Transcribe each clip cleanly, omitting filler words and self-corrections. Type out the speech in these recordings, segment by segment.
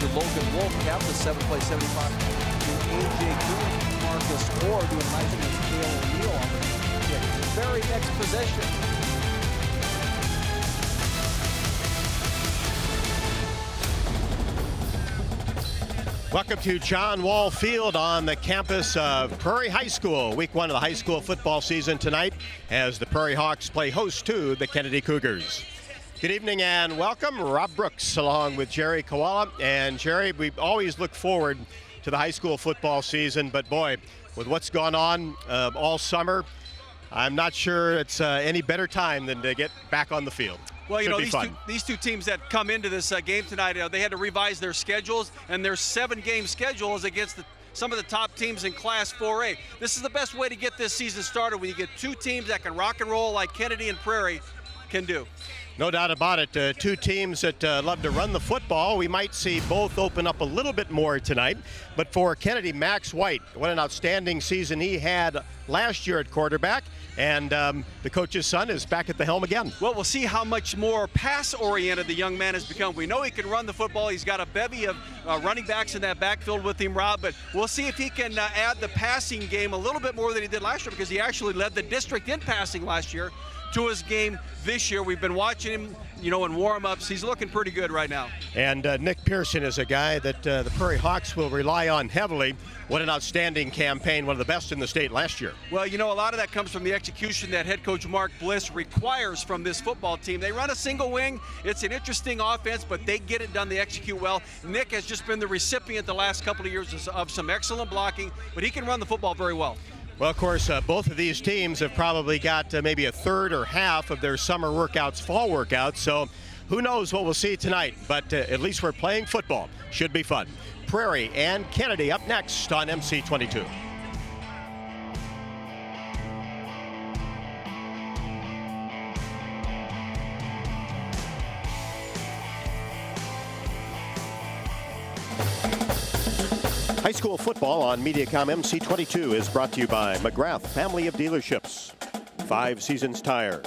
to Logan Wolf, cap the 7th place 75 to A.J. Green, Marcus Orr doing a nice against Cale O'Neill on the very next possession. Welcome to John Wall Field on the campus of Prairie High School. Week 1 of the high school football season tonight as the Prairie Hawks play host to the Kennedy Cougars. Good evening and welcome. Rob Brooks along with Jerry Koala. And Jerry, we always look forward to the high school football season, but boy, with what's gone on all summer, I'm not sure it's any better time than to get back on the field. Well, you know, these two teams that come into this game tonight, they had to revise their schedules, and their 7-game schedule is against some of the top teams in Class 4A. This is the best way to get this season started when you get two teams that can rock and roll like Kennedy and Prairie can do. No doubt about it. Two teams that love to run the football. We might see both open up a little bit more tonight. But for Kennedy, Max White, what an outstanding season he had last year at quarterback. And the coach's son is back at the helm again. Well, we'll see how much more pass-oriented the young man has become. We know he can run the football. He's got a bevy of running backs in that backfield with him, Rob. But we'll see if he can add the passing game a little bit more than he did last year, because he actually led the district in passing last year to his game this year. We've been watching him, you know, in warm-ups. He's looking pretty good right now. And Nick Pearson is a guy that the Prairie Hawks will rely on heavily. What an outstanding campaign, one of the best in the state last year. Well, you know, a lot of that comes from the execution that head coach Mark Bliss requires from this football team. They run a single wing. It's an interesting offense, but they get it done. They execute well. Nick has just been the recipient the last couple of years of some excellent blocking, but he can run the football very well. Well, of course, both of these teams have probably got maybe a third or half of their summer workouts, fall workouts. So who knows what we'll see tonight, but at least we're playing football. Should be fun. Prairie and Kennedy up next on MC22. High school football on Mediacom MC22 is brought to you by McGrath Family of Dealerships, 5 Seasons Tire,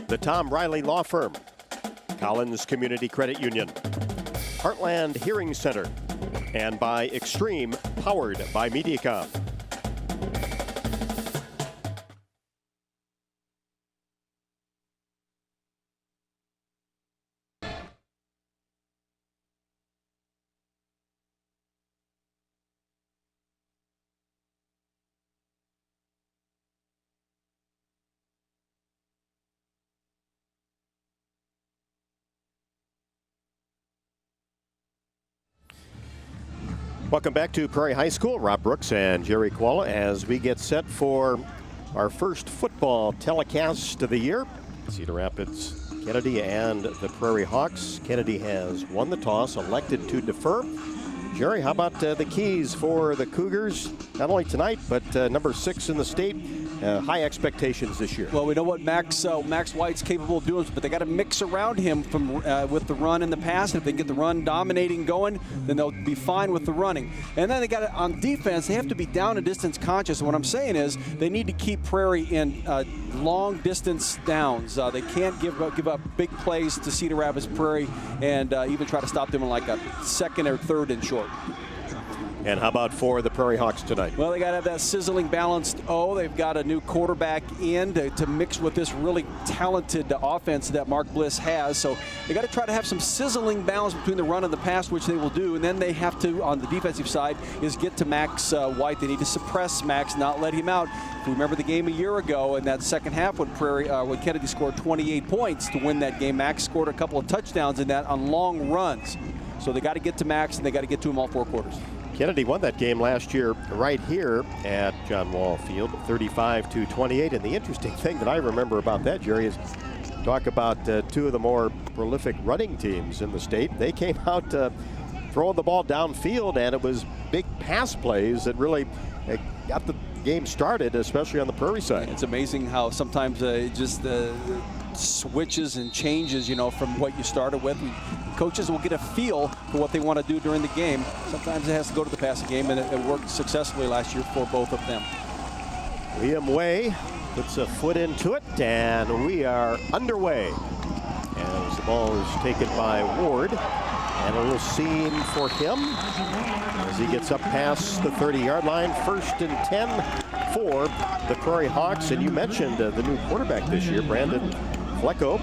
the Tom Riley Law Firm, Collins Community Credit Union, Heartland Hearing Center, and by Extreme, powered by Mediacom. Welcome back to Prairie High School. Rob Brooks and Jerry Koala as we get set for our first football telecast of the year. Cedar Rapids, Kennedy, and the Prairie Hawks. Kennedy has won the toss, elected to defer. Jerry, how about the keys for the Cougars, not only tonight, but number 6 in the state? High expectations this year. Well, we know what Max White's capable of doing, but they got to mix around him from with the run and the pass. And if they get the run dominating going, then they'll be fine with the running. And then they got it on defense. They have to be down and distance conscious. And what I'm saying is they need to keep Prairie in long distance downs. They can't give up big plays to Cedar Rapids Prairie and even try to stop them in like a second or third and short. And how about for the Prairie Hawks tonight? Well, they got to have that sizzling balanced O. They've got a new quarterback in to mix with this really talented offense that Mark Bliss has. So they got to try to have some sizzling balance between the run and the pass, which they will do. And then they have to, on the defensive side, is get to Max White. They need to suppress Max, not let him out. If you remember the game a year ago in that second half when Kennedy scored 28 points to win that game, Max scored a couple of touchdowns in that on long runs. So they got to get to Max, and they got to get to him all 4 quarters. Kennedy won that game last year right here at John Wall Field, 35-28. And the interesting thing that I remember about that, Jerry, is talk about 2 of the more prolific running teams in the state. They came out throwing the ball downfield, and it was big pass plays that really got the game started, especially on the Prairie side. It's amazing how sometimes it just switches and changes, you know, from what you started with. Coaches will get a feel for what they want to do during the game. Sometimes it has to go to the passing game, and it worked successfully last year for both of them. Liam Way puts a foot into it, and we are underway as the ball is taken by Ward. And a little seam for him as he gets up past the 30-yard line. 1st and 10 for the Prairie Hawks. And you mentioned the new quarterback this year, Brandon Flecko,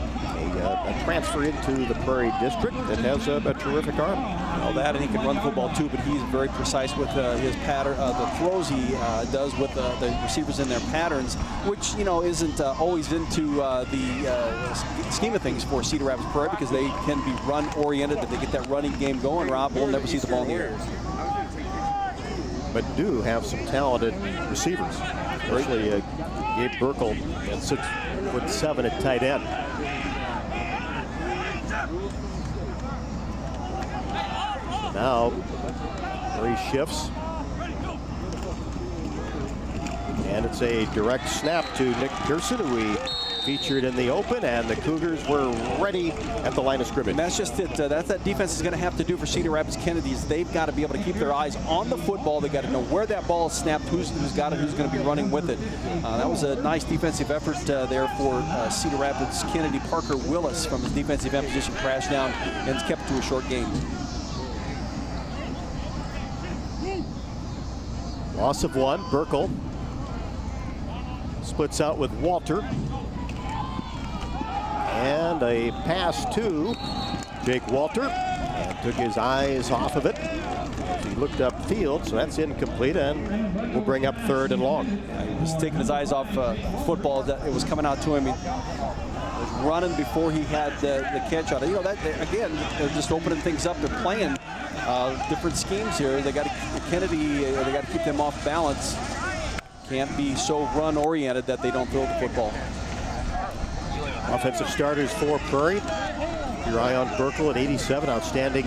a transfer into the Prairie District that has a terrific arm. Well, that, and he can run the football too, but he's very precise with his pattern, the throws he does with the receivers in their patterns, which, you know, isn't always into the scheme of things for Cedar Rapids Prairie, because they can be run-oriented. If they get that running game going, Rob, we'll never see the ball in the air. But do have some talented receivers, especially Gabe Burkle at 6'7" at tight end. Now, Murray shifts. And it's a direct snap to Nick Pearson, who we featured in the open, and the Cougars were ready at the line of scrimmage. And that's just it. That's that defense is going to have to do for Cedar Rapids Kennedy. Is they've got to be able to keep their eyes on the football. They've got to know where that ball is snapped, who's got it, who's going to be running with it. That was a nice defensive effort there for Cedar Rapids Kennedy. Parker Willis from his defensive end position crashed down and kept it to a short game. Loss of 1. Burkle splits out with Walter. And a pass to Jake Walter, and took his eyes off of it. He looked upfield, so that's incomplete, and we'll bring up 3rd and long. He was taking his eyes off football. It was coming out to him. He was running before he had the catch on it. You know, that again, they're just opening things up. They're playing different schemes here. They got to Kennedy. They got to keep them off balance. Can't be so run-oriented that they don't throw the football. Offensive starters for Prairie. Your eye on Burkle at 87, outstanding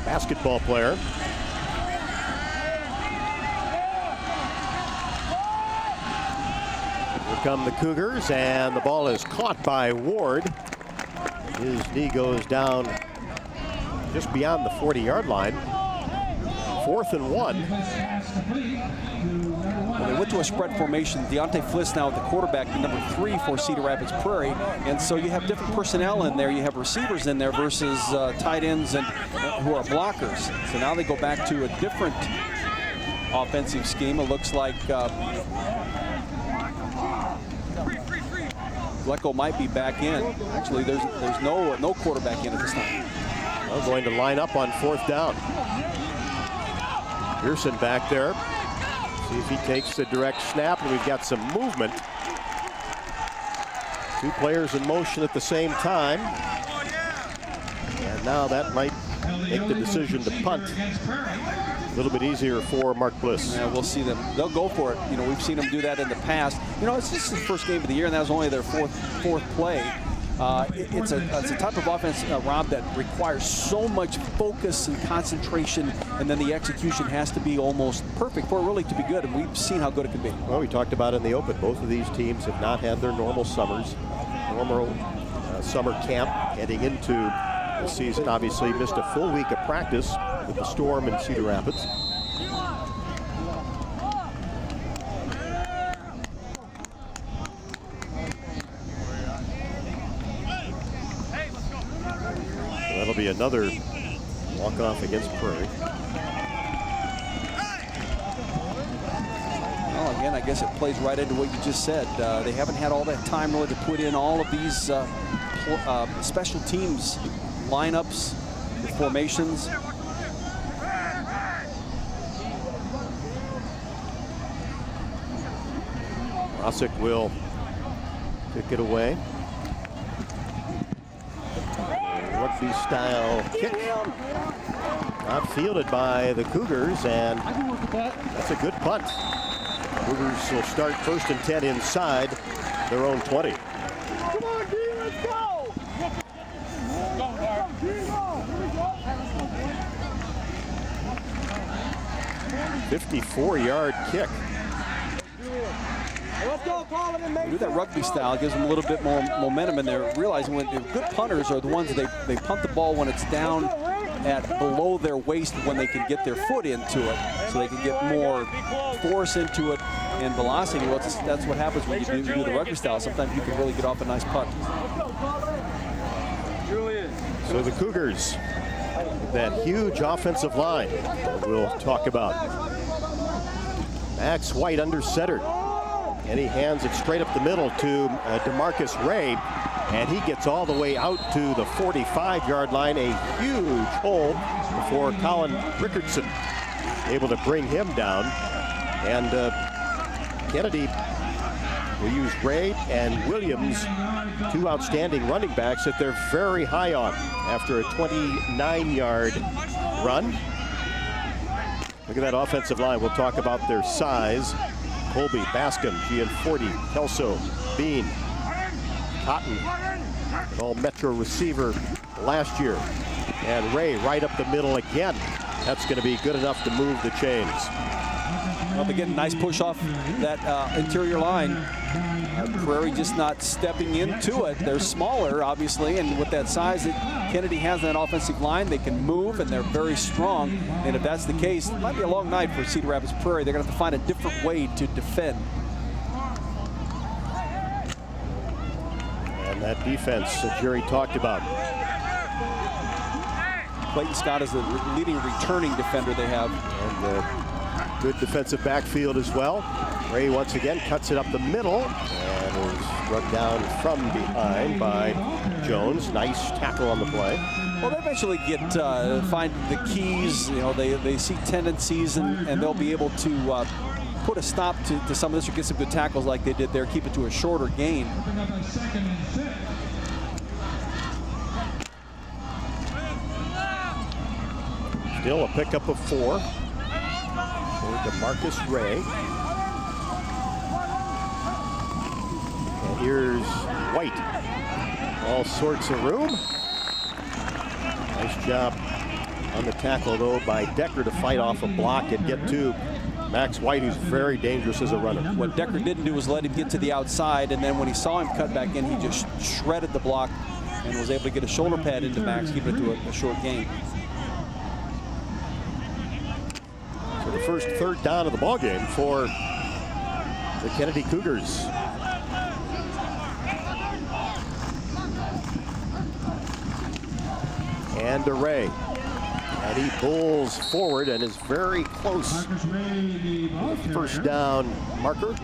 basketball player. Here come the Cougars, and the ball is caught by Ward. His knee goes down just beyond the 40-yard line. 4th and 1. They went to a spread formation. Deontay Fliss now at the quarterback, number 3 for Cedar Rapids Prairie. And so you have different personnel in there. You have receivers in there versus tight ends and who are blockers. So now they go back to a different offensive scheme. It looks like Flecko might be back in. Actually, there's no quarterback in at this time. Well, going to line up on 4th down. Pearson back there. See if he takes the direct snap, and we've got some movement. 2 players in motion at the same time. And now that might make the decision to punt a little bit easier for Mark Bliss. Yeah, we'll see them. They'll go for it. You know, we've seen them do that in the past. You know, it's just the first game of the year, and that was only their fourth play. It's a type of offense, Rob, that requires so much focus and concentration, and then the execution has to be almost perfect for it really to be good, and we've seen how good it can be. Well, we talked about in the open, both of these teams have not had their normal summer camp heading into the season. Obviously missed a full week of practice with the storm in Cedar Rapids. That'll be another walk-off against Prairie. Well, again, I guess it plays right into what you just said. They haven't had all that time really to put in all of these special teams lineups, the formations. Rosick will kick it away. Rugby-style kick, not fielded by the Cougars, and that's a good punt. Cougars will start 1st and 10 inside their own 20. Come on, D, let's go! 54-yard kick. Do that rugby style, gives them a little bit more momentum, and they're realizing when the good punters are the ones that they punt the ball when it's down at below their waist, when they can get their foot into it, so they can get more force into it and velocity. Well, that's what happens when you do the rugby style. Sometimes you can really get off a nice punt. So the Cougars That huge offensive line that we'll talk about. Max White under center. And he hands it straight up the middle to DeMarcus Ray. And he gets all the way out to the 45-yard line. A huge hole before Colin Rickardson able to bring him down. And Kennedy will use Ray and Williams, two outstanding running backs that they're very high on after a 29-yard run. Look at that offensive line. We'll talk about their size. Colby, Bascom, Gianforti, Kelso, Bean, Cotton, an all-metro receiver last year. And Ray right up the middle again. That's going to be good enough to move the chains. Well, they get a nice push off that interior line. Prairie just not stepping into it. They're smaller, obviously, and with that size that Kennedy has in that offensive line, they can move, and they're very strong. And if that's the case, it might be a long night for Cedar Rapids Prairie. They're going to have to find a different way to defend. And that defense that Jerry talked about. Clayton Scott is the leading returning defender they have. And good defensive backfield as well. Ray once again cuts it up the middle and is struck down from behind by Jones. Nice tackle on the play. Well, they eventually get find the keys. You know, they see tendencies, and they'll be able to put a stop to some of this or get some good tackles like they did there, keep it to a shorter gain. Still a pickup of 4 for DeMarcus Ray. And here's White. All sorts of room. Nice job on the tackle, though, by Decker to fight off a block and get to Max White, who's very dangerous as a runner. What Decker didn't do was let him get to the outside, and then when he saw him cut back in, he just shredded the block and was able to get a shoulder pad into Max, keeping it to a short gain. So the first third down of the ball game for the Kennedy Cougars. And to Ray. And he pulls forward and is very close to the first down marker.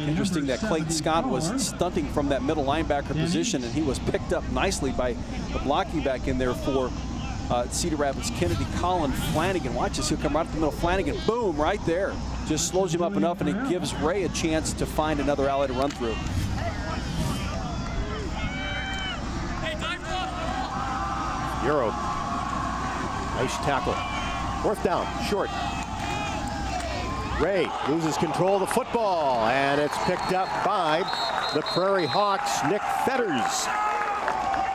Interesting that Clayton Scott was stunting from that middle linebacker position, and he was picked up nicely by the blocking back in there for Cedar Rapids Kennedy, Colin Flanagan. Watch this, he'll come right up the middle. Flanagan, boom, right there. Just slows him up enough, and it gives Ray a chance to find another alley to run through. Euro. Nice tackle. Fourth down, short. Ray loses control of the football, and it's picked up by the Prairie Hawks, Nick Fetters.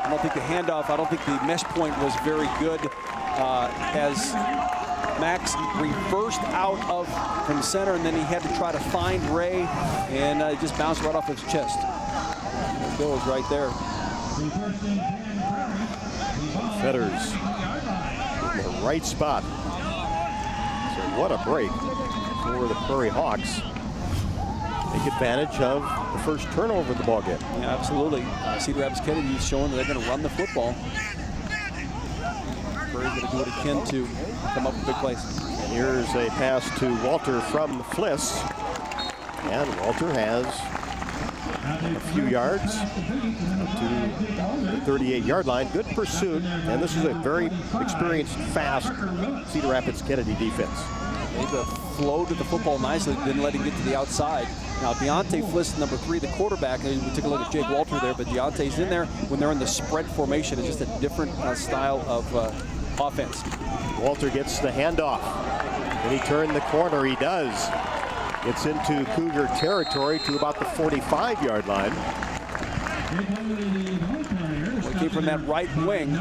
I don't think the handoff, I don't think the mesh point was very good as Max reversed out from center, and then he had to try to find Ray, and it just bounced right off his chest. It goes right there. Fetters in the right spot. So what a break for the Prairie Hawks. Take advantage of the first turnover of the ballgame. Yeah, absolutely. Cedar Rapids Kennedy is showing that they're going to run the football. Prairie's going to do what it can to come up with big plays. And here's a pass to Walter from Fliss. And Walter has a few yards to the 38-yard line. Good pursuit, and this is a very experienced, fast Cedar Rapids Kennedy defense. They flowed to the football nicely, didn't let him get to the outside. Now, Deontay Fliss, number 3, the quarterback, and we took a look at Jake Walter there, but Deontay's in there when they're in the spread formation. It's just a different style of offense. Walter gets the handoff. Can he turn the corner? He does. Gets into Cougar territory to about the 45-yard line. Well, came from that right wing.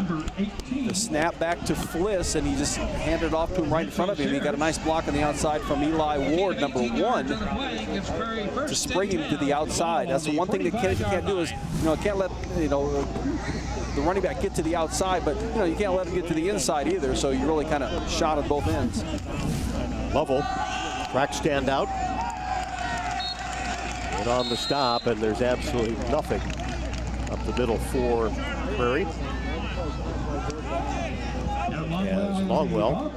The snap back to Fliss, and he just handed it off to him right in front of him. He got a nice block on the outside from Eli Ward, number 1, to spring him to the outside. That's the one thing that Kennedy can't do is, can't let, the running back get to the outside, but, you can't let him get to the inside either, so you really kind of shot at both ends. Lovell, track stand out. And on the stop, and there's absolutely nothing up the middle for Prairie. As Longwell,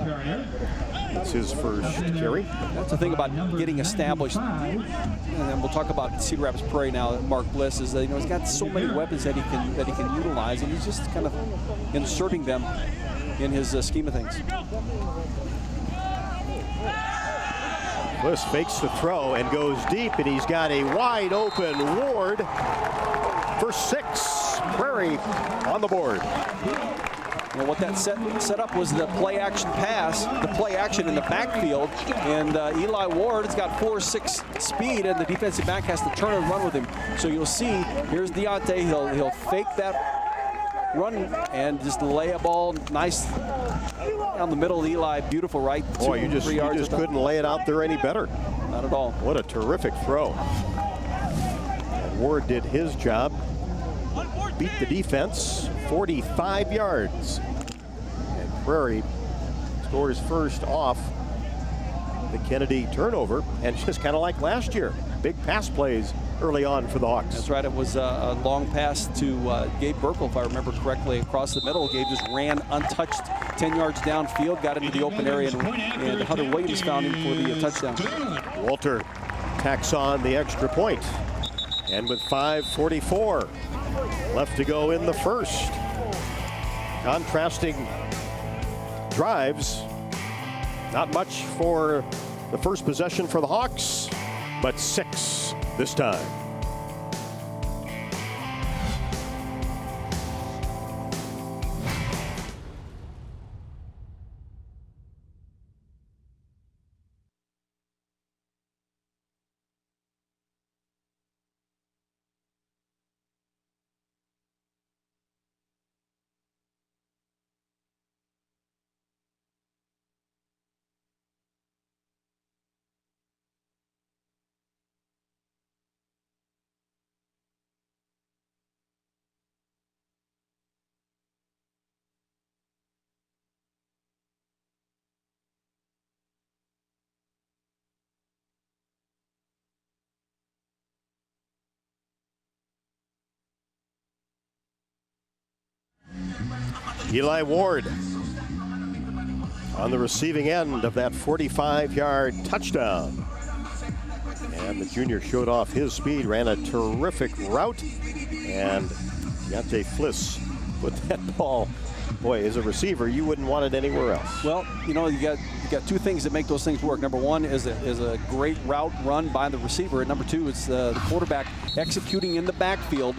it's his first carry. That's the thing about getting established, and then we'll talk about Cedar Rapids Prairie now. Mark Bliss is that he's got so many weapons that he can utilize, and he's just kind of inserting them in his scheme of things. Bliss fakes the throw and goes deep, and he's got a wide open Ward for 6. Prairie on the board. Well, what that set up was the play action pass, the play action in the backfield, and Eli Ward has got 4.6 speed, and the defensive back has to turn and run with him. So you'll see, here's Deontay, he'll fake that run and just lay a ball nice down the middle of Eli. Beautiful, right? Boy, you just couldn't lay it out there any better. Not at all. What a terrific throw. And Ward did his job. Beat the defense 45 yards. And Prairie scores first off the Kennedy turnover, and just kind of like last year, big pass plays early on for the Hawks. That's right. It was a long pass to Gabe Burkle, if I remember correctly, across the middle. Gabe just ran untouched 10 yards downfield, got into the open area, and Hunter Williams found him for the touchdown. Walter tacks on the extra point. And with 5:44 left to go in the first. Contrasting drives. Not much for the first possession for the Hawks, but 6 this time. Eli Ward on the receiving end of that 45-yard touchdown. And the junior showed off his speed, ran a terrific route, and Deontay Fliss put that ball. Boy, as a receiver, you wouldn't want it anywhere else. Well, you know, you got two things that make those things work. Number one is a great route run by the receiver, and number two is the quarterback executing in the backfield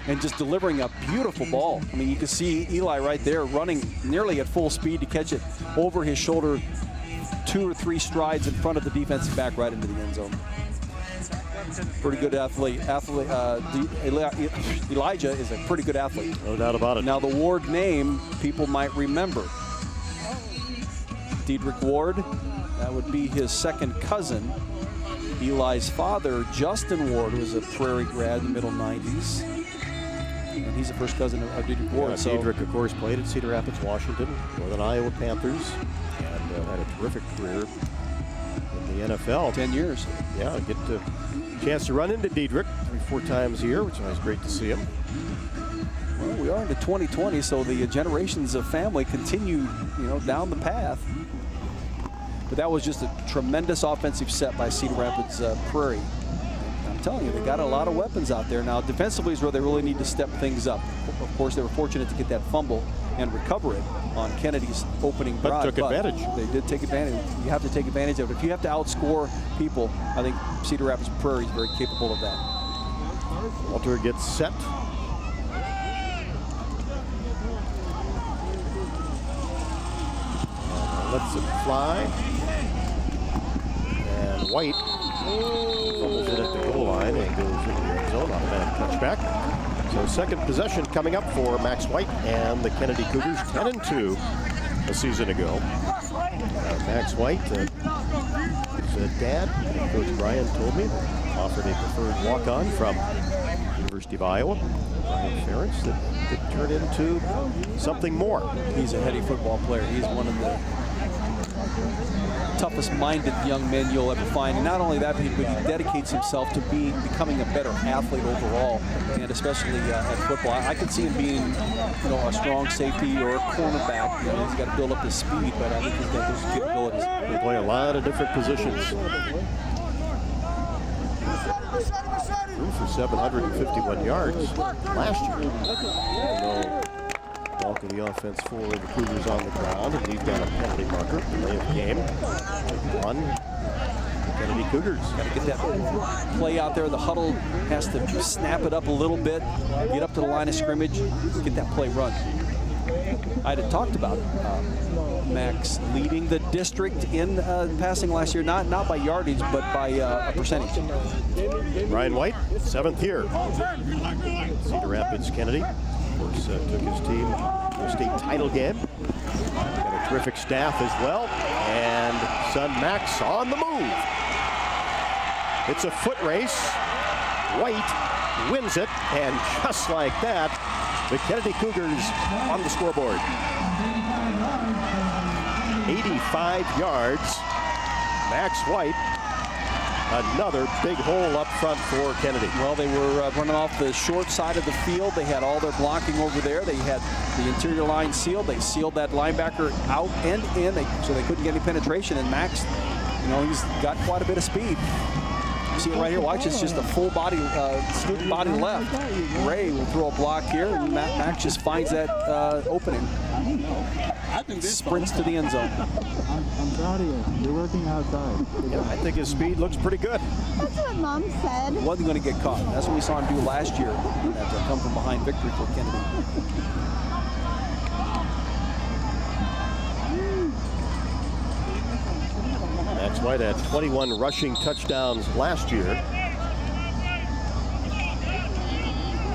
and just delivering a beautiful ball. I mean, you can see Eli right there running nearly at full speed to catch it over his shoulder, 2 or 3 strides in front of the defensive back right into the end zone. Pretty good athlete. Elijah is a pretty good athlete. No doubt about it. Now, the Ward name people might remember. Diedrich Ward, that would be his second cousin. Eli's father, Justin Ward, was a Prairie grad in the middle 90s. And he's the first cousin of Diedrich Ward. Yeah, Diedrich, of course, played at Cedar Rapids, Washington, Northern Iowa Panthers, and had a terrific career in the NFL. 10 years. Yeah, get the chance to run into Diedrich 3-4 times a year, which was great to see him. Well, we are into 2020, so the generations of family continue, down the path. But that was just a tremendous offensive set by Cedar Rapids Prairie. I'm telling you, they got a lot of weapons out there. Now, defensively is where they really need to step things up. Of course, they were fortunate to get that fumble and recover it on Kennedy's opening drive. But took advantage. They did take advantage. You have to take advantage of it. If you have to outscore people, I think Cedar Rapids Prairie is very capable of that. Walter gets set. Lets it fly. And White fumbles it at the goal line and goes into the end zone. Automatic touchback. So second possession coming up for Max White and the Kennedy Cougars, 10-2 a season ago. Max White, his dad, Coach Brian told me, offered a preferred walk-on from University of Iowa, Brian Ferentz, that could turn into something more. He's a heady football player. He's one of the toughest-minded young men you'll ever find. And not only that, but he dedicates himself to becoming a better athlete overall, and especially at football. I could see him being, a strong safety or a cornerback. He's got to build up his speed, but I think he's got those capabilities. They play a lot of different positions. Threw for 751 yards last year. Bulk of the offense for the Cougars on the ground, and we've got a penalty marker, delay of game on the Kennedy Cougars. Got to get that play out there. The huddle has to snap it up a little bit, get up to the line of scrimmage, get that play run. I had talked about Max leading the district in passing last year, not by yardage, but by a percentage. Ryan White, 7th year. Cedar Rapids Kennedy. Of course, took his team to a state title game. Got a terrific staff as well. And son Max on the move. It's a foot race. White wins it. And just like that, the Kennedy Cougars on the scoreboard. 85 yards. Max White. Another big hole up front for Kennedy. Well, they were running off the short side of the field. They had all their blocking over there. They had the interior line sealed. They sealed that linebacker out and in, so they couldn't get any penetration. And Max, he's got quite a bit of speed. You see it right here. Watch, it's just a full body, student body left. Ray will throw a block here, and Max just finds that opening. Sprints to the end zone. I'm proud of you. You're working outside. Yeah, I think his speed looks pretty good. That's what Mom said. He wasn't going to get caught. That's what we saw him do last year. That come from behind victory for Kennedy. Max White had 21 rushing touchdowns last year.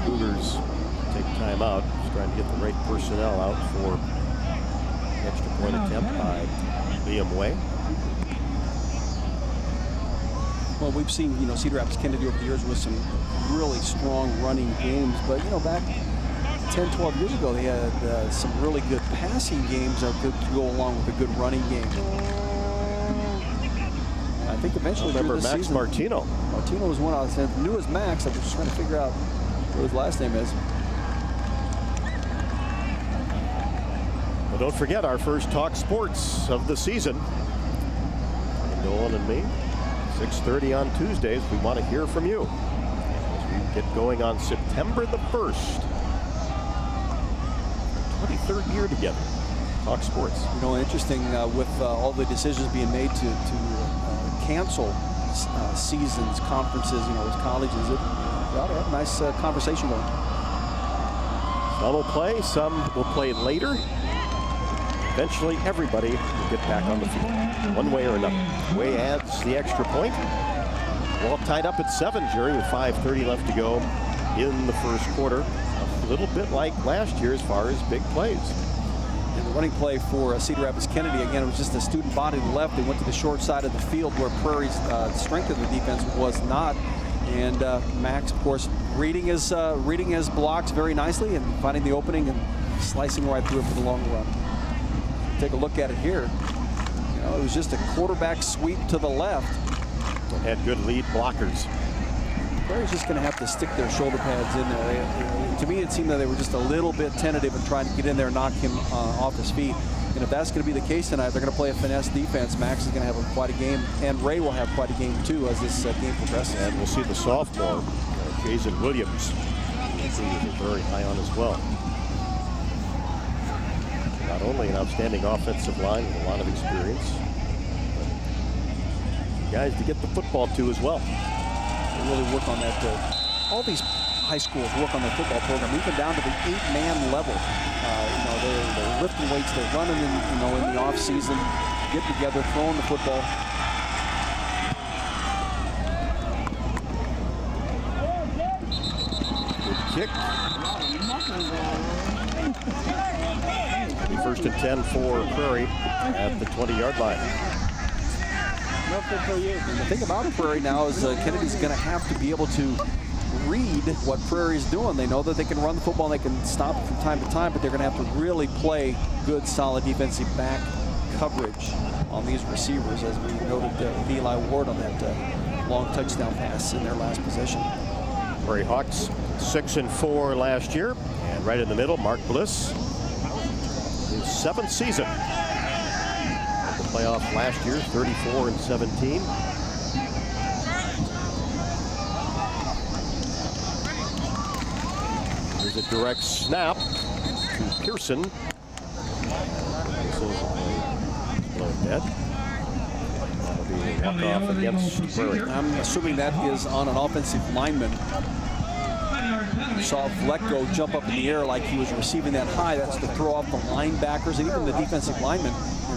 Cougars take time out, just trying to get the right personnel out for extra point attempt by Liam Way. Well, we've seen, Cedar Rapids Kennedy over the years with some really strong running games, but, back 10, 12 years ago, they had some really good passing games that could go along with a good running game. I think eventually remember Max season, Martino. Martino was one I was new as Max. I was just trying to figure out what his last name is. Well, don't forget our first Talk Sports of the season. Nolan and me, 6:30 on Tuesdays. We want to hear from you as we get going on September the 1st. 23rd year together. Talk Sports. Interesting with all the decisions being made to cancel seasons, conferences, with colleges. We ought to have a nice conversation going. Some will play, some will play later. Eventually, everybody will get back on the field, one way or another. Way adds the extra point. We're all tied up at 7, Jerry, with 5:30 left to go in the first quarter. A little bit like last year as far as big plays. And the running play for Cedar Rapids Kennedy, again, it was just a student body to the left. They went to the short side of the field where Prairie's strength of the defense was not. And Max, of course, reading his blocks very nicely and finding the opening and slicing right through it for the long run. Take a look at it here. It was just a quarterback sweep to the left. Had good lead blockers. Prairie's just going to have to stick their shoulder pads in there. To me, it seemed that they were just a little bit tentative in trying to get in there and knock him off his feet. And if that's going to be the case tonight, they're going to play a finesse defense. Max is going to have quite a game, and Ray will have quite a game too as this game progresses. And we'll see the sophomore, Jason Williams. He is very high on as well. Not only an outstanding offensive line with a lot of experience, but guys to get the football to as well. They really work on that. All these high schools work on their football program, even down to the 8-man level. They're lifting weights, they're running in the off season, get together, throwing the football. Good kick. First and 10 for Prairie at the 20-yard line. And the thing about Prairie now is Kennedy's going to have to be able to read what Prairie's doing. They know that they can run the football and they can stop it from time to time, but they're going to have to really play good, solid defensive back coverage on these receivers, as we noted Eli Ward on that long touchdown pass in their last possession. Prairie Hawks 6-4 last year, and right in the middle, Mark Bliss, his 7th season. The playoff last year, 34-17. Here's a direct snap to Pearson. Blown dead. That'll be a walk-off against Prairie. I'm assuming that is on an offensive lineman. You saw Vlecko jump up in the air like he was receiving that high. That's to throw off the linebackers and even the defensive linemen.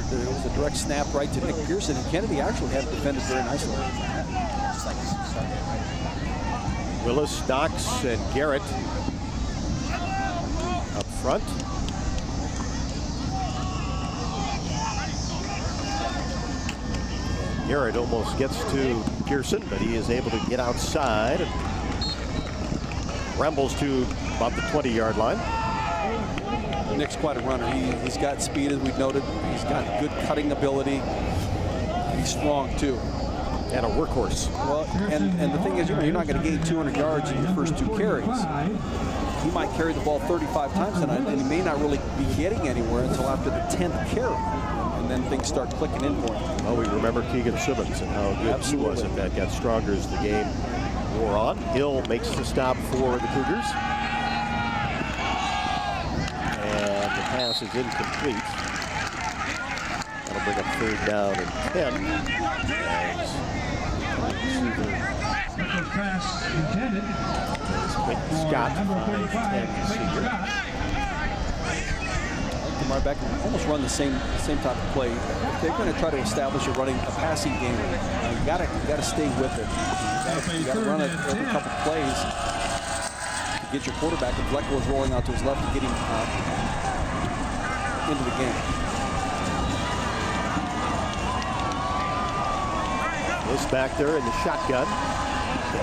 There was a direct snap right to Nick Pearson, and Kennedy actually had it defended very nicely. Willis, Knox, and Garrett up front. Garrett almost gets to Pearson, but he is able to get outside and rambles to about the 20-yard line. Nick's quite a runner. He's got speed, as we've noted. He's got good cutting ability. He's strong, too. And a workhorse. Well, and the thing is, you're not going to gain 200 yards in your first 2 carries. He might carry the ball 35 times tonight, and he may not really be getting anywhere until after the 10th carry. And then things start clicking in for him. Well, we remember Keegan Simmons and how good he was, and that got stronger as the game wore on. Hill makes the stop for the Cougars. And the pass is incomplete. That'll bring up 3rd down and 10. Pass intended. Scott, 5'10", senior. Back almost run the same type of play. If they're going to try to establish a passing game, you got to stay with it. You got to run it every couple plays to get your quarterback. And Vlecko is rolling out to his left to get him into the game. This back there in the shotgun,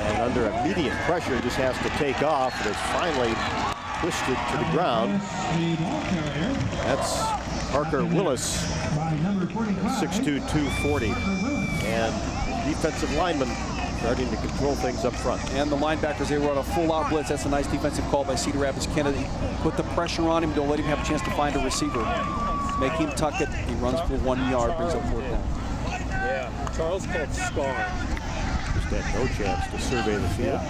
and under immediate pressure, just has to take off, and it's finally twisted to the ground. That's Parker Willis, 6'2", 240. And defensive lineman starting to control things up front. And the linebackers, they run a full-out blitz. That's a nice defensive call by Cedar Rapids. Kennedy put the pressure on him. Don't let him have a chance to find a receiver. Make him tuck it. He runs for 1 yard, brings up 4th down. Yeah, Charles called scar. Just had no chance to survey the field.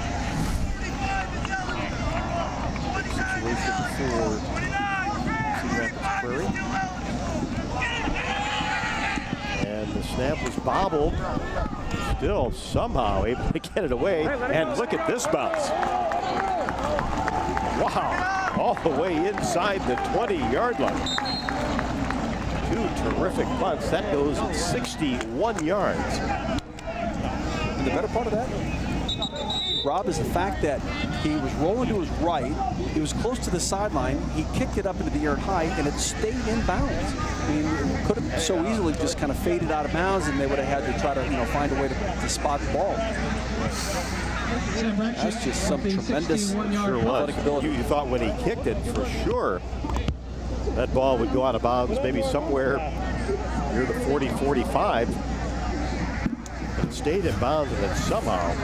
Situation for Cedar Rapids Prairie. And the snap was bobbled. Still somehow able to get it away. And look at this bounce. Wow, all the way inside the 20-yard line. 2 terrific punts. That goes at 61 yards. And the better part of that, Rob, is the fact that he was rolling to his right. He was close to the sideline. He kicked it up into the air high, and it stayed in bounds. I mean, it could have so easily just kind of faded out of bounds, and they would have had to try to, find a way to spot the ball. That's just some tremendous athletic ability. You thought when he kicked it, for sure, that ball would go out of bounds, maybe somewhere near the 40, 45. But it stayed in bounds, and then somehow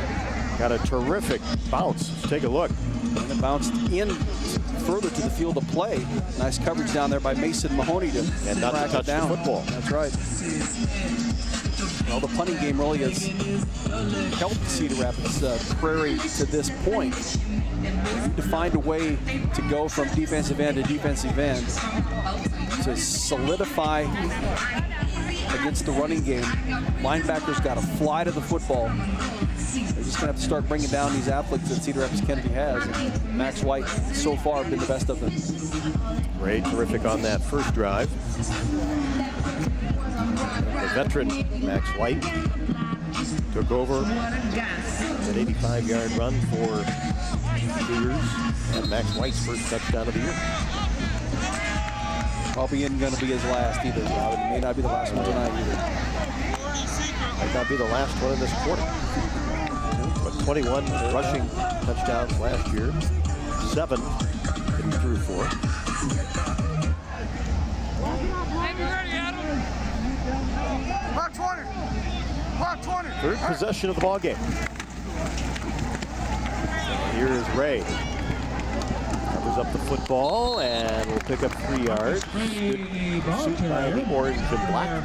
got a terrific bounce. Let's take a look. And it bounced in further to the field of play. Nice coverage down there by Mason Mahoney to and not to touch the football. That's right. Well, the punting game really has helped Cedar Rapids Prairie to this point. To find a way to go from defensive end to defensive end to solidify against the running game. Linebackers got to fly to the football. They're just going to have to start bringing down these athletes that Cedar Rapids Kennedy has. And Max White, so far, have been the best of them. Great, terrific on that first drive. The veteran, Max White, took over an 85-yard run for Cougars, and Max White's first touchdown of the year. Probably isn't going to be his last either, Rob. It may not be the last one tonight either. Might not be the last one in this quarter. But 21 rushing touchdowns last year. 7 that he threw for. Third possession of the ball game. Here is Ray. Covers up the football and will pick up 3 yards. Good suit by the orange and black.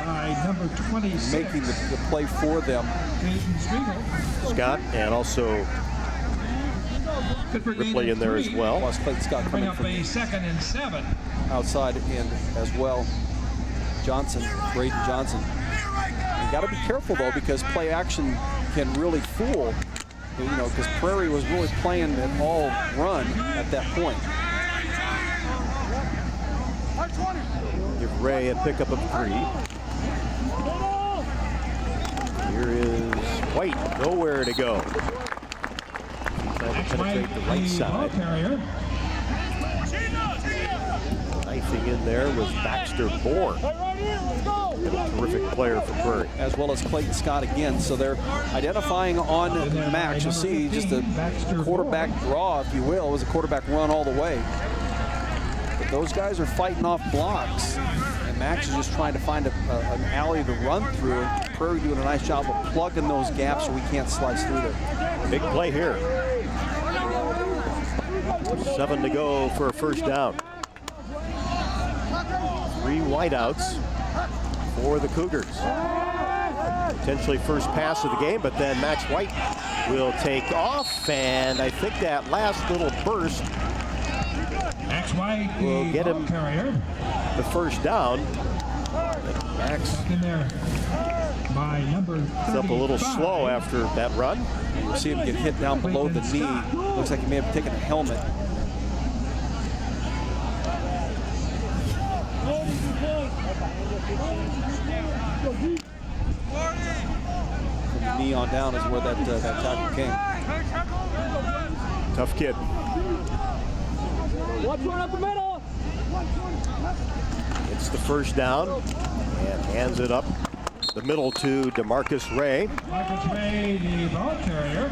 By number 26. Making the play for them. Scott and also Ripley in there as well. Plus Clayton Scott coming Up from a 2nd and 7. outside end as well. Johnson, Braden Johnson. You got to be careful though, because play action can really fool. You know, because Prairie was really playing an all run at that point. Give Ray a pickup of 3. Here is White, nowhere to go. Trying to penetrate the right side. Knifing in there was Baxter Moore. A terrific player for Prairie. As well as Clayton Scott again. So they're identifying on Max. You'll see just a quarterback draw, if you will. It was a quarterback run all the way. But those guys are fighting off blocks. And Max is just trying to find an alley to run through. Prairie doing a nice job of plugging those gaps so we can't slice through there. Big play here. 7 to go for a first down. 3 wideouts for the Cougars. Potentially first pass of the game, but then Max White will take off, and I think that last little burst Max White will get him the first down. Max in there by number 35. up a little slow after that run. You see him get hit down below the knee. Looks like he may have taken a helmet. From the knee on down is where that tackle came. Tough kid. It's the first down and hands it up the middle to DeMarcus Ray. Marcus Ray, the ball carrier.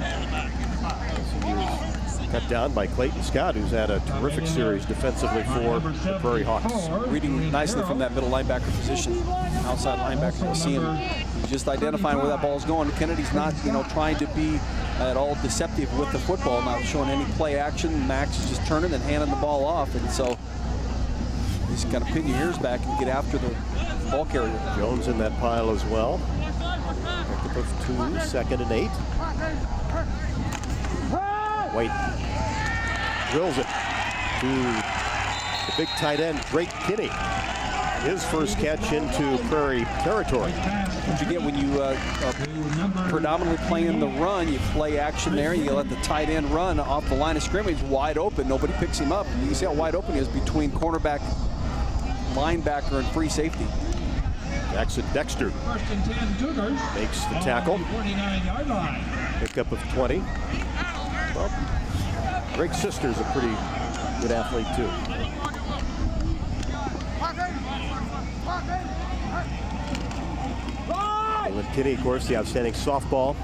Cut down by Clayton Scott, who's had a terrific series defensively for the Prairie Hawks. Reading nicely from that middle linebacker position. Outside linebacker, you'll see him just identifying where that ball is going. Kennedy's not, trying to be at all deceptive with the football, not showing any play action. Max is just turning and handing the ball off, and so he's got to pin your ears back and get after the ball carrier. Jones in that pile as well. Pickup of 2, 2nd and 8. White drills it to the big tight end, Drake Kinney. His first catch into Prairie territory. What you get when you are predominantly playing the run, you play action there, you let the tight end run off the line of scrimmage wide open. Nobody picks him up. And you can see how wide open he is between cornerback, linebacker, and free safety. Jackson Dexter First and 10 Cougars. makes the tackle. 49-yard line. Pickup of 20. Well, Greg's sister's a pretty good athlete too. Caitlin Kinney, of course, the outstanding softball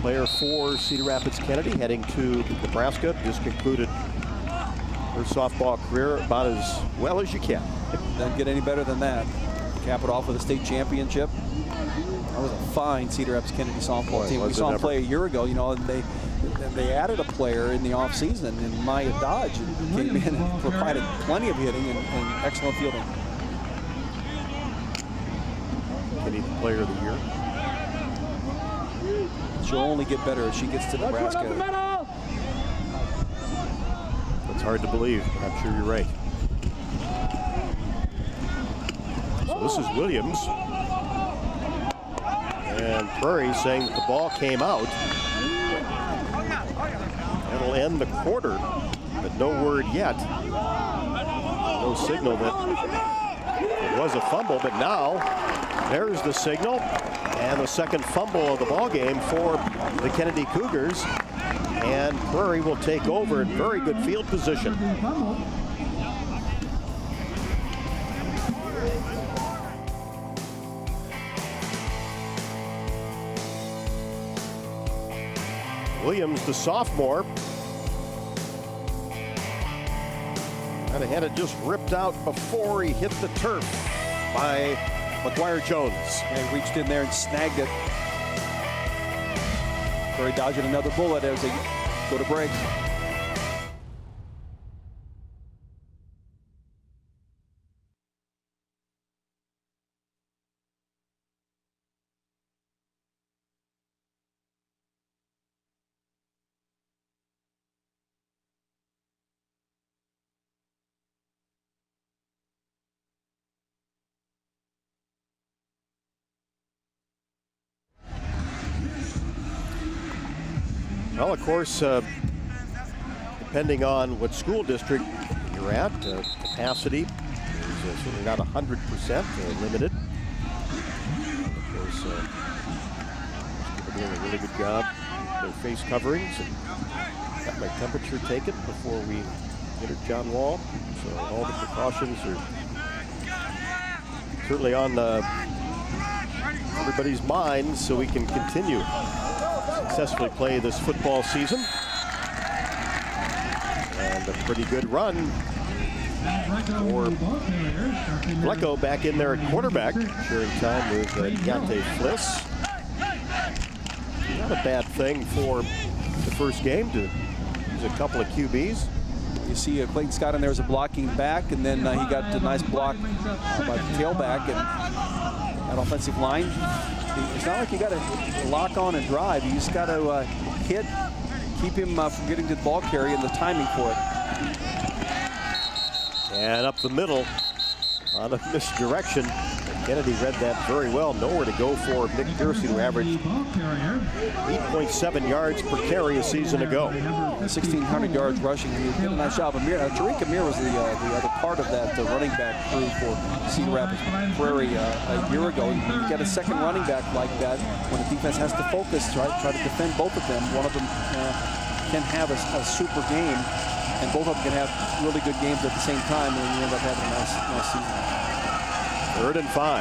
player for Cedar Rapids Kennedy, heading to Nebraska. Just concluded her softball career about as well as you can. Doesn't get any better than that. Cap it off with a state championship. That was a fine Cedar Rapids Kennedy softball team. We saw them play a year ago, and they added a player in the offseason in Maya Dodge, and came in and provided plenty of hitting and excellent fielding. Kinney, the player of the year. She'll only get better as she gets to Nebraska. It's hard to believe, but I'm sure you're right. So this is Williams. And Prairie saying that the ball came out. That'll end the quarter, but no word yet. No signal that it was a fumble, but now there's the signal. And the second fumble of the ball game for the Kennedy Cougars. And Prairie will take over in very good field position. Williams, the sophomore, kind of had it just ripped out before he hit the turf by Jones. And he reached in there and snagged it. Prairie dodging another bullet as they go to break. Well, of course, depending on what school district you're at, capacity is certainly not 100% limited. Of course, people doing a really good job with their face coverings, and got my temperature taken before we entered John Wall. So all the precautions are certainly on everybody's minds, so we can continue successfully play this football season. And a pretty good run for Blecko back in there at quarterback, sharing time with Deontay Fliss. Not a bad thing for the first game to use a couple of QBs. You see Clayton Scott in there as a blocking back, and then he got a nice block by the tailback. And that offensive line, it's not like you got to lock on and drive. You just got to hit, keep him from getting to the ball carrier and the timing for it. And up the middle on a misdirection. Kennedy read that very well. Nowhere to go for Nick Pearson, who averaged 8.7 yards per carry a season ago. 1,600 yards rushing. He did a nice job. Tariq Amir was the other part of that running back crew for Cedar Rapids Prairie a year ago. You get a second running back like that when the defense has to focus, try to defend both of them. One of them can have a super game, and both of them can have really good games at the same time, and you end up having a nice season. 3rd and 5.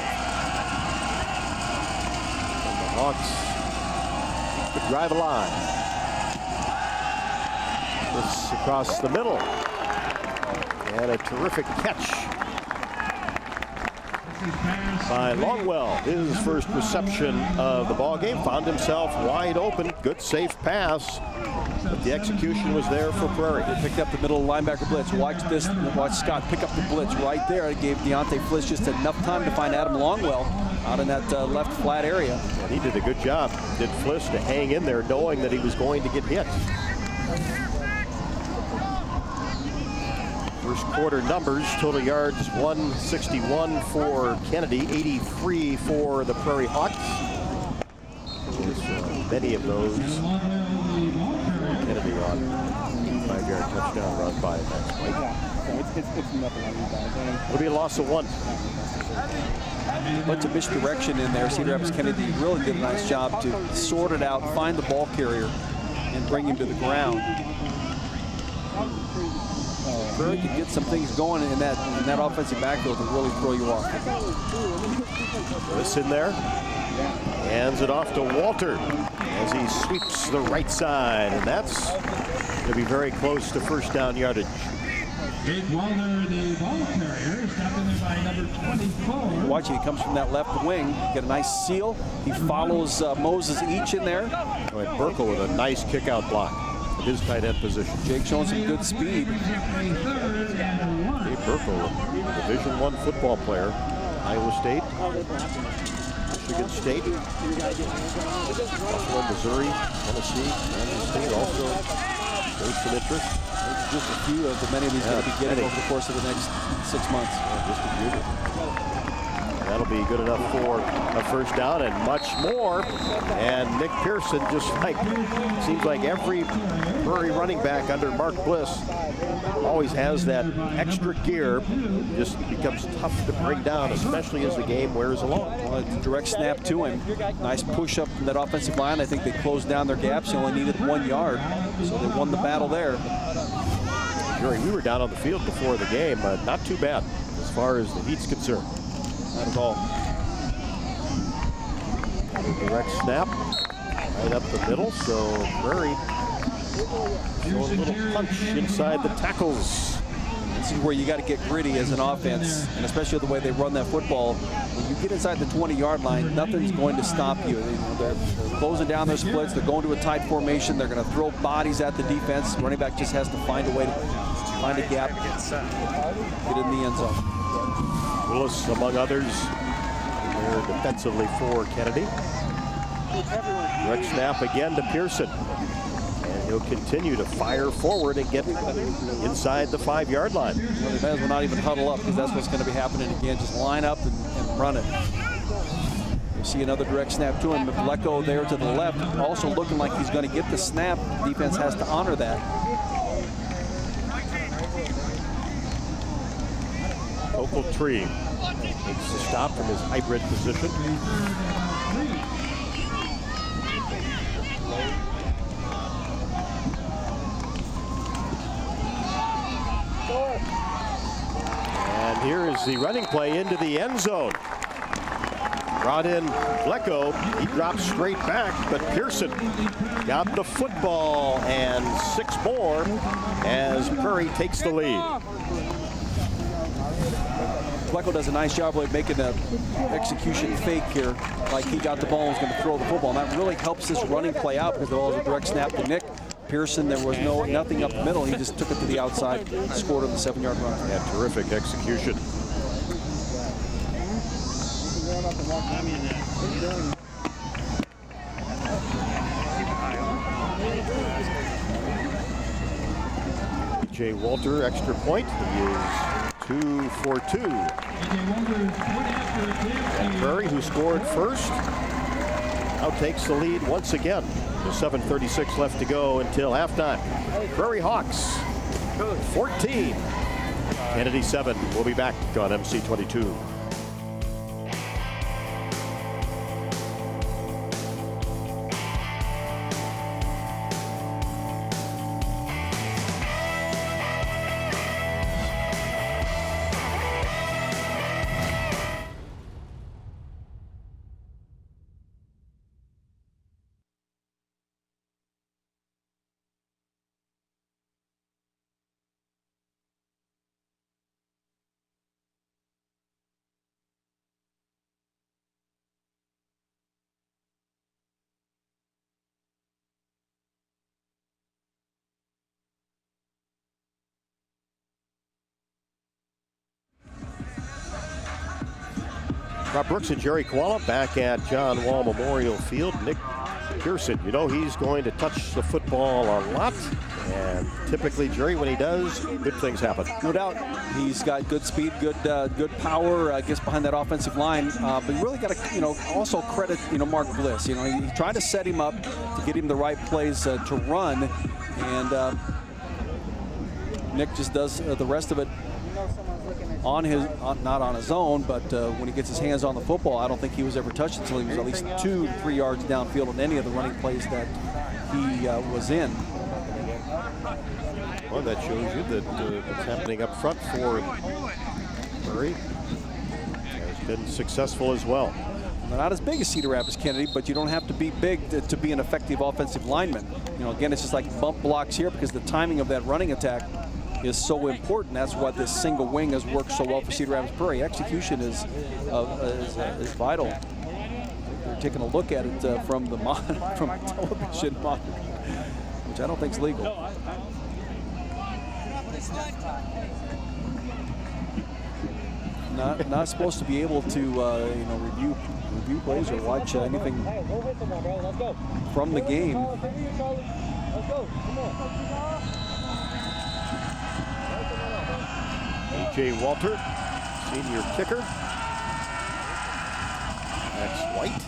And the Hawks could drive a line. This across the middle. And a terrific catch by Longwell. His first reception of the ball game. Found himself wide open. Good safe pass. But the execution was there for Prairie. They picked up the middle linebacker blitz. Watch this. Watch Scott pick up the blitz right there. It gave Deontay Fliss just enough time to find Adam Longwell out in that left flat area. And he did a good job, did Fliss, to hang in there knowing that he was going to get hit. First quarter numbers, total yards 161 for Kennedy, 83 for the Prairie Hawks. Many of those Kennedy on 5-yard touchdown run by Max White. It'll be a loss of 1. Bunch of misdirection in there. Cedar Rapids Kennedy really did a nice job to sort it out, find the ball carrier, and bring him to the ground. Prairie could get some things going in that offensive backfield to really throw you off. This in there. Hands it off to Walter as he sweeps the right side, and that's going to be very close to first down yardage. Jake Walter, the ball carrier, stopped in there by number 24. Watching, he comes from that left wing, get a nice seal. He follows Moses Each in there. Oh, and Burkle with a nice kick-out block at his tight end position. Jake showing some good speed. Dave Burkle, Division I football player, Iowa State, Michigan State, Buffalo, Missouri, Tennessee, Kansas State also showed some interest. Just a few of the many of these going to be getting over the course of the next 6 months. Just a few. That'll be good enough for a first down and much more. And Nick Pearson, just like, seems like every Prairie running back under Mark Bliss always has that extra gear. Just becomes tough to bring down, especially as the game wears along. Well, it's a direct snap to him. Nice push up from that offensive line. I think they closed down their gaps. They only needed 1 yard, so they won the battle there. Jerry, we were down on the field before the game. Not too bad as far as the heat's concerned. Not at all. Direct snap right up the middle, so Prairie showing a little punch inside the tackles. this is where you got to get gritty as an offense, and especially the way they run that football. When you get inside the 20-yard line, nothing's going to stop you. They're closing down their splits. They're going to a tight formation. They're going to throw bodies at the defense. Running back just has to find a way to find a gap, get in the end zone. Willis, among others, there defensively for Kennedy. Direct snap again to Pearson. And he'll continue to fire forward and get inside the 5-yard line. Well, they may as well not even huddle up, because that's what's going to be happening again. Just line up and run it. You see another direct snap to him. Blecko there to the left, also looking like he's going to get the snap. Defense has to honor that. Tree makes the stop from his hybrid position. And here is the running play into the end zone. Brought in Blecko. He drops straight back, but Pearson got the football and 6 more as Prairie takes the lead. Blecko does a nice job of making an execution fake here, like he got the ball and was going to throw the football. And that really helps this running play out, because the ball was a direct snap to Nick. Pearson, there was nothing up the middle. He just took it to the outside, scored on the 7-yard run. Yeah, terrific execution. Jay Walter, extra point. He is 2 for 2. And Prairie, who scored first, now takes the lead once again. There's 7:36 left to go until halftime. Prairie Hawks 14, Kennedy 7. We'll be back on MC22. Rob Brooks and Jerry Koala back at John Wall Memorial Field. Nick Pearson, you know he's going to touch the football a lot, and typically, Jerry, when he does, good things happen. No doubt. He's got good speed, good power, gets behind that offensive line. But you really got to, also credit, Mark Bliss. He tried to set him up to get him the right plays to run, and Nick just does the rest of it on his, not on his own, but when he gets his hands on the football. I don't think he was ever touched until he was at least 2 to 3 yards downfield on any of the running plays that he was in. Well, that shows you that what's happening up front for Murray has been successful as well. They're not as big as Cedar Rapids Kennedy, but you don't have to be big to be an effective offensive lineman. Again, it's just like bump blocks here, because the timing of that running attack is so important. That's why this single wing has worked so well for Cedar Rapids Prairie. Execution is vital. They're taking a look at it from the from television monitor, which I don't think is legal. Not supposed to be able to review plays or watch anything from the game. A.J. Walter, senior kicker. That's White.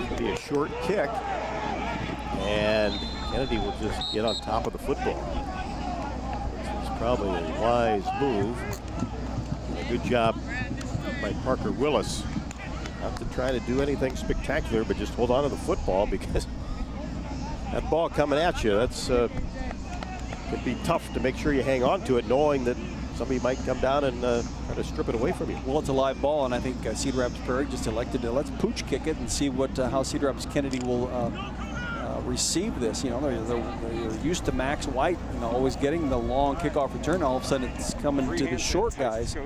It'll be a short kick, and Kennedy will just get on top of the football. This is probably a wise move. A good job by Parker Willis. Not to try to do anything spectacular, but just hold on to the football, because that ball coming at you, that's could be tough to make sure you hang on to it, knowing that somebody might come down and try to strip it away from you. Well, it's a live ball, and I think Cedar Rapids Prairie just elected to let's pooch kick it and see how Cedar Rapids Kennedy will receive this. You know, they're used to Max White, you know, always getting the long kickoff return. All of a sudden, it's coming to the short guys.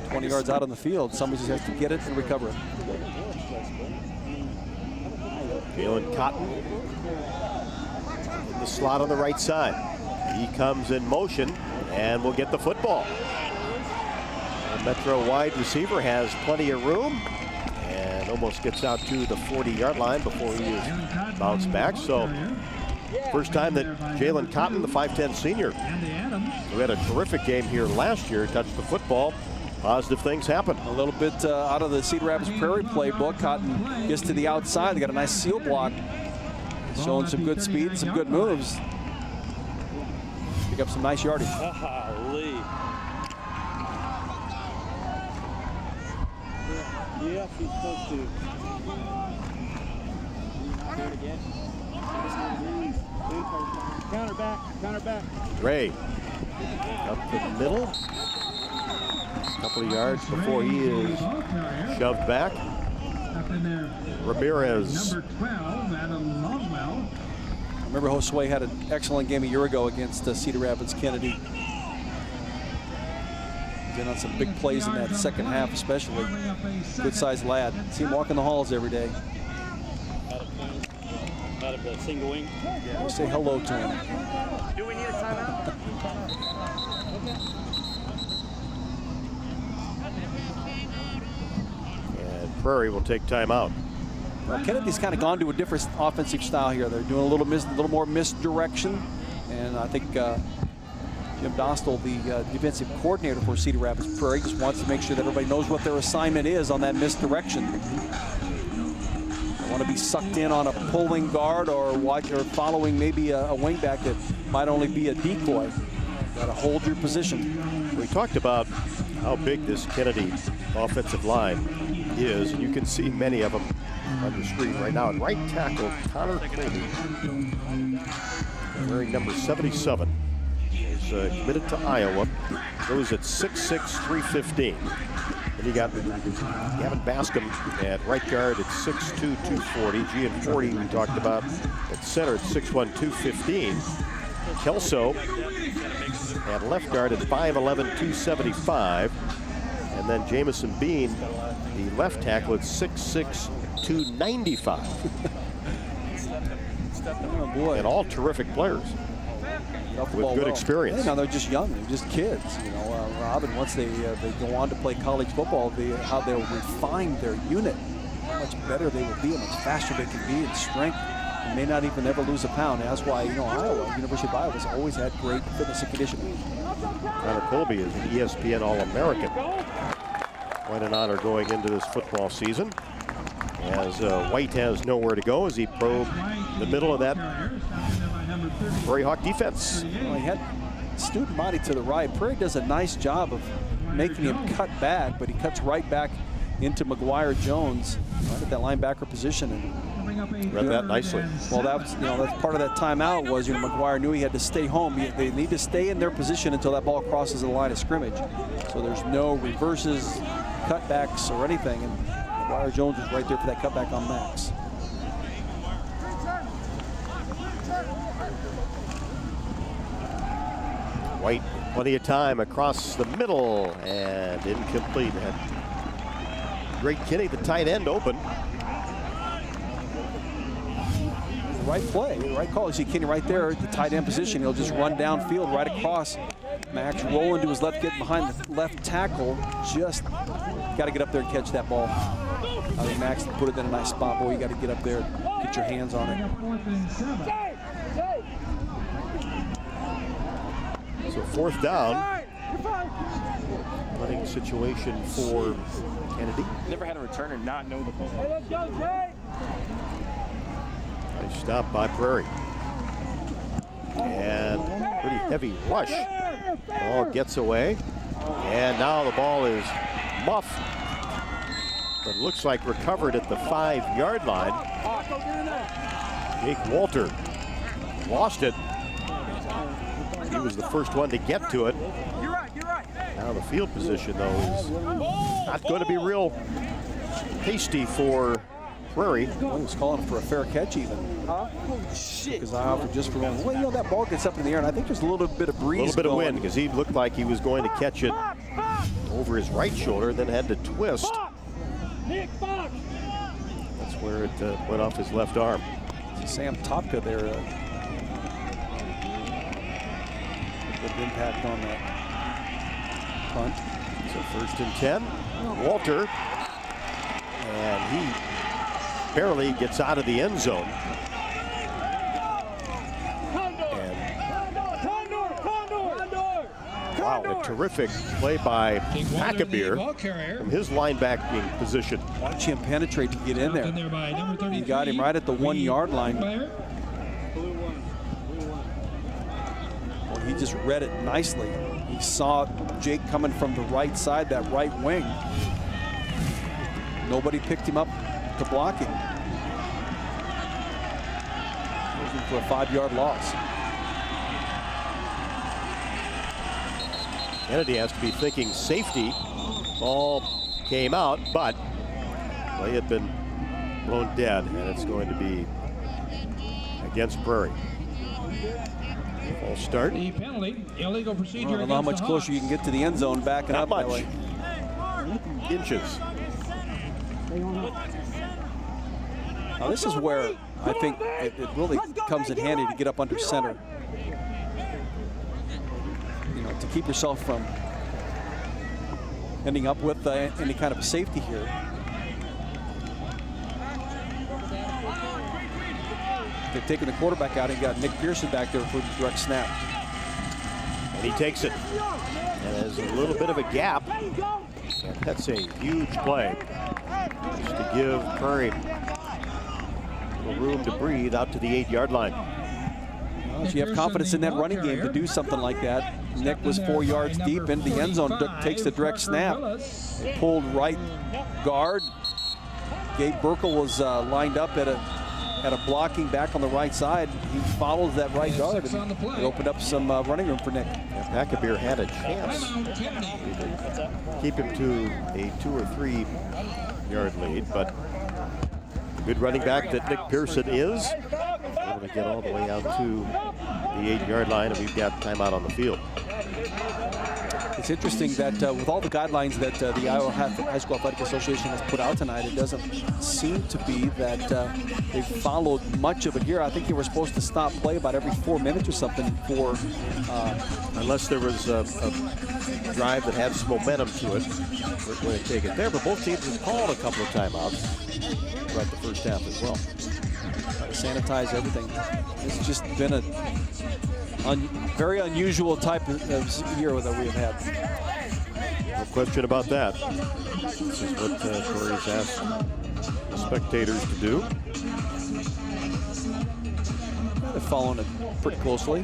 20 yards out on the field. Somebody just has to get it and recover it. Jalen Cotton in the slot on the right side. He comes in motion and will get the football. The Metro wide receiver has plenty of room and almost gets out to the 40-yard line before he is bounced back. So first time that Jalen Cotton, the 5'10 senior, who had a terrific game here last year, touched the football. Positive things happen. A little bit out of the Cedar Rapids Prairie playbook. Cotton gets to the outside. They got a nice seal block. Showing some good speed, some good moves. Pick up some nice yardage. Yeah, he's supposed to. Do it again. Counter back, counter back. Ray up the middle. A couple of yards before he is shoved back. Ramirez. Number 12, Adam Longwell. I remember Josue had an excellent game a year ago against Cedar Rapids Kennedy. He's in on some big plays in that second half, especially. Good-sized lad. See him walking the halls every day. Out of the single wing. We say hello to him. Do we need a timeout? And Prairie will take timeout. Well, Kennedy's kind of gone to a different offensive style here. They're doing a little more misdirection, and I think Jim Dostal, the defensive coordinator for Cedar Rapids Prairie, just wants to make sure that everybody knows what their assignment is on that misdirection. They want to be sucked in on a pulling guard or following maybe a wingback that might only be a decoy. Got to hold your position. We talked about how big this Kennedy offensive line is, and you can see many of them on the screen right now. And right tackle Connor Colby, wearing number 77, is committed to Iowa. Goes at 6'6", 315. And you got Gavin Bascom at right guard at 6'2", 240. Gianforti, we talked about, at center at 6'1", 215. Kelso at left guard at 5'11", 275. And then Jamison Bean, the left tackle, at 6'6", 295. Oh boy! And all terrific players with good experience. Now they're just young, they're just kids. You know, Rob, and once they go on to play college football, how they'll refine their unit, how much better they will be, how much faster they can be in strength. And may not even ever lose a pound. And that's why, you know, University of Iowa has always had great fitness and conditioning. Connor Colby is an ESPN All-American. Quite an honor going into this football season, as White has nowhere to go as he probed the middle of that Prairie Hawk defense. Well, he had student body to the right. Prairie does a nice job of making him cut back, but he cuts right back into McGuire Jones, right at that linebacker position. And read that nicely. Well, that's part of that timeout was, McGuire knew he had to stay home. They need to stay in their position until that ball crosses the line of scrimmage. So there's no reverses, cutbacks, or anything. And McGuire Jones was right there for that cutback on Max. White, plenty of time across the middle and incomplete. And Greg Kinney, the tight end, open. Right play, right call. You see Kinney right there at the tight end position. He'll just run downfield right across. Max rolling to his left, getting behind the left tackle. Just got to get up there and catch that ball. I think Max put it in a nice spot. Boy, you got to get up there and get your hands on it. So fourth down. Running situation for Kennedy. Never had a returner not know the ball. Nice stop by Prairie. And pretty heavy rush. Ball gets away. And now the ball is muffed. But looks like recovered at the 5-yard line. Jake Walter lost it. He was the first one to get to it. Now the field position, though, is not going to be real hasty for Prairie. Well, he was calling for a fair catch even. Because I offered just for one. Well, you know, that ball gets up in the air, and I think there's a little bit of breeze. A little bit of going. wind, because he looked like he was going to catch it over his right shoulder, then had to twist. That's where it went off his left arm. Sam Topka there. Good impact on that punt. So 1st and 10. Walter. And he barely gets out of the end zone. Wow, a terrific play by Packabeer from his linebacking position. Watch him penetrate to get in there. He got him right at the 1 yard line. Well, he just read it nicely. He saw Jake coming from the right side, that right wing. Nobody picked him up to block him. Looking for a 5-yard loss. Kennedy has to be thinking safety. Ball came out, but play had been blown dead, and it's going to be against Prairie. False start. The penalty, illegal procedure. I don't know how much closer you can get to the end zone backing Not up much. that way. Inches. Now this is where I think it really comes in handy to get up under center. You know, to keep yourself from ending up with any kind of a safety here. They've taken the quarterback out and got Nick Pearson back there for the direct snap. And he takes it. And there's a little bit of a gap. And that's a huge play. Just to give Prairie a little room to breathe out to the 8-yard line. Well, if you have confidence in that running game to do something like that, Nick was 4 yards deep into the end zone, takes the direct snap, pulled right guard. Gabe Burkle was lined up at a blocking back on the right side. He follows that right guard, and it opened up some running room for Nick. Packabeer had a chance to keep him to a 2 or 3 yard lead, but good running back that Nick Pearson is, able to get all the way out to the 8-yard line, and we've got timeout on the field. It's interesting that with all the guidelines that the Iowa High School Athletic Association has put out tonight, it doesn't seem to be that they've followed much of it here. I think they were supposed to stop play about every 4 minutes or something for... unless there was a drive that had some momentum to it, we're going to take it there. But both teams have called a couple of timeouts throughout the first half as well. Try to sanitize everything. It's just been a very unusual type of year that we have had. No question about that. This is what Prairie's asked the spectators to do. They're following it pretty closely.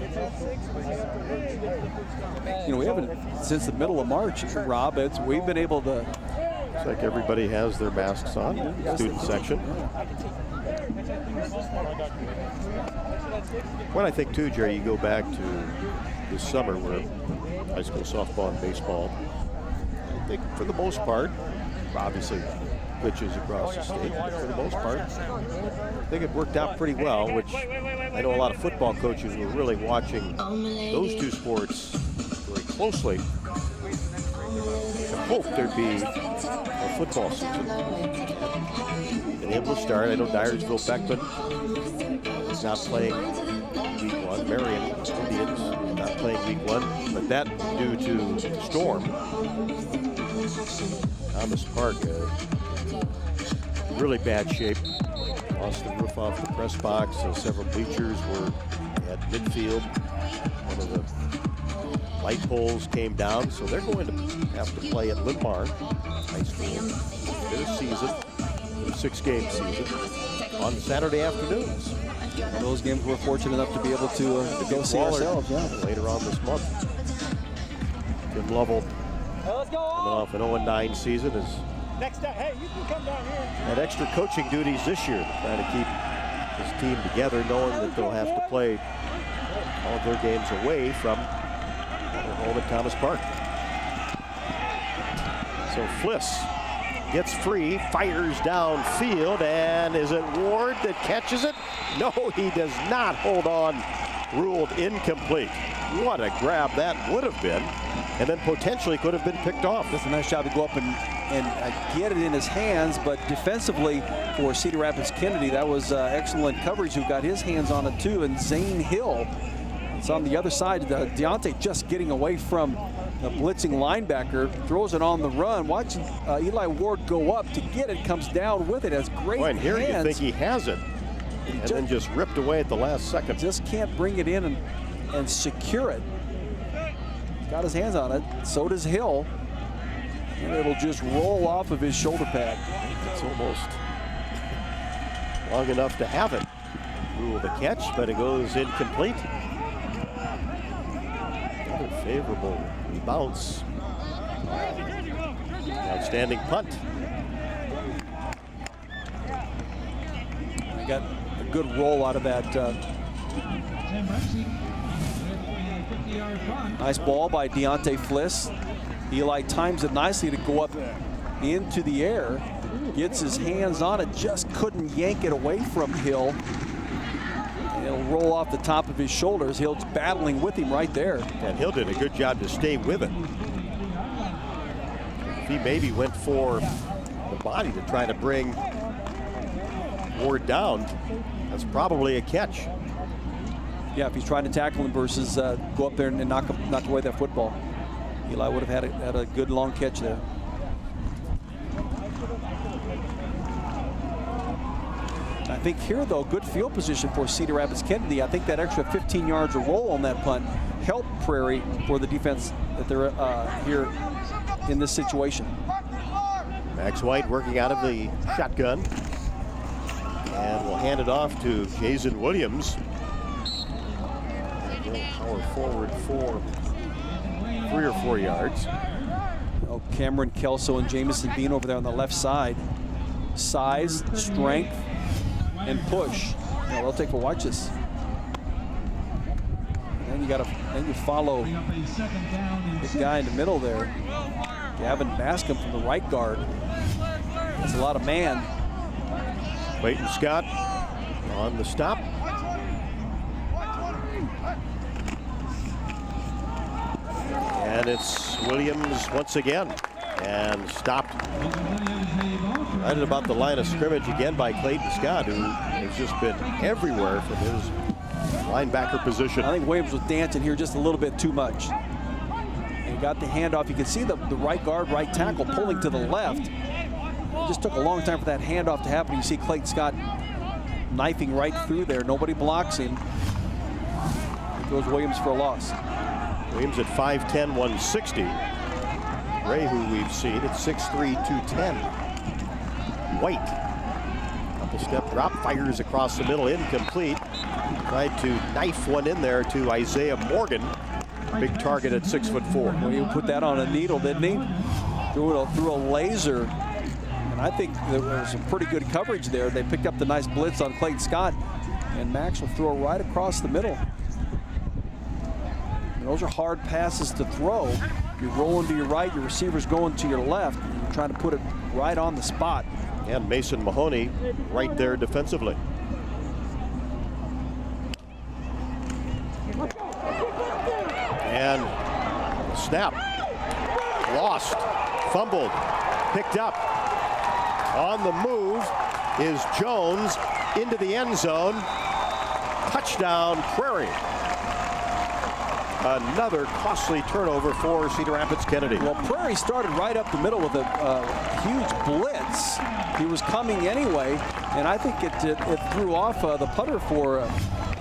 You know, we haven't, since the middle of March, Rob, we've been able to... Looks like everybody has their masks on, student section. When I think too, Jerry, you go back to this summer where high school softball and baseball, I think for the most part, obviously pitches across the state, but for the most part, I think it worked out pretty well, which I know a lot of football coaches were really watching those two sports very closely to hope there'd be a football season. Been able to start. I know Dyersville Beckman is not playing week 1. Marion Indians not playing week 1, but that due to storm. Thomas Park, really bad shape. Lost the roof off the press box. Several bleachers were at midfield. One of the light poles came down, so they're going to have to play at Limar High School their season, their 6-game season, on Saturday afternoons. And those games we're fortunate enough to be able to go see ourselves. Yeah. Later on this month. Jim Lovell, coming off an 0-9 season, is Hey, you can come down here. had extra coaching duties this year, trying to keep his team together, knowing that they'll have to play all of their games away from their home at Thomas Park. So Fliss gets free, fires downfield, and is it Ward that catches it? No, he does not hold on. Ruled incomplete. What a grab that would have been, and then potentially could have been picked off. That's a nice job to go up and get it in his hands, but defensively for Cedar Rapids Kennedy, that was excellent coverage, who got his hands on it too, and Zane Hill, it's on the other side. Deontay just getting away from the blitzing linebacker, throws it on the run. Watch Eli Ward go up to get it, comes down with it, has great and here hands. you think he has it, and then just ripped away at the last second. Just can't bring it in and secure it. He's got his hands on it, so does Hill. And it'll just roll off of his shoulder pad. It's almost long enough to have it. Rule the catch, but it goes incomplete. Another favorable bounce. Outstanding punt. We got a good roll out of that. Nice ball by Deontay Fliss. Eli times it nicely to go up into the air. Gets his hands on it, just couldn't yank it away from Hill. And it'll roll off the top of his shoulders. Hill's battling with him right there. And Hill did a good job to stay with it. If he maybe went for the body to try to bring Ward down, that's probably a catch. Yeah, if he's trying to tackle him versus go up there and knock away that football. Eli would have had a good long catch there. I think here, though, good field position for Cedar Rapids Kennedy. I think that extra 15 yards of roll on that punt helped Prairie for the defense that they're here in this situation. Max White working out of the shotgun. And we'll hand it off to Jason Williams. Power forward for 3 or 4 yards. Oh, Cameron Kelso and Jamison Bean over there on the left side. Size, strength, and push. Now they'll take a watch this. And then you follow the guy in the middle there, Gavin Bascom from the right guard. That's a lot of man. Clayton Scott on the stop. And it's Williams once again, and stopped right at about the line of scrimmage again by Clayton Scott, who has just been everywhere from his linebacker position. I think Williams was dancing here just a little bit too much. And he got the handoff. You can see the right guard, right tackle pulling to the left. It just took a long time for that handoff to happen. You see Clayton Scott knifing right through there. Nobody blocks him. It goes Williams for a loss. Williams at 5'10", 160. Ray, who we've seen, at 6'3", 210. White, couple step drop, fires across the middle, incomplete. Tried to knife one in there to Isaiah Morgan. Big target at 6'4". Well, he put that on a needle, didn't he? Threw a laser. And I think there was some pretty good coverage there. They picked up the nice blitz on Clayton Scott, and Max will throw right across the middle. And those are hard passes to throw. You're rolling to your right, your receiver's going to your left. You're trying to put it right on the spot. And Mason Mahoney right there defensively. And snap, lost, fumbled, picked up. On the move is Jones into the end zone. Touchdown, Prairie. Another costly turnover for Cedar Rapids Kennedy. Well, Prairie started right up the middle with a huge blitz. He was coming anyway, and I think it threw off the punter for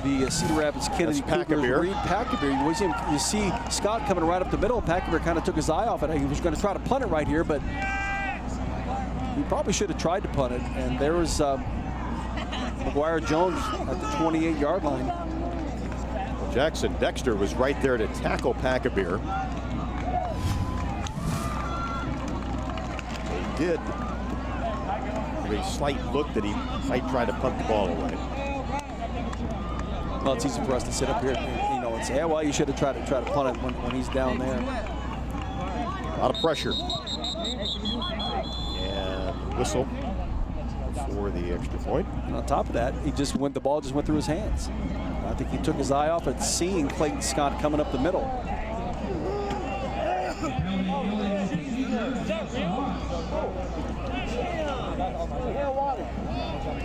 the Cedar Rapids Kennedy Cougars, Reed Packerbeer. You see Scott coming right up the middle. Packerbeer kind of took his eye off it. He was going to try to punt it right here, but he probably should have tried to punt it. And there was McGuire Jones at the 28-yard line. Jackson Dexter was right there to tackle Packerbeer. He did have a slight look that he might try to punt the ball away. Well, it's easy for us to sit up here and say, yeah, well, you should have tried to punt it when he's down there. A lot of pressure. And whistle for the extra point. And on top of that, the ball just went through his hands. I think he took his eye off it, seeing Clayton Scott coming up the middle.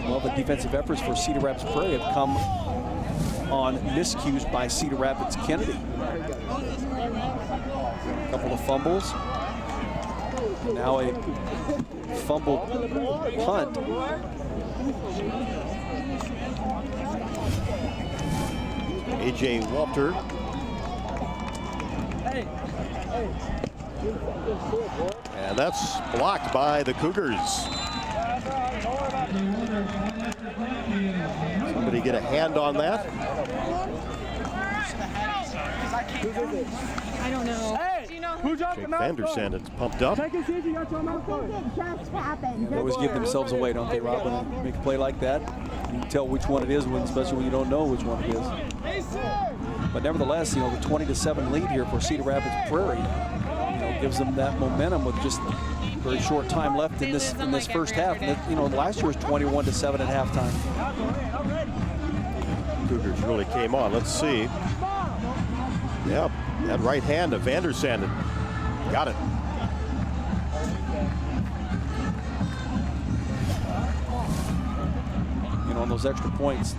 Well, the defensive efforts for Cedar Rapids Prairie have come on miscues by Cedar Rapids Kennedy. A couple of fumbles. Now a fumble punt. A.J. Walter. And that's blocked by the Cougars. Somebody get a hand on that? I don't know. Do you know who Jake Vandersand's pumped up. it just happened? They always give themselves away, don't they, Rob? When they make a play like that, you can tell which one it is, especially when you don't know which one it is. But nevertheless, the 20-7 lead here for Cedar Rapids Prairie, gives them that momentum with just a very short time left in this first half. And last year was 21-7 at halftime. Cougars really came on. Let's see. Yep, that right hand of Vandersanden. Got it. On those extra points,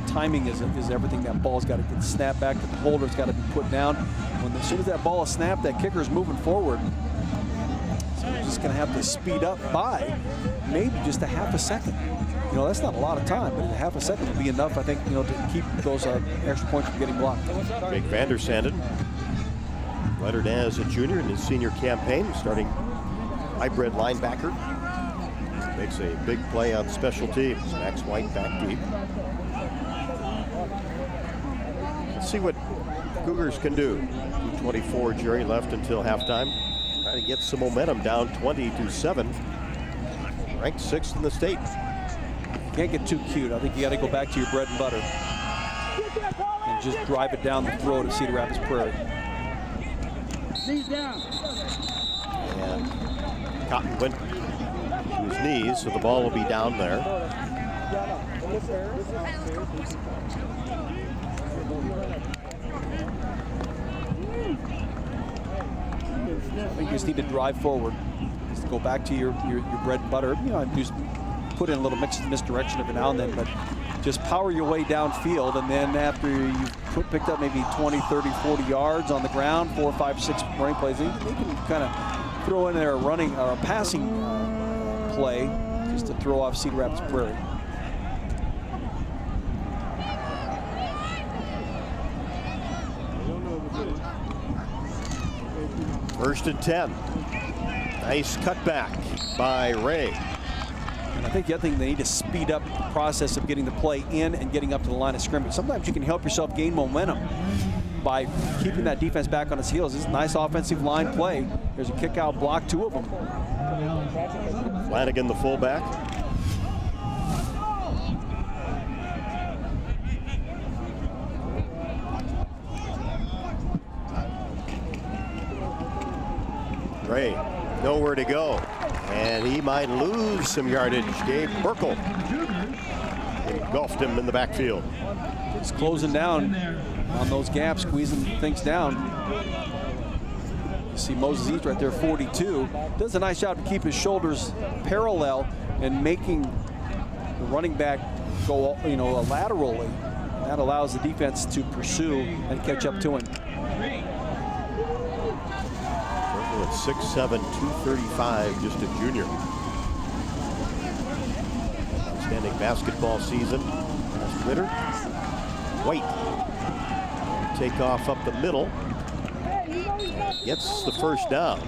timing is everything. That ball's got to get snapped back. The holder's got to be put down. As soon as that ball is snapped, that kicker's moving forward. So you're just going to have to speed up by maybe just a half a second. That's not a lot of time, but a half a second would be enough, I think, to keep those extra points from getting blocked. Jake Vandersanden, lettered as a junior in his senior campaign, starting hybrid linebacker. Makes a big play on special teams. Max White back deep. Let's see what Cougars can do. 2:24, Jerry, left until halftime. Trying to get some momentum, down 20-7. Ranked 6th in the state. Can't get too cute. I think you got to go back to your bread and butter and just drive it down the throat of Cedar Rapids Prairie. Knees down. And Cotton went to his knees, so the ball will be down there. I think you just need to drive forward. Just go back to your bread and butter. Just put in a little misdirection every now and then, but just power your way downfield, and then after you've picked up maybe 20, 30, 40 yards on the ground, 4, 5, 6 running plays, you can kind of throw in there a running or a passing play just to throw off Cedar Rapids Prairie. First and 10. Nice cutback by Ray. And I think the other thing, they need to speed up the process of getting the play in and getting up to the line of scrimmage. Sometimes you can help yourself gain momentum by keeping that defense back on its heels. This is a nice offensive line play. There's a kick out block, 2 of them. Flanagan, the fullback. Ray, nowhere to go. And he might lose some yardage. Gabe Burkle engulfed him in the backfield. It's closing down on those gaps, squeezing things down. You see Moses East right there, 42. Does a nice job to keep his shoulders parallel and making the running back go, laterally. That allows the defense to pursue and catch up to him. At 6'7", 235, just a junior. Outstanding basketball season last winter. White take off up the middle. Gets the first down.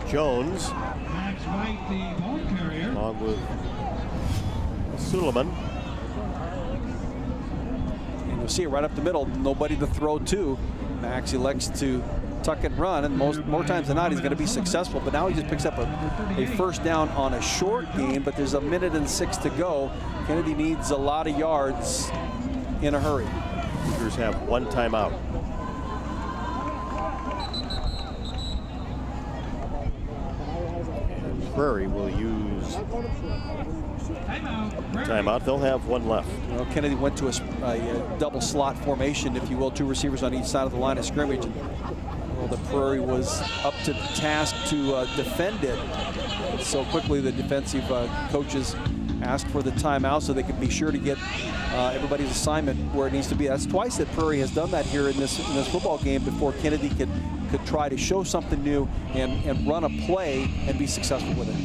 Jones, along with Suleiman. And you'll see it right up the middle. Nobody to throw to. Max elects to tuck and run, and more times than not he's going to be successful, but now he just picks up a first down on a short gain, but there's 1:06 to go. Kennedy needs a lot of yards in a hurry. Cougars have 1 timeout. Prairie will use timeout. They'll have one left. Well, Kennedy went to a double slot formation, if you will, 2 receivers on each side of the line of scrimmage. Well, the Prairie was up to the task to defend it. So quickly the defensive coaches asked for the timeout so they could be sure to get everybody's assignment where it needs to be. That's twice that Prairie has done that here in this football game before Kennedy could try to show something new and run a play and be successful with it.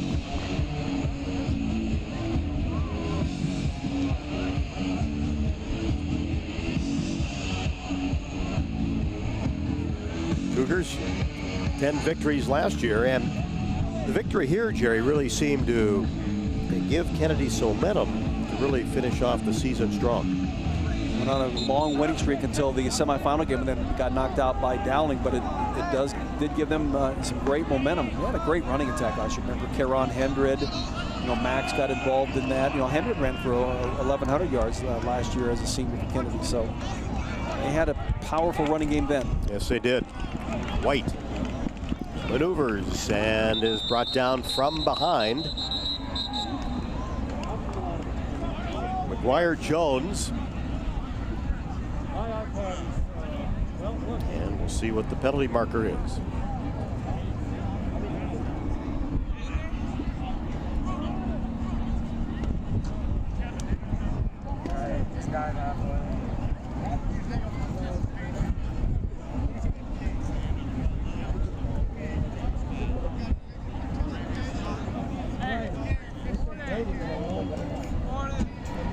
Cougars, 10 victories last year, and the victory here, Jerry, really seemed to give Kennedy some momentum to really finish off the season strong. Went on a long winning streak until the semifinal game and then got knocked out by Dowling, but it did give them some great momentum. They had a great running attack last year. Remember Caron Hendred, Max got involved in that. Hendred ran for 1,100 yards last year as a senior for Kennedy, so they had a powerful running game then. Yes, they did. White maneuvers and is brought down from behind. McGuire Jones. And we'll see what the penalty marker is.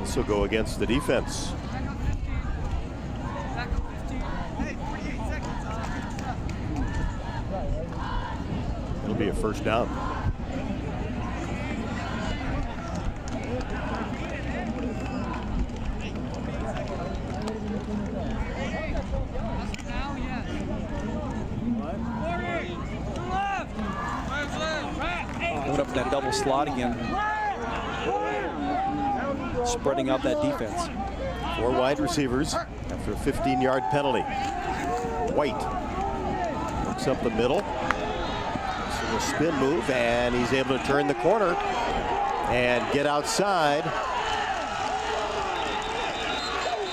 This will go against the defense. It'll be a first down. Going up in that double slot again, spreading out that defense. 4 wide receivers after a 15-yard penalty. White looks up the middle. So a spin move, and he's able to turn the corner and get outside.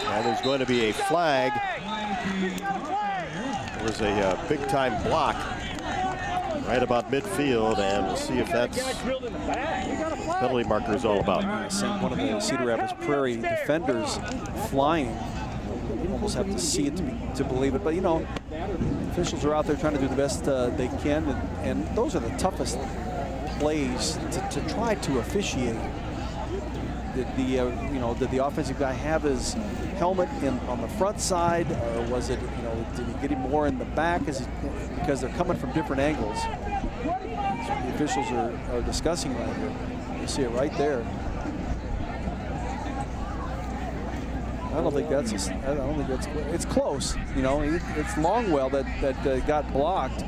And there's going to be a flag. There was a big-time block right about midfield, and we'll see if that's what the penalty marker is all about. Sent one of the Cedar Rapids Prairie defenders flying. You almost have to see it to believe it, but officials are out there trying to do the best they can, and those are the toughest plays to try to officiate. Did the offensive guy have his helmet on the front side, or was it, did he get him more in the back? Because they're coming from different angles. So the officials are discussing right here. You see it right there. I don't think that's it's close. It's Longwell that got blocked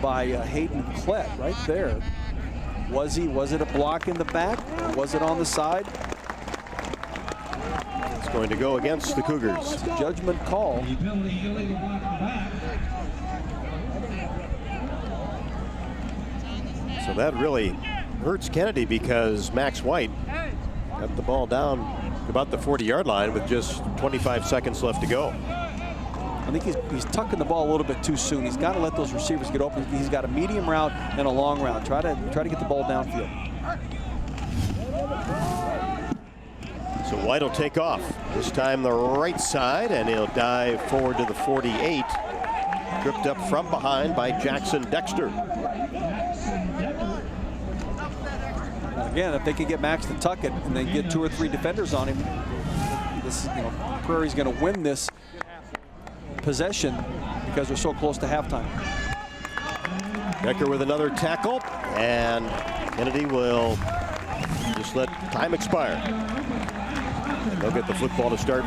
by Hayden Klett right there. Was it a block in the back, or was it on the side? It's going to go against the Cougars. It's a judgment call. So that really hurts Kennedy, because Max White got the ball down about the 40-yard line with just 25 seconds left to go. I think he's tucking the ball a little bit too soon. He's got to let those receivers get open. He's got a medium route and a long route. Try to get the ball downfield. So White will take off. This time the right side, and he'll dive forward to the 48. Tripped up from behind by Jackson Dexter. Again, if they can get Max to tuck it and then get 2 or 3 defenders on him, Prairie's going to win this possession because they're so close to halftime. Decker with another tackle, and Kennedy will just let time expire. They'll get the football to start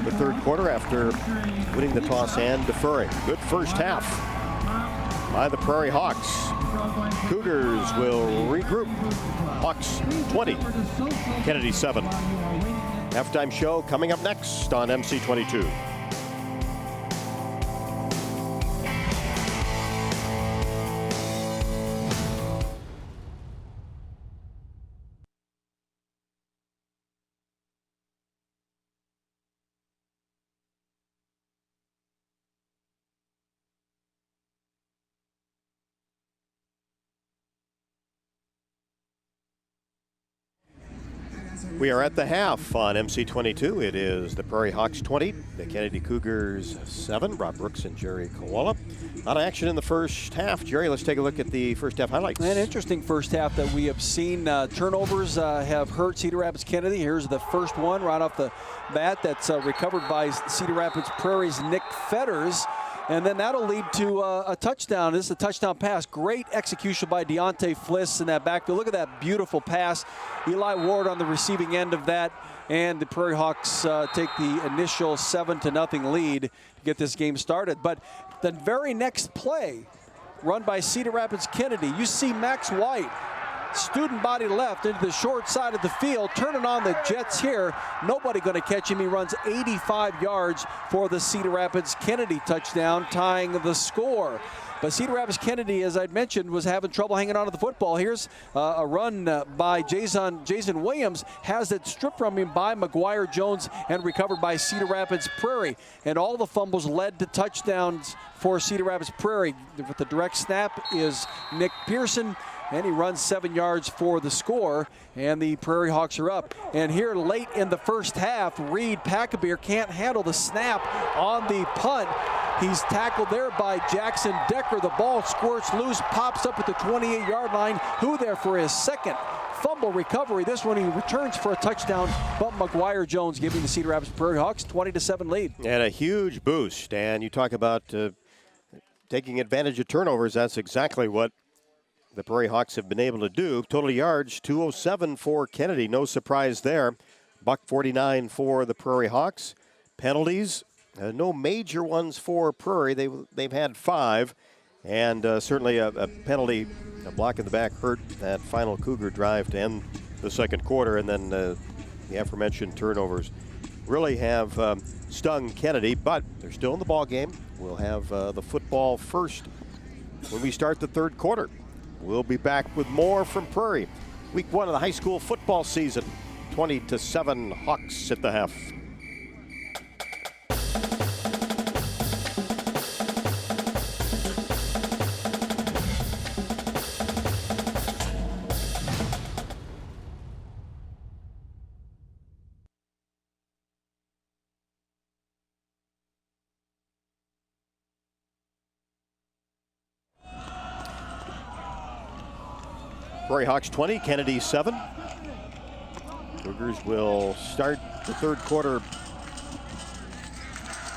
the third quarter after winning the toss and deferring. Good first half by the Prairie Hawks. Cougars will regroup. Hawks 20, Kennedy 7. Halftime show coming up next on MC22. We are at the half on MC22. It is the Prairie Hawks 20, the Kennedy Cougars 7. Rob Brooks and Jerry Koala. A lot of action in the first half. Jerry, let's take a look at the first half highlights. An interesting first half that we have seen. Turnovers have hurt Cedar Rapids Kennedy. Here's the first one right off the bat that's recovered by Cedar Rapids Prairie's Nick Fetters. And then that'll lead to a touchdown. This is a touchdown pass. Great execution by Deontay Fliss in that backfield. Look at that beautiful pass. Eli Ward on the receiving end of that. And the Prairie Hawks take the initial 7-0 lead to get this game started. But the very next play, run by Cedar Rapids Kennedy, you see Max White, student body left into the short side of the field, turning on the Jets here. Nobody going to catch him. He runs 85 yards for the Cedar Rapids Kennedy touchdown, tying the score. But Cedar Rapids Kennedy, as I'd mentioned, was having trouble hanging on to the football. Here's a run by Jason Williams, has it stripped from him by McGuire Jones and recovered by Cedar Rapids Prairie. And all the fumbles led to touchdowns for Cedar Rapids Prairie. With the direct snap is Nick Pearson, and he runs 7 yards for the score, and the Prairie Hawks are up. And here late in the first half, Reed Packabeer can't handle the snap on the punt. He's tackled there by Jackson Decker. The ball squirts loose, pops up at the 28-yard line. Who there for his second fumble recovery. This one he returns for a touchdown, but McGuire Jones giving the Cedar Rapids Prairie Hawks 20-7 lead. And a huge boost. And you talk about taking advantage of turnovers. That's exactly what the Prairie Hawks have been able to do. Total yards, 207 for Kennedy. No surprise there. $149 for the Prairie Hawks. Penalties, no major ones for Prairie. They've had 5. And certainly a penalty, a block in the back hurt that final Cougar drive to end the second quarter. And then the aforementioned turnovers really have stung Kennedy, but they're still in the ball game. We'll have the football first when we start the third quarter. We'll be back with more from Prairie. Week 1 of the high school football season. 20-7 Hawks at the half. Prairie Hawks 20, Kennedy 7. Cougars will start the third quarter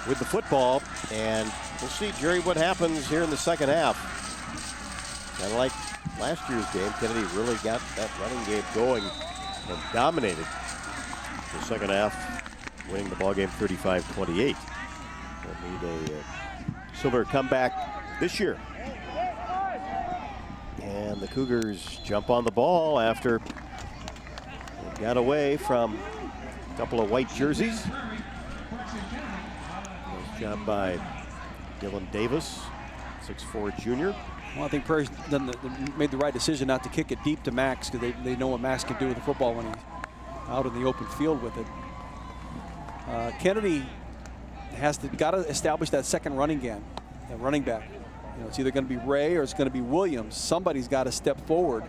with the football, and we'll see, Jerry, what happens here in the second half. Kind of like last year's game, Kennedy really got that running game going and dominated the second half, winning the ball game 35-28. They'll need a similar comeback this year. And the Cougars jump on the ball after they got away from a couple of white jerseys. Nice job by Dylan Davis, 6'4" junior. Well, I think Prairie's made the right decision not to kick it deep to Max, because they know what Max can do with the football when he's out in the open field with it. Kennedy has got to establish that second running game, that running back. You know, it's either going to be Ray or it's going to be Williams. Somebody's got to step forward.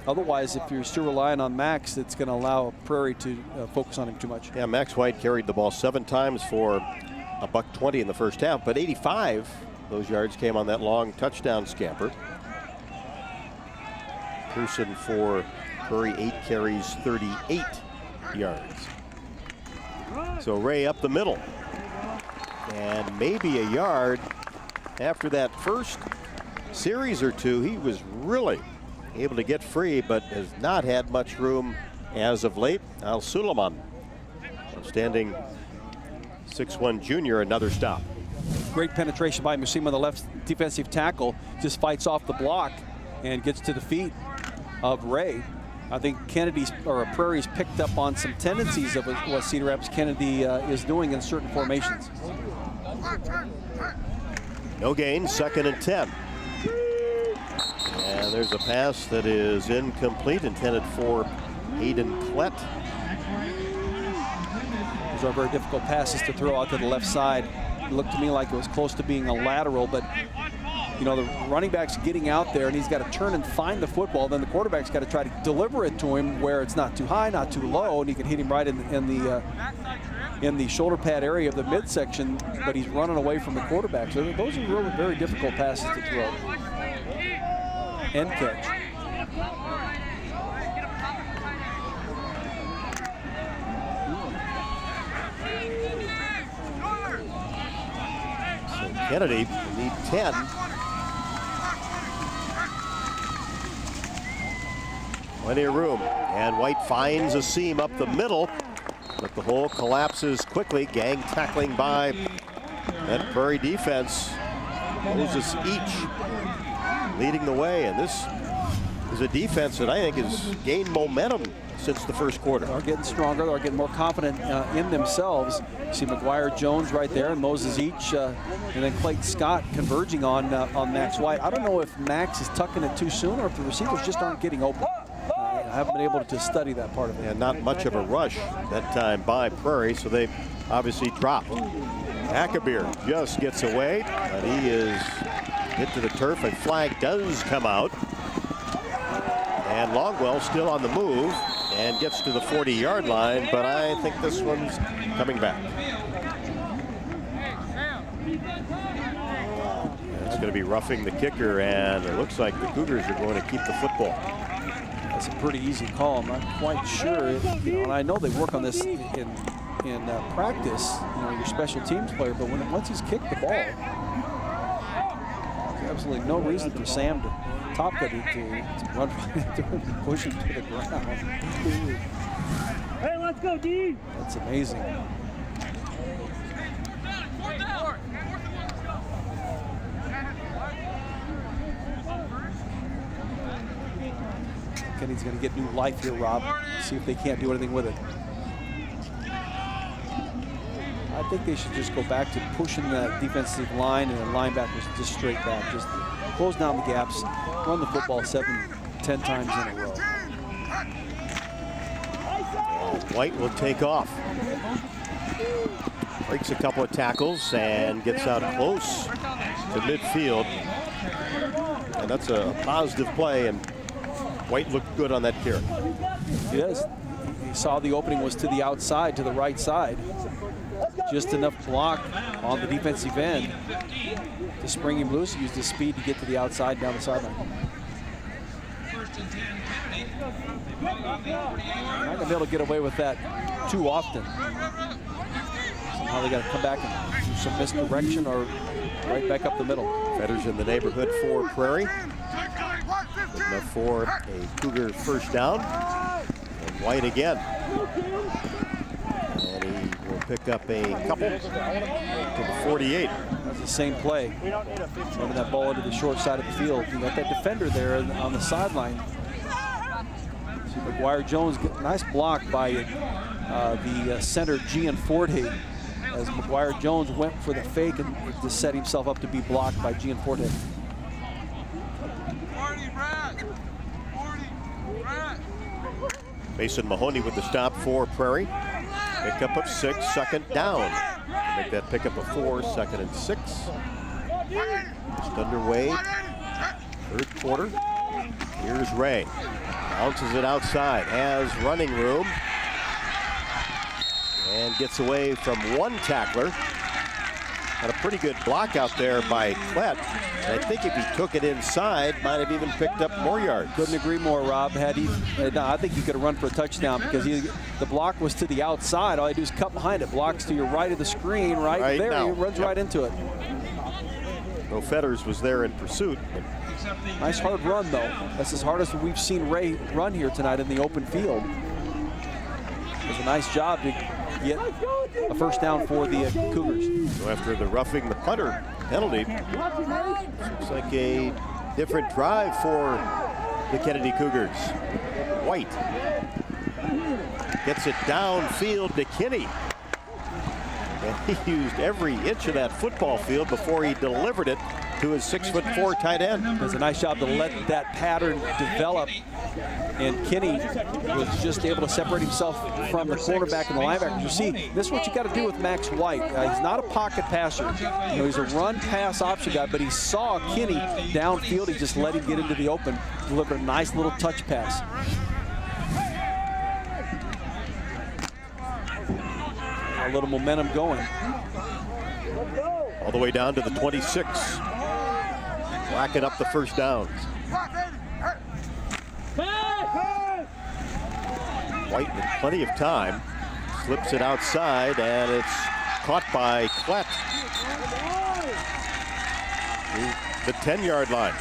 Otherwise, if you're still relying on Max, it's going to allow Prairie to focus on him too much. Yeah, Max White carried the ball 7 times for $120 in the first half, but 85 those yards came on that long touchdown scamper. Pearson for Prairie, 8 carries, 38 yards. So Ray up the middle, and maybe a yard. After that first series or two, he was really able to get free, but has not had much room as of late. Al Suleiman, outstanding 6'1" junior, another stop. Great penetration by Musima, the left defensive tackle, just fights off the block and gets to the feet of Ray. I think Prairie's picked up on some tendencies of what Cedar Rapids Kennedy is doing in certain formations. No gain, 2nd and 10. And there's a pass that is incomplete, intended for Hayden Klett. Those are very difficult passes to throw out to the left side. It looked to me like it was close to being a lateral, but you know, the running back's getting out there and he's got to turn and find the football. Then the quarterback's got to try to deliver it to him where it's not too high, not too low, and he can hit him right in the shoulder pad area of the midsection, but he's running away from the quarterback. So those are really very difficult passes to throw and catch. So Kennedy need 10. Plenty of room, and White finds a seam up the middle, but the hole collapses quickly. Gang tackling by that Prairie defense. Moses each leading the way, and this is a defense that I think has gained momentum since the first quarter. They're getting stronger. They're getting more confident in themselves. You see McGuire Jones right there, and Moses each, and then Clayton Scott converging on Max White. I don't know if Max is tucking it too soon or if the receivers just aren't getting open. I haven't been able to study that part of it. And not much of a rush that time by Prairie, so they obviously dropped. Akabir just gets away, but he is hit to the turf. A flag does come out. And Longwell still on the move and gets to the 40-yard line, but I think this one's coming back. It's going to be roughing the kicker, and it looks like the Cougars are going to keep the football. That's a pretty easy call. I'm not quite sure. And I know they work on this in practice, your special teams player, but once he's kicked the ball, there's absolutely no reason for Sam to Topka to run and push him to the ground. Hey, let's go, D. That's amazing. Kenny's going to get new life here, Rob. See if they can't do anything with it. I think they should just go back to pushing the defensive line and the linebackers just straight back. Just close down the gaps, run the football 7-10 times in a row. White will take off. Breaks a couple of tackles and gets out close to midfield. And that's a positive play, and White looked good on that carry. Yes, he saw the opening was to the outside, to the right side. Just enough block on the defensive end to spring him loose. Used his speed to get to the outside down the sideline. Not going to be able to get away with that too often. Somehow they got to come back and do some misdirection or right back up the middle. Fetters in the neighborhood for Prairie. Good enough for a Cougar first down. And White again. And he will pick up a couple to the 48. That's the same play. Running that ball into the short side of the field. You got that defender there on the sideline. See McGuire Jones, nice block by the center Gianforte, as McGuire Jones went for the fake and to set himself up to be blocked by Gianforte. Mason Mahoney with the stop for Prairie. Pickup of 6, second down. Make that pickup of 4, 2nd and 6. Just underway, third quarter. Here's Ray. Bounces it outside, has running room. And gets away from one tackler. Had a pretty good block out there by Klett. And I think if he took it inside, might have even picked up more yards. Couldn't agree more, Rob. Had he, no, I think he could have run for a touchdown because the block was to the outside. All he do is cut behind it. Blocks to your right of the screen, right there. Now. He runs right into it. No, Fetters was there in pursuit. Nice hard run, though. That's as hard as we've seen Ray run here tonight in the open field. It was a nice job to get a first down for the Cougars. So after the roughing the punter penalty, looks like a different drive for the Kennedy Cougars. White gets it downfield to Kinney. And he used every inch of that football field before he delivered it to his 6'4" tight end. Does a nice job to let that pattern develop. And Kenny was just able to separate himself from the quarterback and the linebacker. You see, this is what you got to do with Max White. He's not a pocket passer. You know, he's a run-pass option guy, but he saw Kenny downfield. He just let him get into the open, delivered a nice little touch pass. A little momentum going. All the way down to the 26. Racking up the first downs. White with plenty of time. Slips it outside, and it's caught by Klett. The 10-yard line.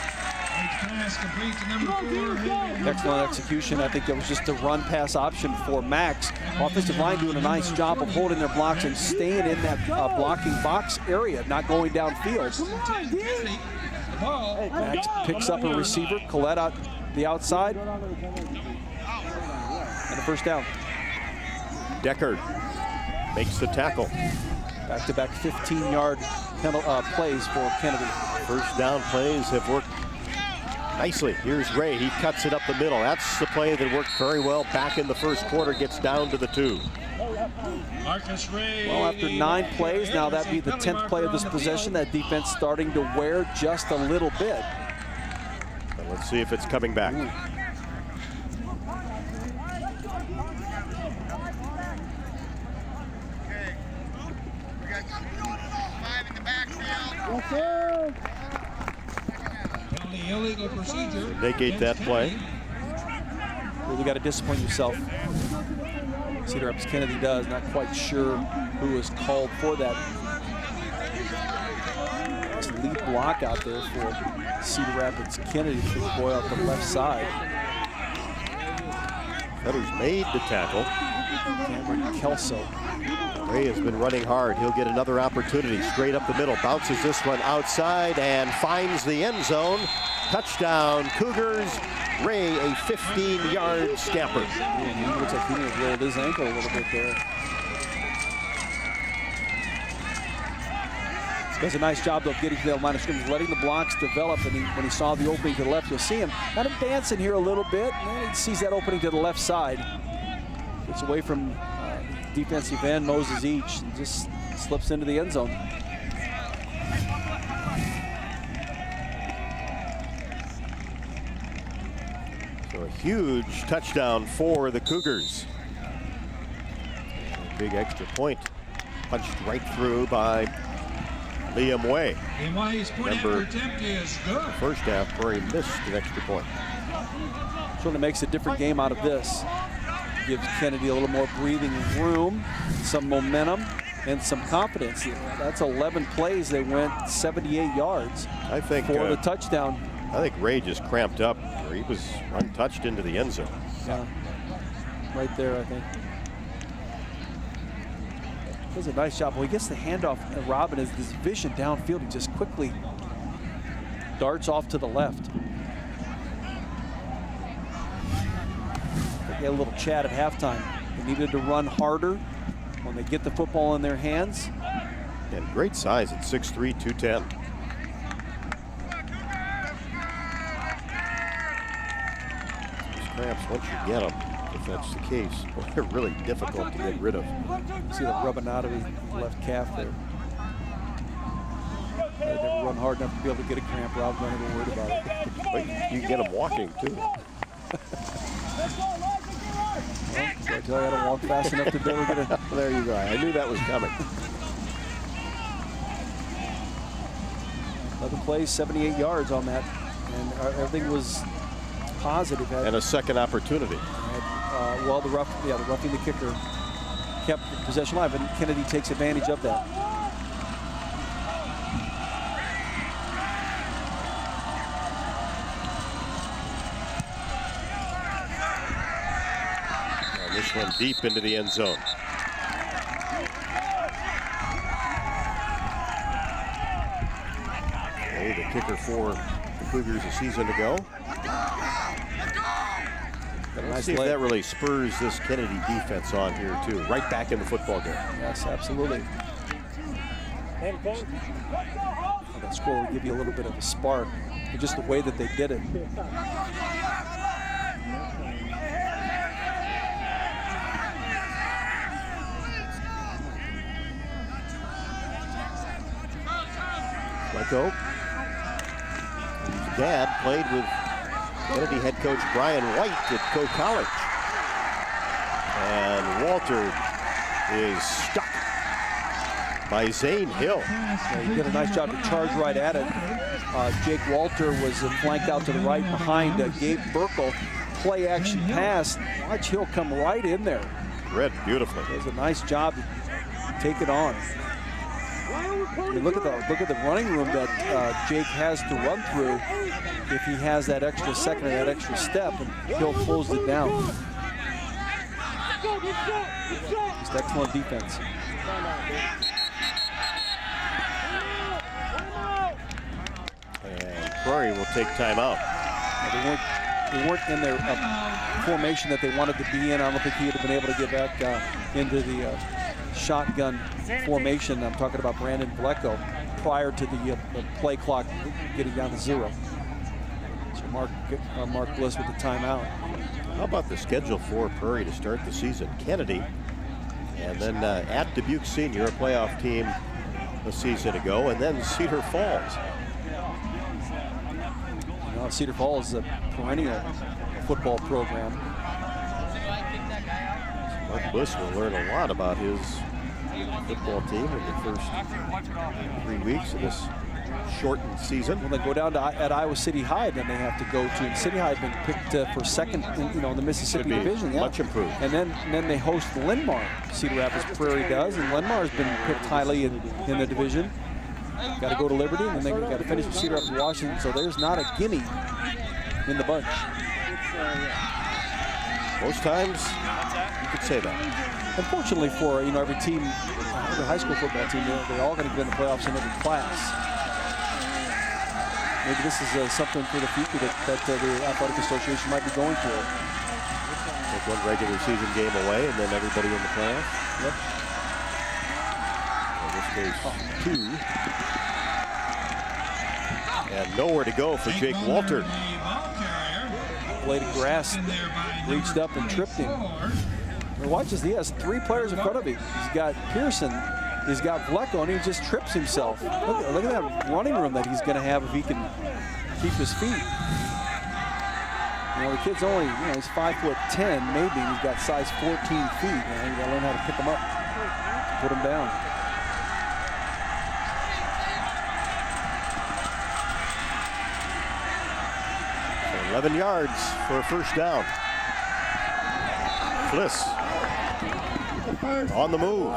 Excellent execution. I think that was just a run-pass option for Max. Offensive line doing a nice job of holding their blocks and staying in that blocking box area, not going downfield. Max picks up a receiver. Collette out the outside. And a first down. Deckard makes the tackle. Back-to-back 15-yard plays for Kennedy. First down plays have worked nicely. Here's Ray. He cuts it up the middle. That's the play that worked very well back in the first quarter. Gets down to the 2. Well, after 9 plays, now that'd be the 10th play of this possession. That defense starting to wear just a little bit. But let's see if it's coming back. Illegal procedure. Negate that play. Really got to disappoint yourself. Cedar Rapids Kennedy does. Not quite sure who was called for that. It's a lead block out there for Cedar Rapids Kennedy. Big boy off the left side. Fetters made the tackle. Cameron Kelso. Ray has been running hard. He'll get another opportunity straight up the middle. Bounces this one outside and finds the end zone. Touchdown, Cougars. Ray, a 15-yard scamper. And he looks like he may have rolled his ankle a little bit there. Does a nice job of getting to the line of scrimmage, letting the blocks develop, and when he saw the opening to the left, you'll see him kind of dancing here a little bit, and then he sees that opening to the left side. Gets away from defensive end Moses Each and just slips into the end zone. So a huge touchdown for the Cougars. A big extra point punched right through by Liam Way. Remember, the first half, Prairie missed an extra point. Certainly makes a different game out of this. Gives Kennedy a little more breathing room, some momentum, and some confidence. That's 11 plays. They went 78 yards for the touchdown. I think Ray just cramped up. He was untouched into the end zone. Yeah, right there, I think. Does a nice job. Well, he gets the handoff, and Robin has this vision downfield. He just quickly darts off to the left. They had a little chat at halftime. They needed to run harder when they get the football in their hands. And great size at 6'3", 210. Those cramps, once you get them, if that's the case, well, they're really difficult to get rid of. See that rubbing out of his left calf there. They never run hard enough to be able to get a cramp. Rob's not even worried about it. But you can get them walking, too. Well, so I tell you, I don't walk fast enough to be able to get it. There you go. I knew that was coming. 11 plays, 78 yards on that, and everything was positive. And a second opportunity. Well, the roughing the kicker kept the possession alive, and Kennedy takes advantage of that. This one deep into the end zone. Okay, the kicker for the Cougars a season ago. Let's see if that really spurs this Kennedy defense on here too. Right back in the football game. Yes, absolutely. That score will give you a little bit of a spark, but just the way that they did it. Blecko, whose dad played with Kennedy head coach Brian White at Coe College. And Walter is stuck by Zane Hill. Yeah, he did a nice job to charge right at it. Jake Walter was flanked out to the right behind Gabe Burkle. Play action pass. Watch Hill come right in there. Read beautifully. Does a nice job to take it on. I mean, look at the running room that Jake has to run through if he has that extra second and that extra step, and Hill pulls it down. Just excellent defense. And Prairie will take timeout. They weren't in their formation that they wanted to be in. I don't think he would have been able to get back into the shotgun formation. I'm talking about Brandon Blecko prior to the play clock getting down to 0. So Mark Bliss with the timeout. How about the schedule for Prairie to start the season? Kennedy, and then at Dubuque Senior, a playoff team a season ago, and then Cedar Falls. You know, Cedar Falls is a perennial football program. Mark Bliss will learn a lot about his football team in the first 3 weeks of this shortened season. When they go down to at Iowa City High, then they have to go to. And City High had been picked for second, in the Mississippi Division. Much improved. And then they host Linn-Mar. Cedar Rapids Prairie does, and Linn-Mar has been picked highly in the division. Got to go to Liberty, and then they got to finish with Cedar Rapids Washington. So there's not a gimme in the bunch. Most times, you could say that. Unfortunately for every team, every high school football team, they're all going to get in the playoffs in every class. Maybe this is something for the future that the Athletic Association might be going for. Take one regular season game away, and then everybody in the playoffs. Yep. In this case, 2. And nowhere to go for Jake Walter. Blade of grass reached up and tripped him. And watch this, he has 3 players in front of him. He's got Pearson, he's got Blecko, and he just trips himself. Look at that running room that he's going to have if he can keep his feet. The kid's only, he's 5'10", maybe, and he's got size 14 feet. You got to learn how to pick him up, put him down. So 11 yards for a first down. Bliss on the move.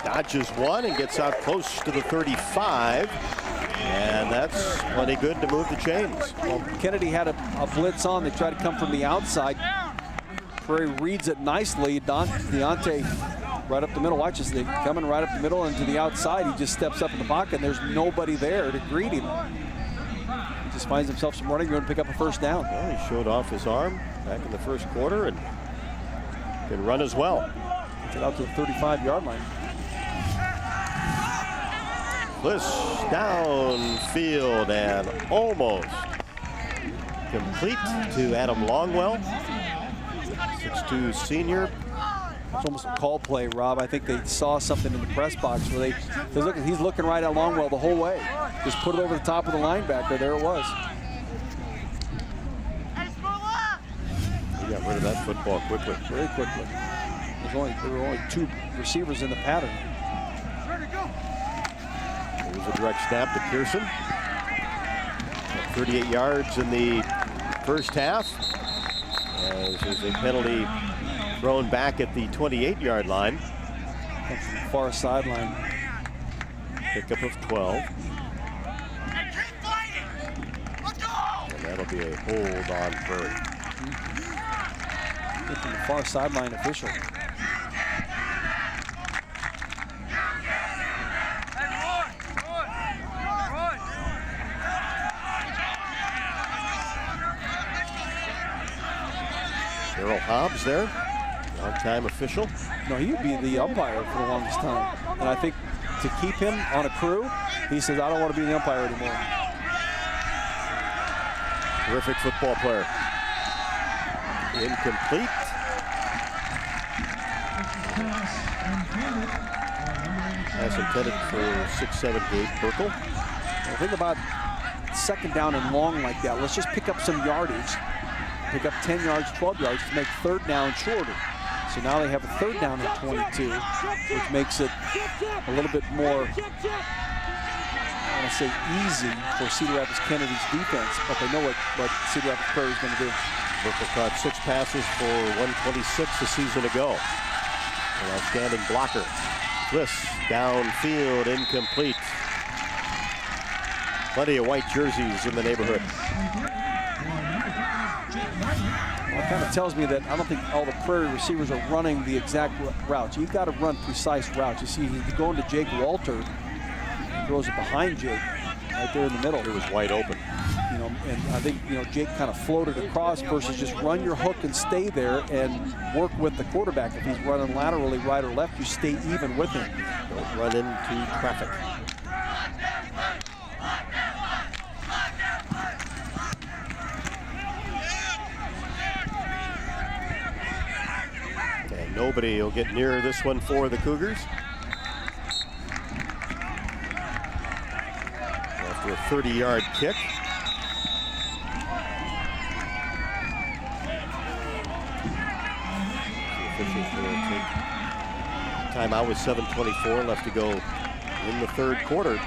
Dodges one and gets out close to the 35. And that's plenty good to move the chains. Well, Kennedy had a blitz on. They tried to come from the outside. Prairie reads it nicely. Deontay right up the middle. Watch this. They're coming right up the middle and to the outside. He just steps up in the pocket, and there's nobody there to greet him. He just finds himself some running room to pick up a first down. Well, he showed off his arm back in the first quarter and can run as well. Gets it out to the 35-yard line. Bliss downfield and almost complete to Adam Longwell, 6'2" senior. It's almost a call play, Rob. I think they saw something in the press box where he's looking right at Longwell the whole way. Just put it over the top of the linebacker. There it was. He got rid of that football quickly. Very quickly. There were only 2 receivers in the pattern. It was a direct snap to Pearson. 38 yards in the first half. As there's a penalty thrown back at the 28-yard line. From the far sideline. Pickup of 12. And that'll be a hold on Prairie. From the far sideline official. Darrell Hobbs there, long-time official. No, he would be the umpire for the longest time. And I think to keep him on a crew. He says, I don't want to be the umpire anymore. Terrific football player. Incomplete. Pass intended for 6'7" Gabe Burkle. Well, think about second down and long like that. Let's just pick up some yardage. Pick up 10 yards, 12 yards to make third down shorter. So now they have a third down at 22, which makes it a little bit more, I want to say, easy for Cedar Rapids Kennedy's defense, but they know what Cedar Rapids Prairie is going to do. Burkle caught 6 passes for 126 a season ago. An outstanding blocker. Bliss downfield, incomplete. Plenty of white jerseys in the neighborhood. Well, it kind of tells me that I don't think all the Prairie receivers are running the exact routes. You've got to run precise routes. You see, he's going to Jake Walter. He throws it behind Jake, right there in the middle. It was wide open. You know, and I think, you know, Jake kind of floated across versus just run your hook and stay there and work with the quarterback. If he's running laterally right or left, you stay even with him. Don't run into traffic. And nobody will get near this one for the Cougars. After a 30-yard kick. Timeout with 7:24 left to go in the third quarter.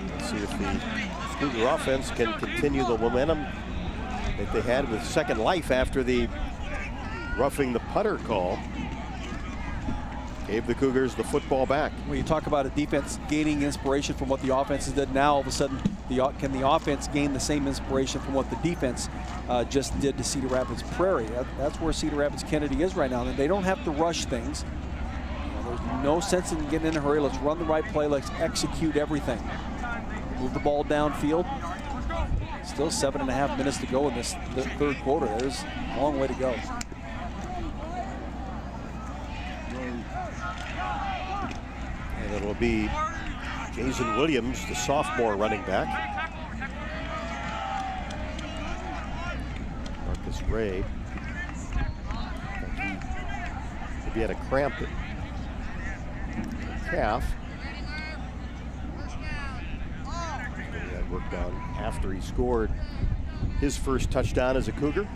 Let's see if the Cougar offense can continue the momentum that they had with second life after the roughing the putter call. Gave the Cougars the football back. When you talk about a defense gaining inspiration from what the offense did, now all of a sudden, can the offense gain the same inspiration from what the defense just did to Cedar Rapids Prairie? That's where Cedar Rapids Kennedy is right now. And they don't have to rush things. You know, there's no sense in getting in a hurry. Let's run the right play. Let's execute everything. Move the ball downfield. Still 7.5 minutes to go in this third quarter. There's a long way to go. And it'll be Jason Williams, the sophomore running back. Marcus Ray. Maybe had a cramp in the calf. That worked on after he scored his first touchdown as a Cougar.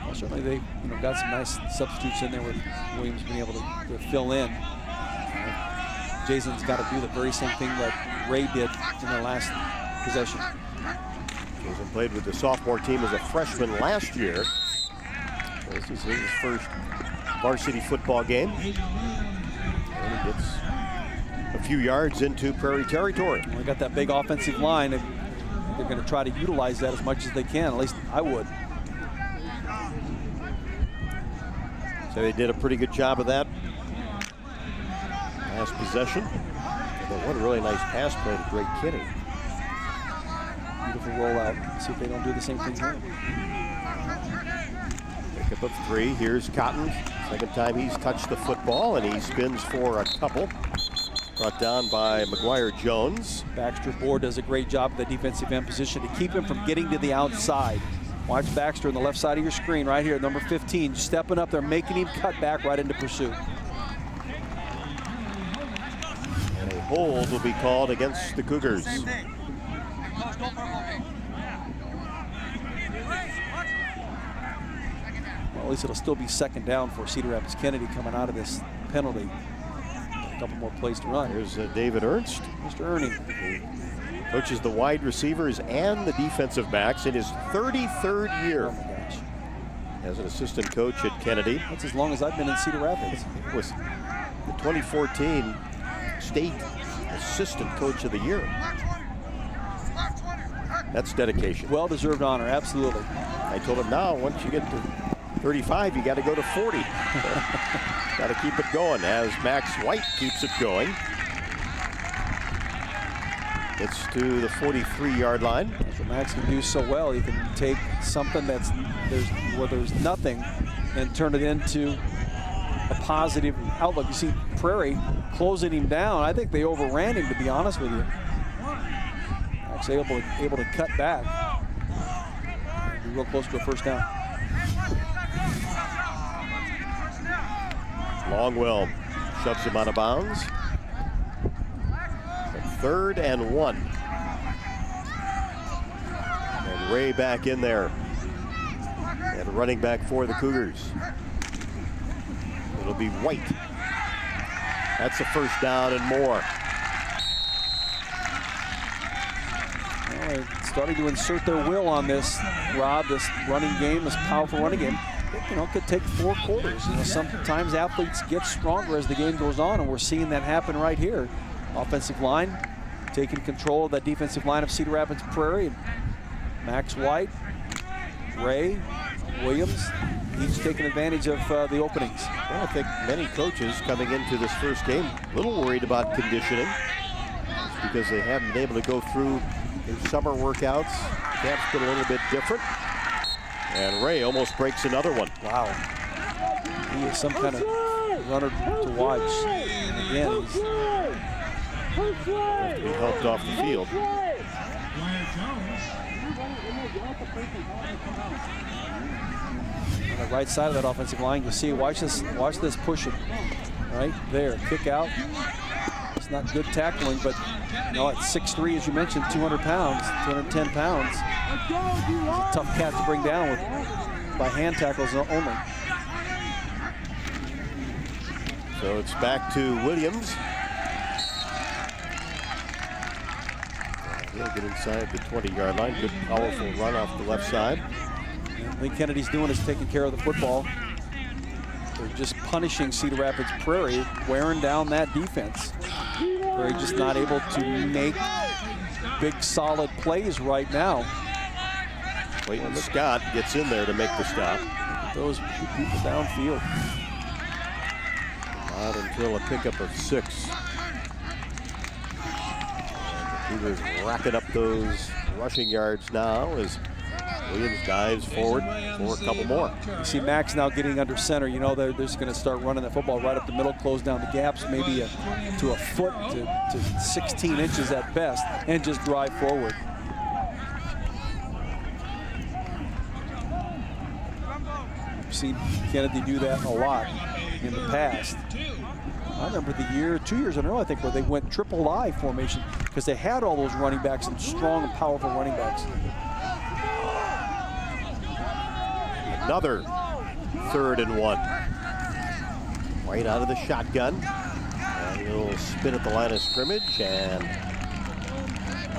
Well, certainly they got some nice substitutes in there with Williams being able to fill in. Jason's got to do the very same thing that Ray did in their last possession. Jason played with the sophomore team as a freshman last year. So this is his first varsity football game. And he gets a few yards into Prairie territory. We got that big offensive line, and they're going to try to utilize that as much as they can. At least I would. So they did a pretty good job of that last possession. But what a really nice pass play to Greg Kinney. Beautiful rollout. See if they don't do the same thing here. Pickup of 3. Here's Cotton. Second time he's touched the football, and he spins for a couple. Brought down by McGuire Jones. Baxter Board does a great job at the defensive end position to keep him from getting to the outside. Watch Baxter on the left side of your screen right here, number 15, stepping up there, making him cut back right into pursuit. And a hold will be called against the Cougars. Well, at least it'll still be second down for Cedar Rapids Kennedy coming out of this penalty. A couple more plays to run. Here's David Ernst. Mr. Ernie. Coaches the wide receivers and the defensive backs in his 33rd year. Oh my gosh. As an assistant coach at Kennedy. That's as long as I've been in Cedar Rapids. It was the 2014 State Assistant Coach of the Year. That's dedication. Well-deserved honor, absolutely. I told him now, once you get to 35, you got to go to 40. Got to keep it going as Max White keeps it going. It's to the 43-yard line. That's what Max can do so well. He can take something where there's nothing and turn it into a positive outlook. You see Prairie closing him down. I think they overran him, to be honest with you. Actually able to cut back. Be real close to a first down. Longwell shoves him out of bounds. 3rd and 1. And Ray back in there. And running back for the Cougars. It'll be White. That's a first down and more. Well, they're starting to insert their will on this, Rob, this running game, this powerful running game. It could take 4 quarters. Sometimes athletes get stronger as the game goes on, and we're seeing that happen right here. Offensive line taking control of that defensive line of Cedar Rapids Prairie. Max White, Ray, Williams, each taking advantage of the openings. Well, I think many coaches coming into this first game a little worried about conditioning because they haven't been able to go through their summer workouts. Camp's been a little bit different. And Ray almost breaks another one. Wow. He is some kind of runner to watch. And again, He helped off the field. On the right side of that offensive line, you'll see, watch this pushing. Right there, kick out. It's not good tackling, but at 6'3", as you mentioned, 200 pounds, 210 pounds. He's a tough cat to bring down by hand tackles only. So it's back to Williams. He'll get inside the 20-yard line. Good, powerful run off the left side. Lee Kennedy's doing is taking care of the football. They're just punishing Cedar Rapids Prairie, wearing down that defense. Prairie just not able to make big, solid plays right now. Clayton Scott gets in there to make the stop. Those people downfield. Not until a pickup of 6. He was racking up those rushing yards now as Williams dives forward for a couple more. You see Max now getting under center. They're just going to start running the football right up the middle, close down the gaps, maybe to a foot to 16 inches at best, and just drive forward. We've seen Kennedy do that a lot in the past. I remember the 2 years in a row, I think, where they went triple I formation because they had all those running backs and strong and powerful running backs. Another 3rd and 1. Right out of the shotgun. And he'll spin at the line of scrimmage, and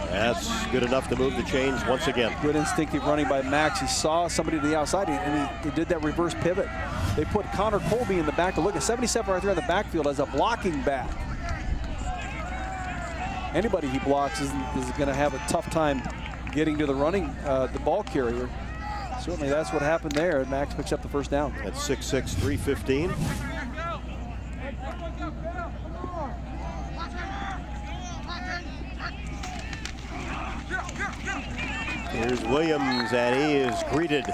that's good enough to move the chains once again. Good instinctive running by Max. He saw somebody to the outside, and he did that reverse pivot. They put Connor Colby in the back. Look at 77 right there in the backfield as a blocking back. Anybody he blocks is going to have a tough time getting to the the ball carrier. Certainly that's what happened there, and Max picks up the first down. At 6'6", 315. Here's Williams, and he is greeted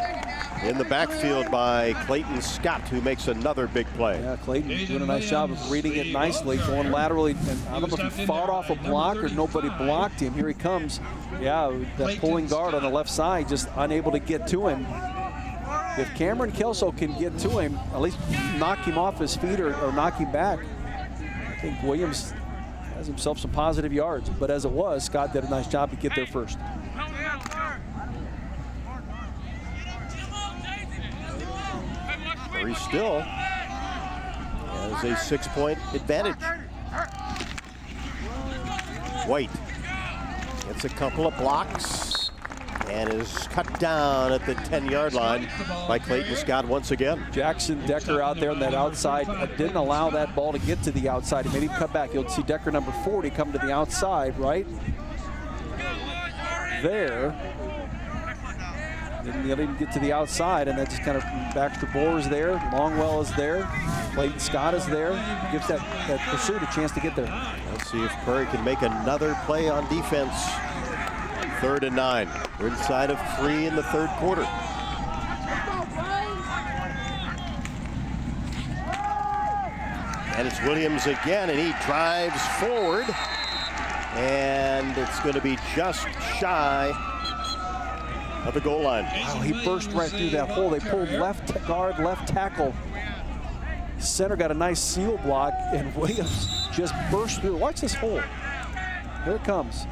in the backfield by Clayton Scott, who makes another big play. Yeah, Clayton doing a nice job of reading it nicely, going laterally. And I don't know if he fought off a block or nobody blocked him. Here he comes. Yeah, that pulling guard on the left side, just unable to get to him. If Cameron Kelso can get to him, at least knock him off his feet or knock him back, I think Williams has himself some positive yards. But as it was, Scott did a nice job to get there first. He still has a 6-point advantage. White gets a couple of blocks and is cut down at the 10-yard line by Clayton Scott once again. Jackson Decker out there on that outside didn't allow that ball to get to the outside. He made him cut back. You'll see Decker number 40 come to the outside right there. Didn't let him get to the outside, and that just kind of Baxter Bohr is there, Longwell is there, Clayton Scott is there. Gives that pursuit a chance to get there. Let's see if Prairie can make another play on defense. 3rd and 9. We're inside of 3 in the 3rd quarter. And it's Williams again, and he drives forward. And it's going to be just shy of the goal line. Wow, he burst right through that hole. They pulled left guard, left tackle. Center got a nice seal block, and Williams just burst through. Watch this hole. Here it comes.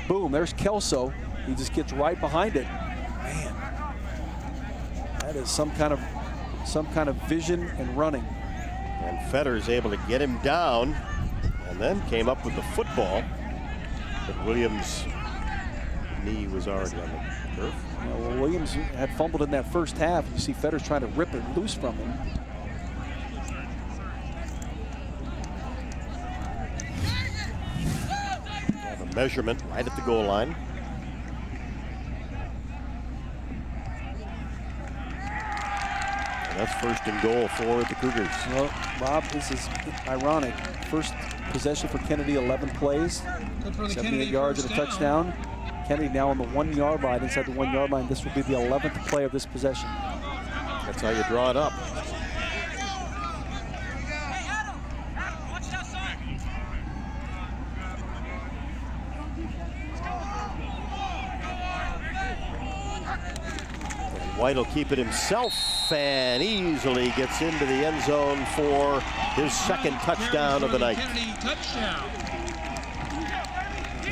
Boom, there's Kelso. He just gets right behind it. Man, that is some kind of vision and running. And Fetter's able to get him down, and then came up with the football. But Williams' knee was already on the turf. Well, Williams had fumbled in that first half. You see Fetter's trying to rip it loose from him. Have a measurement right at the goal line. And that's first and goal for the Cougars. Well, Bob, this is ironic. First possession for Kennedy, 11 plays, 78 yards and a touchdown. Kennedy now on the 1 yard line, inside the 1 yard line. This will be the 11th play of this possession. That's how you draw it up. White will keep it himself and easily gets into the end zone for his second touchdown of the night.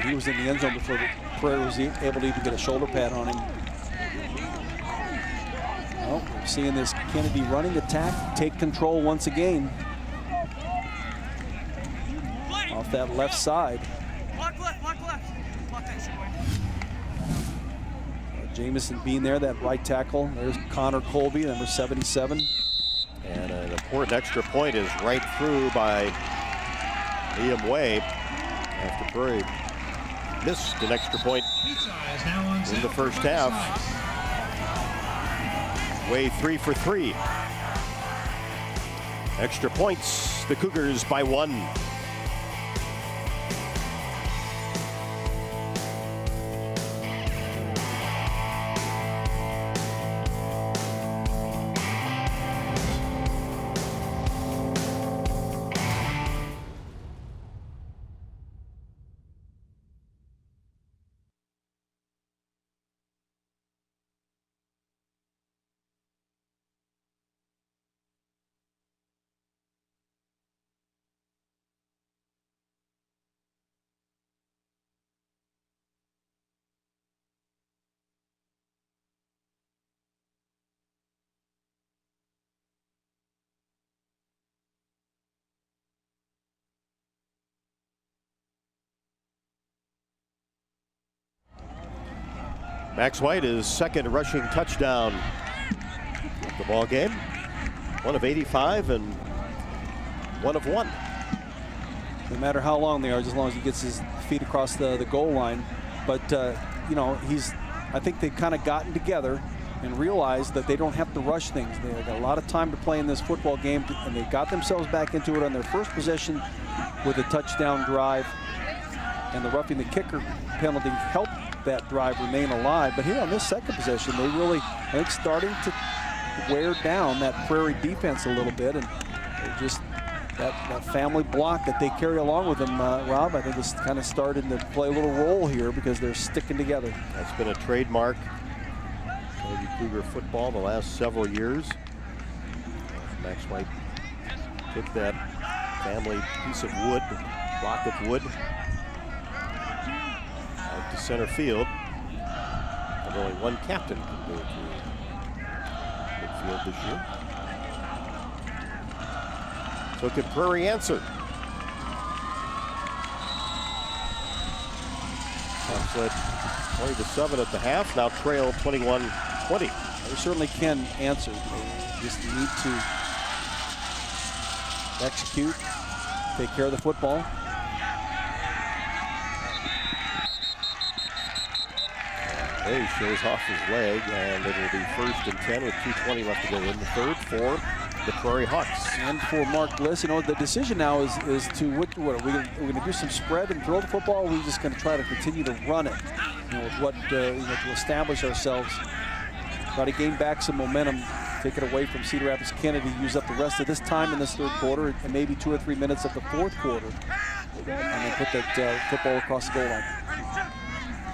He was in the end zone before the Prairie was able to even get a shoulder pad on him. Well, we're seeing this Kennedy running attack take control once again. Off that left side. Jamison being there, that right tackle. There's Connor Colby, number 77. And an important extra point is right through by Liam Way after Prairie missed an extra point in the first half. Way 3 for 3. Extra points, the Cougars by 1. Max White is second rushing touchdown of the ball game. 1 of 85 and 1 of 1. No matter how long they are, just as long as he gets his feet across the goal line. But you know, I think they've kind of gotten together and realized that they don't have to rush things. They've got a lot of time to play in this football game, and they got themselves back into it on their first possession with a touchdown drive. And the roughing the kicker penalty helped that drive remain alive. But here on this second possession, they really, I think, starting to wear down that Prairie defense a little bit, and just that family block that they carry along with them, Rob, I think is kind of starting to play a little role here because they're sticking together. That's been a trademark of Cougar football the last several years. Max White took that family piece of wood, block of wood, out to center field. And only one captain can go to midfield this year. So could Prairie answer? Led 20-7 at the half, now trail 21-20. They certainly can answer. They just need to execute, take care of the football. He shows off his leg, and it will be 1st and 10 with 2:20 left to go in the third for the Prairie Hawks. And for Mark Bliss, you know, the decision now is to what are we going to do some spread and throw the football, or are we just going to try to continue to run it, you know, with what you know, to establish ourselves, try to gain back some momentum take it away from Cedar Rapids Kennedy, use up the rest of this time in this third quarter and maybe 2 or 3 minutes of the fourth quarter, and then put that football across the goal line.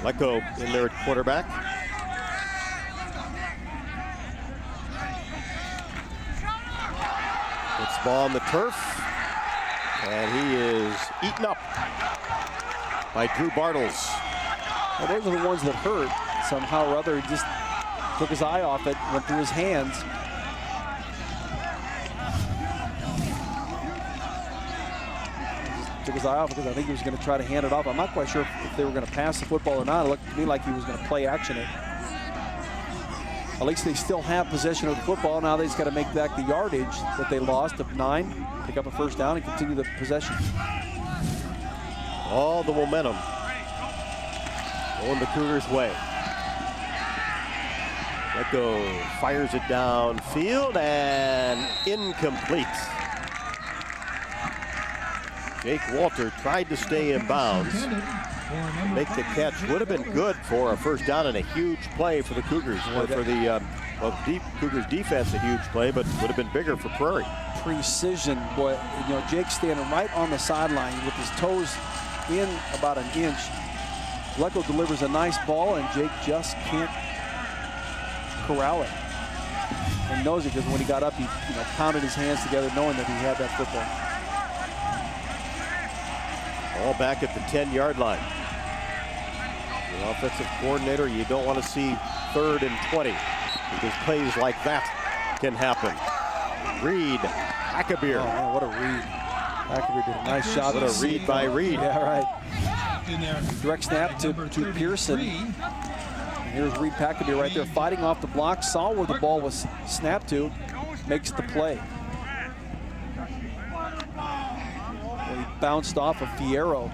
Lecco in there at quarterback. Puts the ball on the turf, and he is eaten up by Drew Bartles. Well, those are the ones that hurt. Somehow or other, he just took his eye off it, went through his hands. Just took his eye off because I think he was going to try to hand it off. I'm not quite sure if they were going to pass the football or not. It looked to me like he was going to play action it. At least they still have possession of the football. Now they just got to make back the yardage that they lost of 9, pick up a first down, and continue the possession. All the momentum going the Cougars' way. Lecco fires it downfield and incomplete. Jake Walter tried to stay in bounds. Make the catch would have been good for a first down and a huge play for the Cougars. Or for the Cougars defense, a huge play, but would have been bigger for Prairie. Precision, boy. You know, Jake standing right on the sideline with his toes in about an inch. Lecco delivers a nice ball, and Jake just can't corral it. And knows it because when he got up, he pounded his hands together, knowing that he had that football. All back at the 10-yard line. The offensive coordinator, you don't want to see 3rd and 20 because plays like that can happen. Reed, Hackabeer. Oh man, what a read! Hackabeer did a nice shot. What a read by Reed. Yeah, right. Direct snap to Pearson. And here's Reed Hackabeer right there fighting off the block. Saw where the ball was snapped to. Makes the play. Well, he bounced off of Fierro.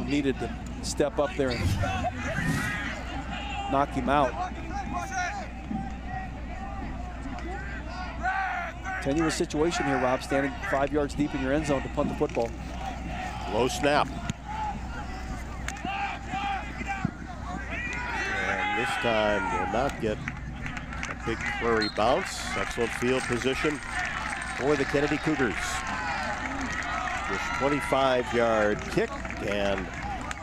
Needed to step up there and knock him out. Tenuous situation here, Rob, standing 5 yards deep in your end zone to punt the football. Low snap. And this time will not get a big Prairie bounce. Excellent field position for the Kennedy Cougars. This 25-yard kick and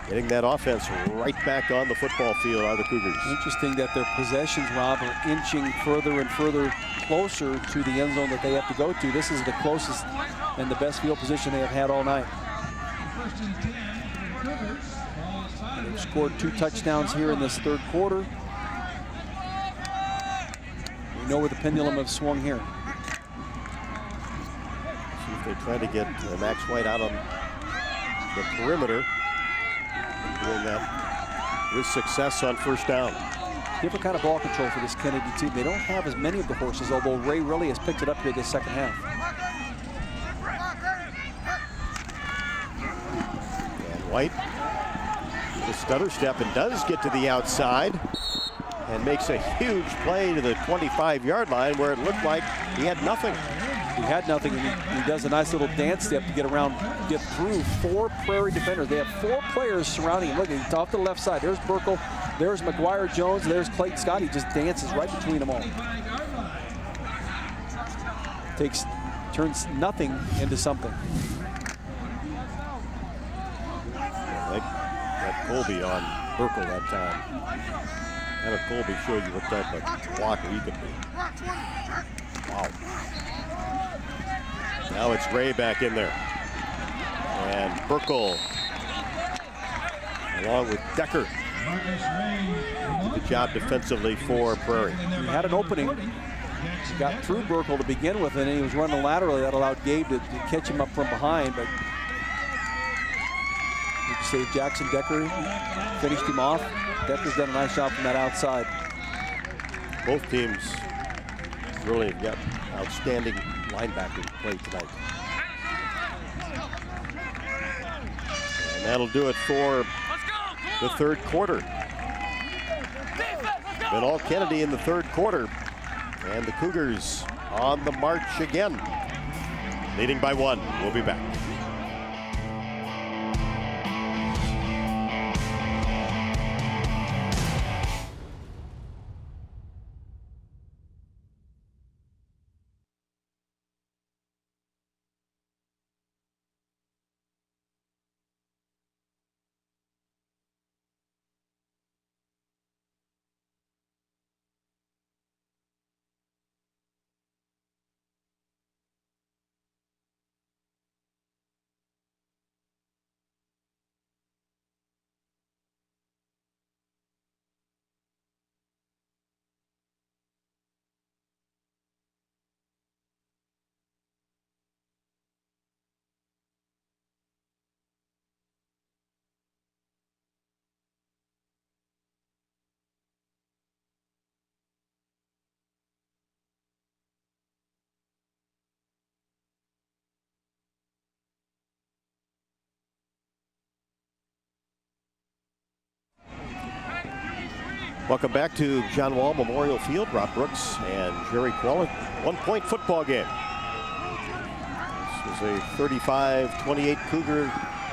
getting that offense right back on the football field are the Cougars. Interesting that their possessions, Rob, are inching further and further closer to the end zone that they have to go to. This is the closest and the best field position they have had all night. And they've scored 2 touchdowns here in this third quarter. We know where the pendulum has swung here. See if they try to get Max White out on the perimeter. Doing that with success on first down. Different kind of ball control for this Kennedy team. They don't have as many of the horses, although Ray really has picked it up here this second half. And White with a stutter step and does get to the outside and makes a huge play to the 25-yard line where it looked like he had nothing. He had nothing, and he does a nice little dance step to get around, get through 4 Prairie defenders. They have 4 players surrounding him. Look, he's off to the left side. There's Burkle, there's McGuire Jones, there's Clayton Scott. He just dances right between them all. Turns nothing into something. They got Colby on Burkle that time. Had a Colby show you what type of blocker he could be. Wow. Now it's Ray back in there. And Burkle along with Decker. Good job defensively for Prairie. He had an opening. He got through Burkle to begin with, and then he was running laterally. That allowed Gabe to catch him up from behind. But you can say Jackson Decker finished him off. Decker's done a nice job from that outside. Both teams really have got outstanding linebacker play tonight. And that'll do it for the third quarter. Been all Kennedy in the third quarter. And the Cougars on the march again. Leading by 1. We'll be back. Welcome back to John Wall Memorial Field. Rob Brooks and Jerry Quella. 1-point football game. This was a 35-28 Cougar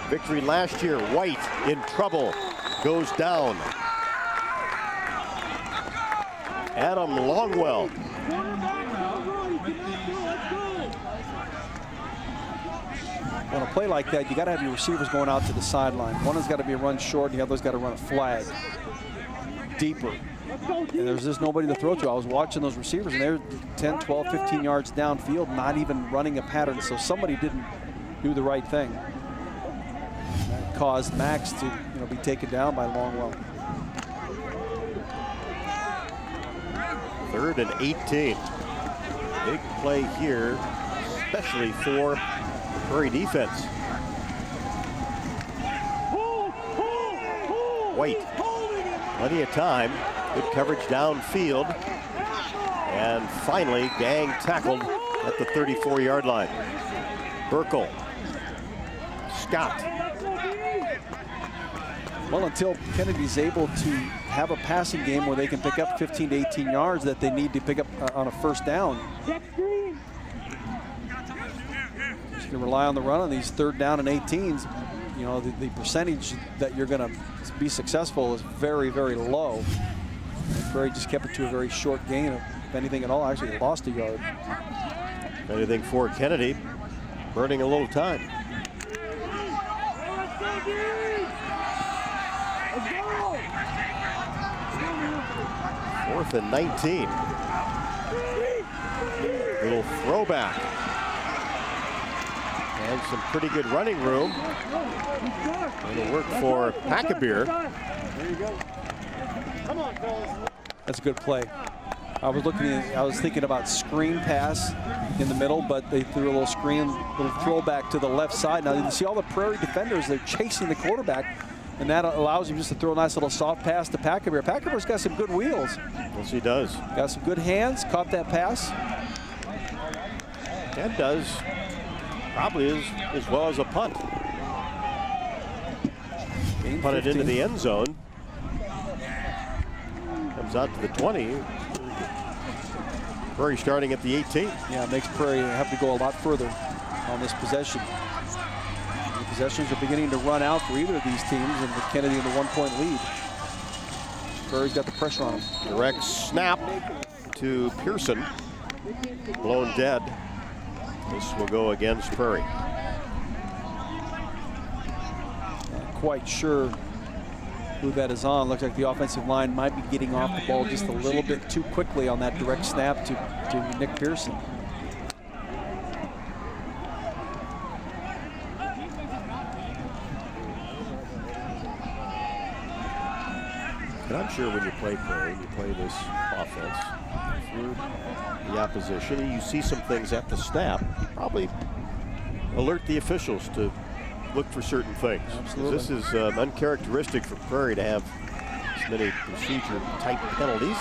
victory last year. White in trouble. Goes down. Adam Longwell. On a play like that, you got to have your receivers going out to the sideline. One has got to be run short, and the other's got to run a flag deeper. And there's just nobody to throw to. I was watching those receivers, and they're 10, 12, 15 yards downfield, not even running a pattern. So somebody didn't do the right thing. That caused Max to be taken down by Longwell. 3rd and 18. Big play here, especially for the Prairie defense. White, plenty of time. Good coverage downfield. And finally, Gang tackled at the 34-yard line. Burkle. Scott. Well, until Kennedy's able to have a passing game where they can pick up 15 to 18 yards that they need to pick up on a first down. Just gonna rely on the run on these 3rd down and 18s. The percentage that you're gonna be successful is very, very low. And Prairie just kept it to a very short gain. If anything at all, actually lost a yard. If anything for Kennedy, burning a little time. 4th and 19. Little throwback. And some pretty good running room. It'll work for Packabeer. There you go. Come on, fellas. That's a good play. I was thinking about screen pass in the middle, but they threw a little throwback to the left side. Now you see all the Prairie defenders, they're chasing the quarterback, and that allows him just to throw a nice little soft pass to Packabeer. Packabeer's got some good wheels. Yes, he does. Got some good hands, caught that pass. And does probably as well as a punt. Punt it into the end zone. Comes out to the 20. Prairie starting at the 18. Yeah, it makes Prairie have to go a lot further on this possession. The possessions are beginning to run out for either of these teams, and with Kennedy in the 1-point lead. Prairie's got the pressure on him. Direct snap to Pearson. Blown dead. This will go against Prairie. Not quite sure who that is on. Looks like the offensive line might be getting off the ball just a little bit too quickly on that direct snap to Nick Pearson. And I'm sure when you play Prairie, you play this offense, if you're the opposition, you see some things at the snap, probably alert the officials to look for certain things. Absolutely. This is uncharacteristic for Prairie to have as many procedure-type penalties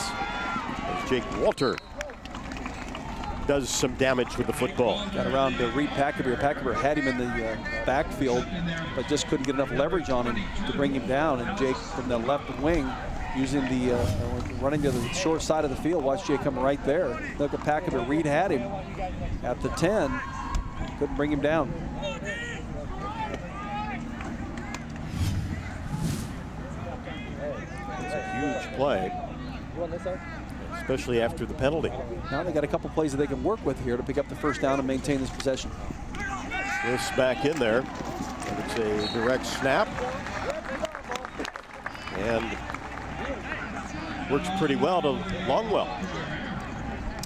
as Jake Walter does some damage with the football. Got around to Reed Packabeer. Packabeer had him in the backfield, but just couldn't get enough leverage on him to bring him down. And Jake from the left wing using the running to the short side of the field. Watch Jake come right there. Look at Packabeer. Reed had him at the 10. Couldn't bring him down. It's a huge play, especially after the penalty. Now they got a couple plays that they can work with here to pick up the first down and maintain this possession. This back in there. And it's a direct snap. And works pretty well to Longwell.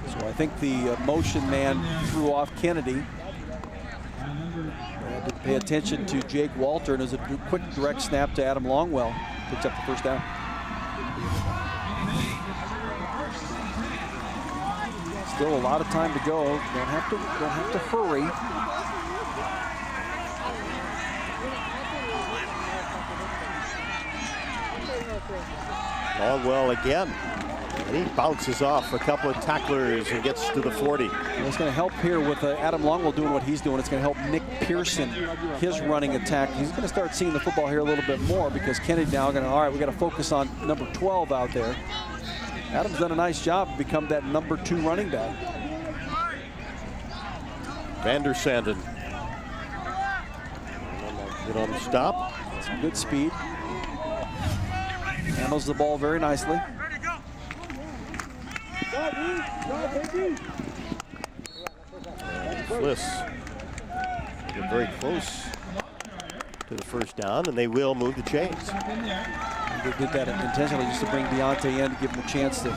So I think the motion man threw off Kennedy. They had to pay attention to Jake Walter, and it was a quick direct snap to Adam Longwell. Picks up the first down. Still a lot of time to go. Don't have to hurry. Longwell again. And he bounces off a couple of tacklers and gets to the 40. And it's going to help here with Adam Longwell doing what he's doing. It's going to help Nick Pearson, his running attack. He's going to start seeing the football here a little bit more because Kennedy now going to, all right, we got to focus on number 12 out there. Adams done a nice job to become that number 2 running back. Vander Sanden. Get on the stop. Some good speed. Handles the ball very nicely. Bliss get very close to the first down, and they will move the chains. They did that intentionally just to bring Deontay in to give him a chance to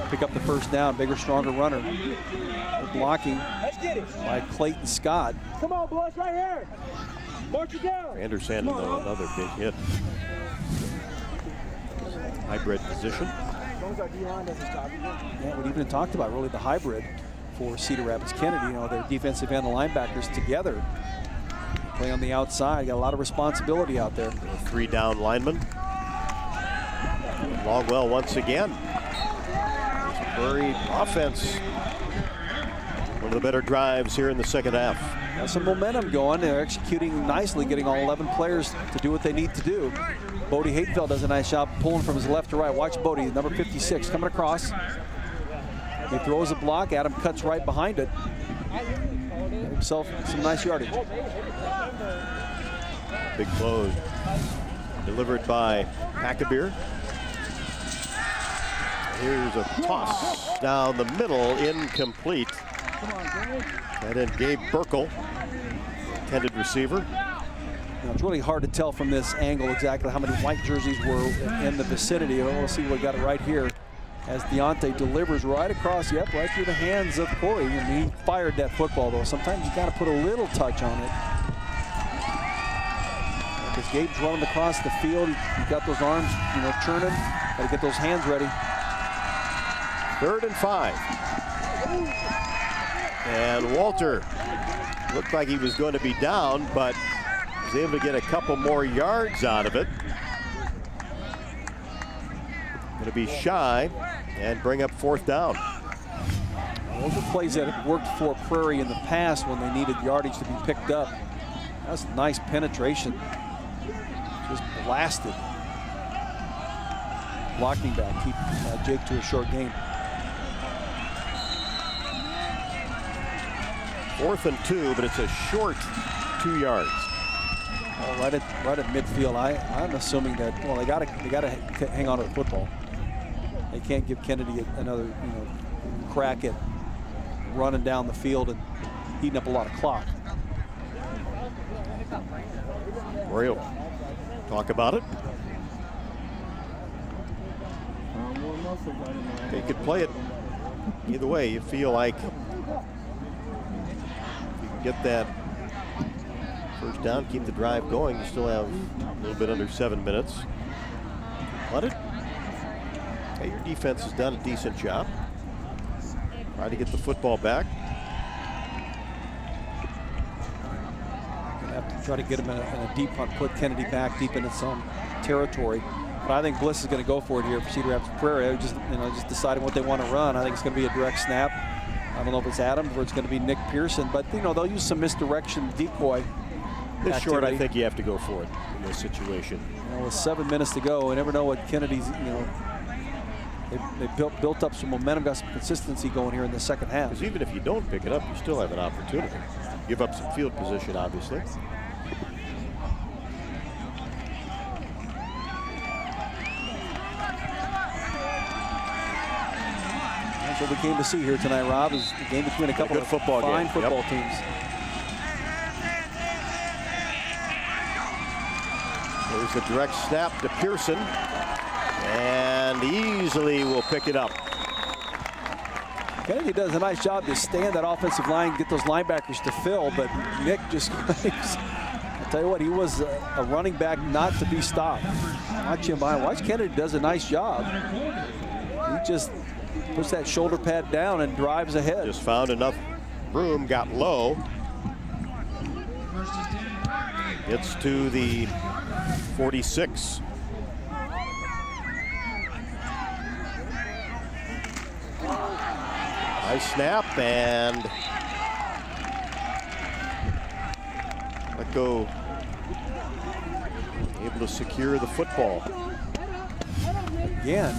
pick up the first down. Bigger, stronger runner. Good blocking by Clayton Scott. Come on, boys, right here. March it down. Vander Sanden, though, another big hit. Hybrid position. Yeah, we even talked about really the hybrid for Cedar Rapids Kennedy. You know, their defensive end and linebackers together play on the outside. Got a lot of responsibility out there. 3 down linemen. Longwell once again. Prairie offense. One of the better drives here in the second half. Got some momentum going. They're executing nicely, getting all 11 players to do what they need to do. Bodie Hatefeld does a nice job pulling from his left to right. Watch Bodie, number 56, coming across. He throws a block. Adam cuts right behind it. Got himself some nice yardage. Big blow delivered by Packabir. Here's a toss down the middle, incomplete. And then Gabe Burkle, intended receiver. You know, it's really hard to tell from this angle exactly how many white jerseys were in the vicinity. We'll see what we got it right here as Deontay delivers right across, right through the hands of Corey. And he fired that football, though. Sometimes you got to put a little touch on it. Because Gabe's running across the field. He got those arms, churning. Got to get those hands ready. 3rd and 5. And Walter looked like he was going to be down, but was able to get a couple more yards out of it. Going to be shy and bring up 4th down. Those are plays that have worked for Prairie in the past when they needed yardage to be picked up. That's nice penetration. Just blasted. Blocking back, keep Jake to a short gain. 4th and 2, but it's a short 2 yards. Right at midfield. I'm assuming that they got to hang on to the football. They can't give Kennedy another crack at running down the field and eating up a lot of clock. Royal, talk about it. They could play it either way. You feel like if you can get that first down, keep the drive going, you still have a little bit under 7 minutes. Let it. Hey, your defense has done a decent job. Try to get the football back. Gonna have to try to get him in a deep punt, put Kennedy back deep in its own territory. But I think Bliss is going to go for it here for Cedar Rapids Prairie. Just deciding what they want to run. I think it's going to be a direct snap. I don't know if it's Adams or it's going to be Nick Pearson, but they'll use some misdirection decoy. This short, I think you have to go for it in this situation. With 7 minutes to go, we never know what Kennedy's. They built up some momentum, got some consistency going here in the second half. Because even if you don't pick it up, you still have an opportunity. Give up some field position, obviously. That's what we came to see here tonight, Rob, is the game between a couple of fine football teams. There's the direct snap to Pearson, and easily will pick it up. Kennedy does a nice job to stand that offensive line, get those linebackers to fill, but Nick just, I'll tell you what, he was a running back not to be stopped. Watch him by. Watch Kennedy does a nice job. He just puts that shoulder pad down and drives ahead. Just found enough room, got low. Gets to the 46. Nice snap, and Bronco able to secure the football. Again,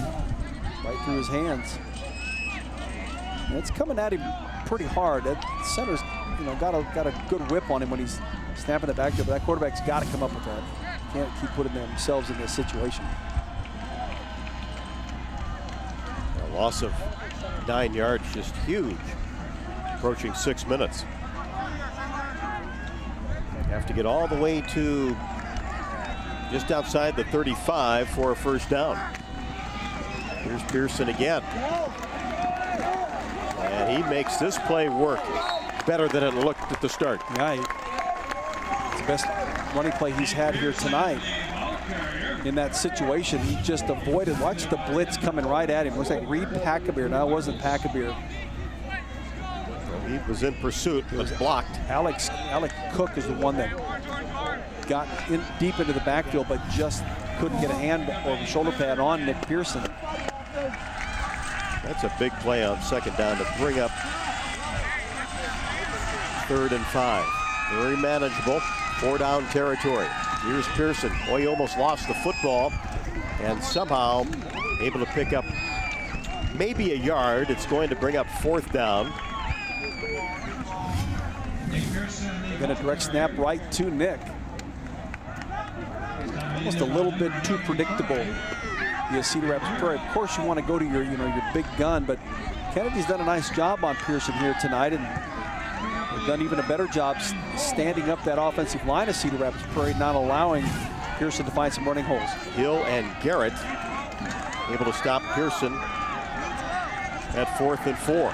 right through his hands. And it's coming at him pretty hard. That center's, got a good whip on him when he's snapping the back there, but that quarterback's got to come up with that. Can't keep putting themselves in this situation. A loss of 9 yards, just huge. Approaching 6 minutes. Have to get all the way to just outside the 35 for a first down. Here's Pearson again. And he makes this play work better than it looked at the start. Yeah, it's the best running play he's had here tonight. In that situation, he just avoided. Watch the blitz coming right at him. Looks like Reed Packabeer. Now it wasn't Packabeer. He was in pursuit, but blocked. Alec Cook is the one that got in deep into the backfield, but just couldn't get a hand or a shoulder pad on Nick Pearson. That's a big play on second down to bring up 3rd and 5. Very manageable. 4-down territory. Here's Pearson. Oh, he almost lost the football and somehow able to pick up maybe a yard. It's going to bring up 4th down. They're going to direct snap right to Nick. Almost a little bit too predictable. The Cedar Rapids Prairie. Of course, you want to go to your, your big gun, but Kennedy's done a nice job on Pearson here tonight, and they've done even a better job standing up that offensive line of Cedar Rapids Prairie, not allowing Pearson to find some running holes. Hill and Garrett able to stop Pearson at 4th and 4.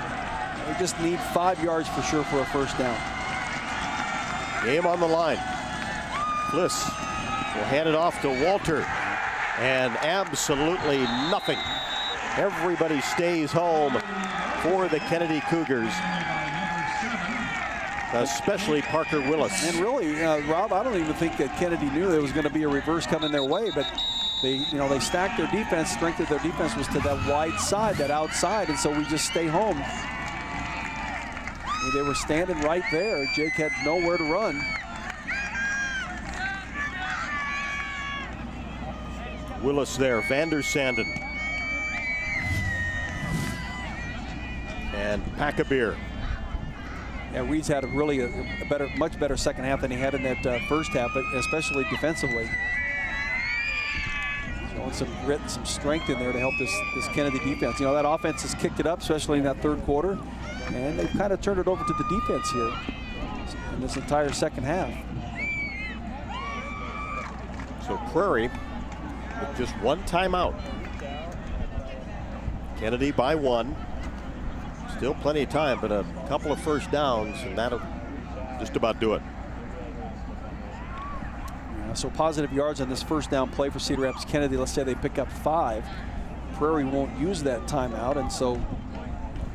They just need 5 yards for sure for a first down. Game on the line. Bliss will hand it off to Walter, and absolutely nothing. Everybody stays home for the Kennedy Cougars, especially Parker Willis. And really, Rob, I don't even think that Kennedy knew there was going to be a reverse coming their way, but they stacked their defense. Strength of their defense was to that wide side, that outside, and so we just stay home. They were standing right there. Jake had nowhere to run. Willis there, Vander Sanden. And Packabeer. Yeah, Reed's had a much better second half than he had in that first half, but especially defensively. Showing some grit and some strength in there to help this Kennedy defense. That offense has kicked it up, especially in that third quarter, and they've kind of turned it over to the defense here in this entire second half. So Prairie with just one timeout. Kennedy by 1. Still plenty of time, but a couple of first downs, and that'll just about do it. Yeah, so positive yards on this first down play for Cedar Rapids Kennedy. Let's say they pick up 5. Prairie won't use that timeout, and so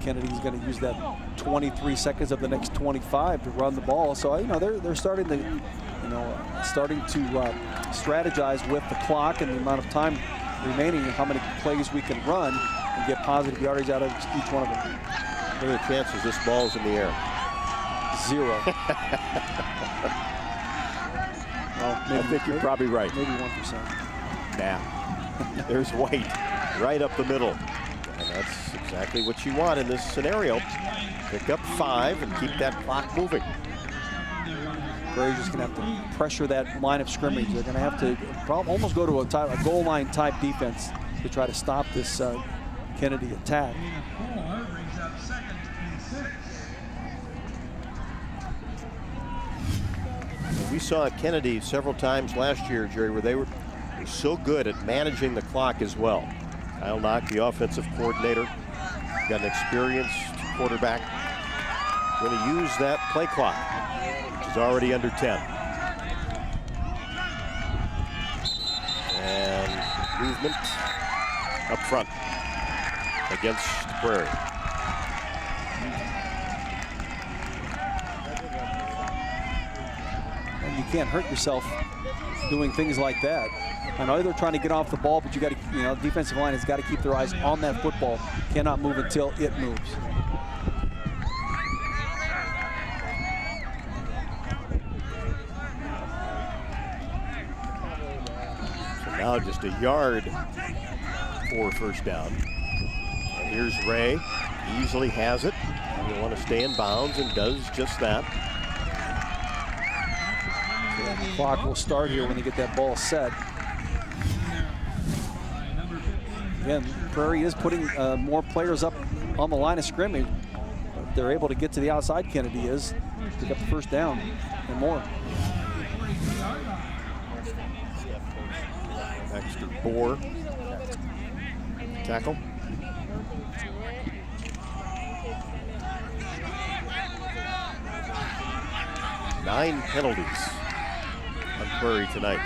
Kennedy's going to use that 23 seconds of the next 25 to run the ball. So they're starting to strategize with the clock and the amount of time remaining and how many plays we can run and get positive yardage out of each one of them. What are the chances this ball's in the air? 0. Well, maybe, I think you're probably right. Maybe 1%. Nah. There's White right up the middle. And that's exactly what you want in this scenario. Pick up 5 and keep that clock moving. Prairie's just going to have to pressure that line of scrimmage. They're going to have to almost go to a goal line type defense to try to stop this Kennedy attack. We saw Kennedy several times last year, Jerry, where they were so good at managing the clock as well. Kyle Knock, the offensive coordinator, got an experienced quarterback. Going to use that play clock, which is already under 10. And movement up front against Prairie. And you can't hurt yourself doing things like that. I know they're trying to get off the ball, but you got to, the defensive line has got to keep their eyes on that football. Cannot move until it moves. now just a yard for first down. And here's Ray. Easily has it. You want to stay in bounds and does just that. The clock will start here when they get that ball set. Again, Prairie is putting more players up on the line of scrimmage. But they're able to get to the outside, Kennedy is, pick up the first down and more. Extra Bohr. Tackle. Nine penalties on Prairie tonight.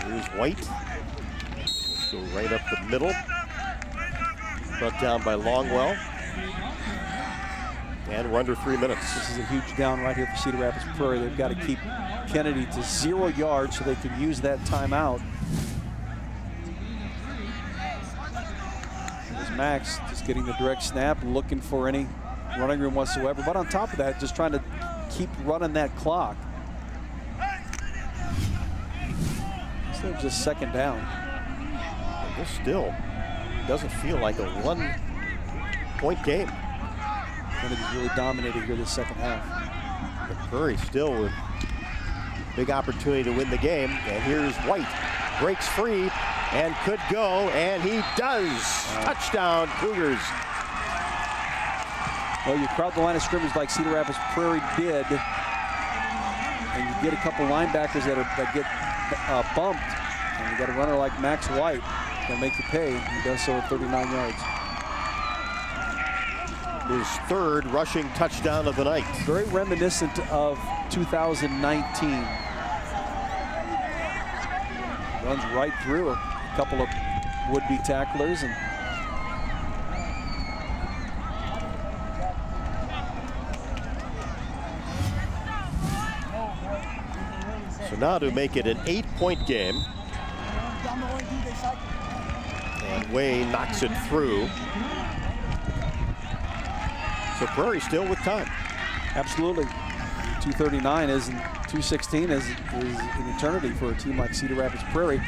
Here's White. Let's go right up the middle. Brought down by Longwell. And we're under 3 minutes. This is a huge down right here for Cedar Rapids Prairie. They've got to keep Kennedy to 0 yards so they can use that timeout. There's Max just getting the direct snap, looking for any running room whatsoever. But on top of that, just trying to keep running that clock. So just second down. And this still doesn't feel like a 1-point game. Kennedy's really dominated here this second half. But Prairie still with big opportunity to win the game. And here's White. Breaks free and could go, and he does. Touchdown, Cougars. Well, you crowd the line of scrimmage like Cedar Rapids Prairie did, and you get a couple linebackers that get bumped, and you got a runner like Max White that make the pay. He does so at 39 yards. His third rushing touchdown of the night. Very reminiscent of 2019. Runs right through a couple of would-be tacklers. And so now to make it an 8-point game. And Way knocks it through. So Prairie still with time. Absolutely. 2:39 isn't 2:16 is an eternity for a team like Cedar Rapids Prairie.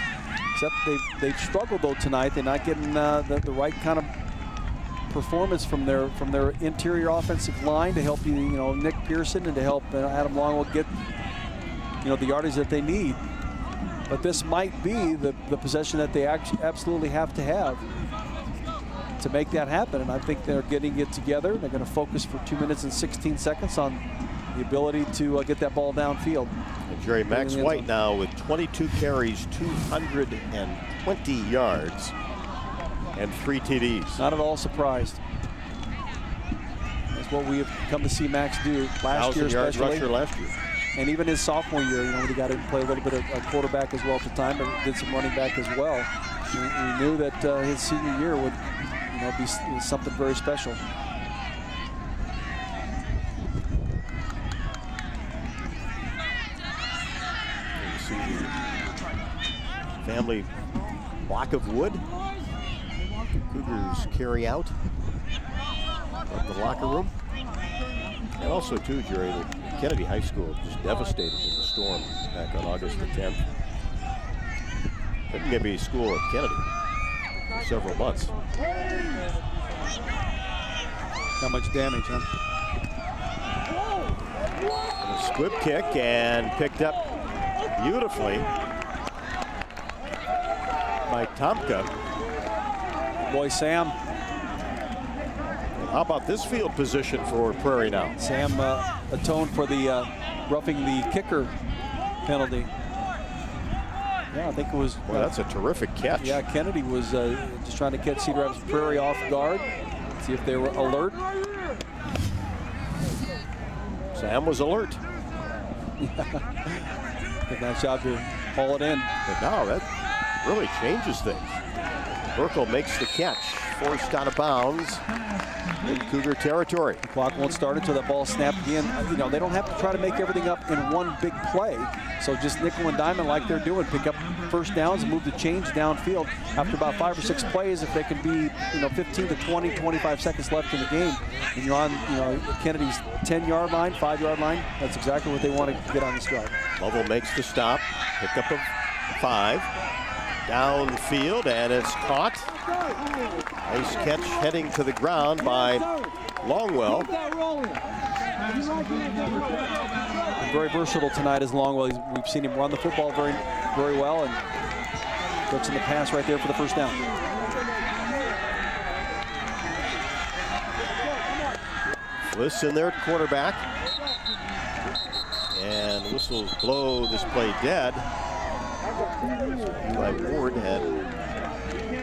Except they've struggled though tonight. They're not getting the right kind of performance from their interior offensive line to help Nick Pearson and to help Adam Longwell get the yardage that they need. But this might be the possession that they absolutely have to make that happen. And I think they're getting it together. They're going to focus for 2 minutes and 16 seconds on the ability to get that ball downfield. And Jerry, Max White now with 22 carries, 220 yards, and 3 TDs. Not at all surprised. That's what we have come to see Max do last year, especially. Rusher last year. And even his sophomore year, he got to play a little bit of quarterback as well at the time, but did some running back as well. We knew that his senior year would be something very special. Family block of wood. Cougars carry out of the locker room. And also, too, Jerry, the Kennedy High School just devastated in the storm back on August the 10th. Didn't get to be school at Kennedy for several months. Not much damage, huh? And a squib kick and picked up beautifully by Tomka. Boy, Sam. How about this field position for Prairie now? Sam atoned for the roughing the kicker penalty. Yeah, I think it was. Well, that's a terrific catch. Yeah, Kennedy was just trying to catch Cedar Rapids Prairie off guard, see if they were alert. Sam was alert. Did a nice job to haul it in. But now that really changes things. Burkle makes the catch, forced out of bounds in Cougar territory. The clock won't start until that ball snapped in. They don't have to try to make everything up in one big play. So just nickel and diamond like they're doing, pick up first downs and move the chains downfield. After about 5 or 6 plays, if they can be 15 to 20, 25 seconds left in the game, and you're on Kennedy's 10-yard line, 5-yard line, that's exactly what they want to get on this drive. Lovell makes the stop, pick up of 5. Downfield, and it's caught. Nice catch heading to the ground by Longwell. Very versatile tonight is Longwell. We've seen him run the football very, very well, and gets in the pass right there for the first down. Bliss in there at quarterback. And whistles blow this play dead. Eli Ward had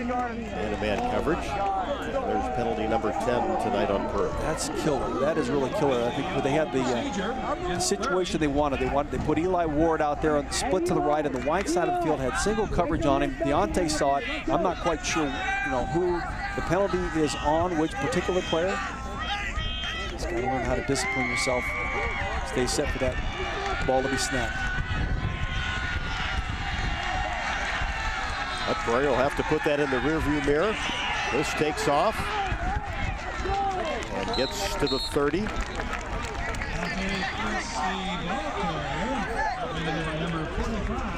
man-to-man coverage. There's penalty number 10 tonight on Perry. That's killer. That is really killer. I think they had the situation they wanted. They put Eli Ward out there on the split to the right, and the wide side of the field had single coverage on him. Deontay saw it. I'm not quite sure, who the penalty is on, which particular player. Just got to learn how to discipline yourself. Stay set for that ball to be snapped. But Perry will have to put that in the rearview mirror. This takes off and gets to the 30.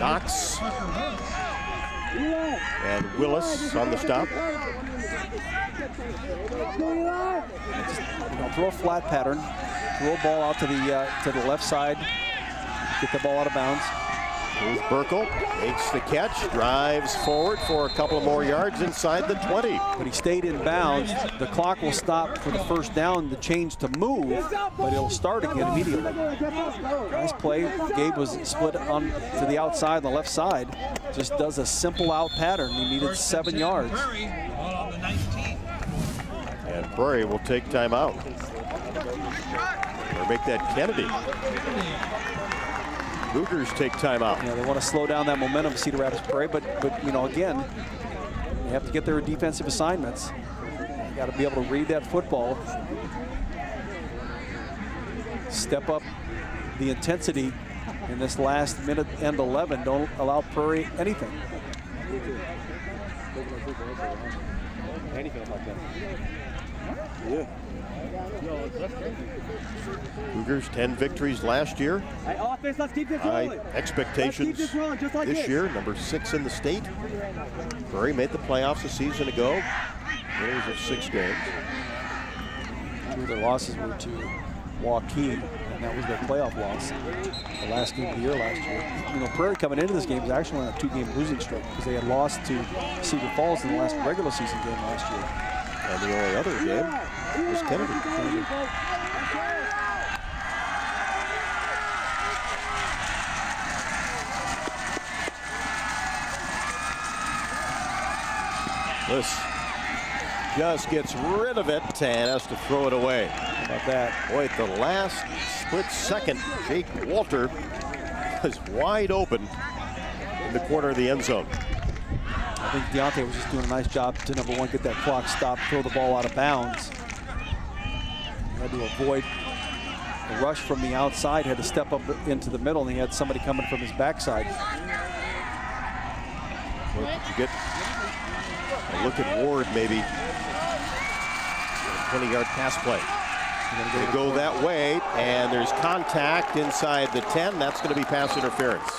Knox and Willis on the stop. Throw a flat pattern, throw a ball out to the left side, get the ball out of bounds. Here's Burkle, makes the catch, drives forward for a couple more yards inside the 20. But he stayed in bounds. The clock will stop for the first down, the change to move, but it'll start again immediately. Nice play. Gabe was split on to the outside, on the left side. Just does a simple out pattern. He needed 7 yards. And Prairie will take timeout. Or make that Kennedy. Cougars take timeout. They want to slow down that momentum of Cedar Rapids Prairie, but again, you have to get their defensive assignments. You got to be able to read that football, step up the intensity in this last minute and 11. Don't allow Prairie anything. Anything like that. Yeah. Cougars 10 victories last year. Hey, offense, let's keep this rolling. Expectations Let's keep this rolling, just like this year, number 6 in the state. Prairie made the playoffs a season ago. Winners of 6 games. 2 of their losses were to Joaquin, and that was their playoff loss. The last game of the year last year. Prairie coming into this game was actually on a 2-game losing streak because they had lost to Cedar Falls in the last regular season game last year. And the only other game was Kennedy. This just gets rid of it and has to throw it away. How about that? Boy, at the last split second, Jake Walter was wide open in the corner of the end zone. I think Deontay was just doing a nice job to, number one, get that clock stopped, throw the ball out of bounds. He had to avoid the rush from the outside, had to step up into the middle, and he had somebody coming from his backside. Well, did you get a look at Ward, maybe? 20-yard pass play. They go that way, and there's contact inside the 10. That's going to be pass interference.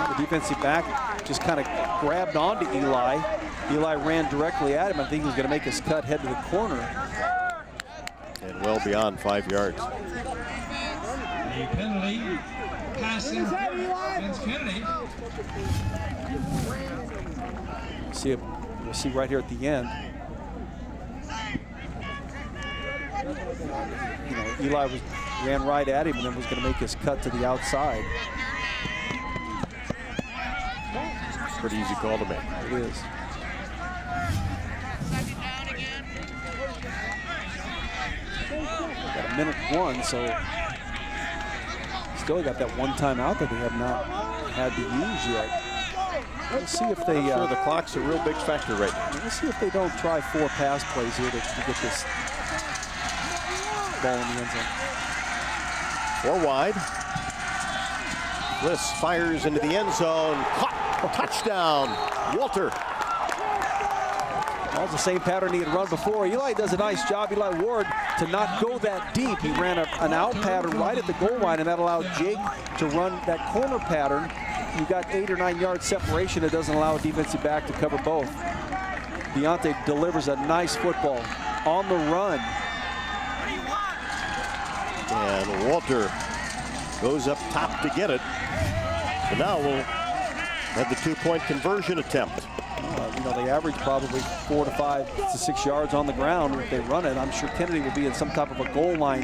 The defensive back just kind of grabbed onto Eli. Eli ran directly at him. I think he was going to make his cut, head to the corner. And well beyond 5 yards. A penalty, pass interference, Kennedy. We'll see right here at the end. Eli ran right at him and then was going to make his cut to the outside. Pretty easy call to make. It is. Got a minute 1, so still got that one timeout that they have not had to use yet. Let's see if they. Sure, the clock's a real big factor right now. Let's see if they don't try 4 pass plays here to get this ball in the end zone. 4 wide. Bliss fires into the end zone. Caught. Touchdown, Walter. Well, it's the same pattern he had run before. Eli does a nice job, Eli Ward, to not go that deep. He ran an out pattern right at the goal line, and that allowed Jake to run that corner pattern. You got 8 or 9 yard separation. It doesn't allow a defensive back to cover both. Deontay delivers a nice football on the run. And Walter goes up top to get it. So now we'll have the 2-point conversion attempt. You know, they average probably 4 to 5 to 6 yards on the ground if they run it. I'm sure Kennedy will be in some type of a goal line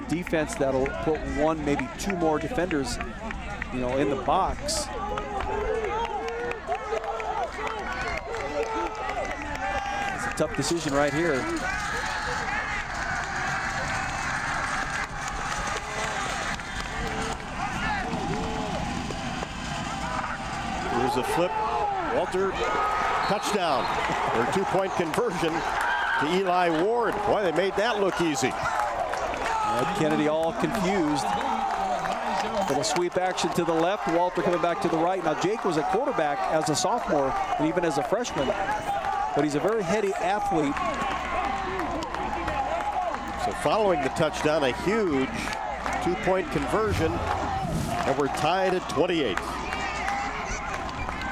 defense that'll put 1, maybe 2 more defenders, you know, in the box. It's a tough decision right here. Here's a flip. Walter, touchdown. Their 2-point conversion to Eli Ward. Boy, they made that look easy. Kennedy all confused. Little sweep action to the left. Walter coming back to the right. Now, Jake was a quarterback as a sophomore and even as a freshman, but he's a very heady athlete. So following the touchdown, a huge 2-point conversion, and we're tied at 28.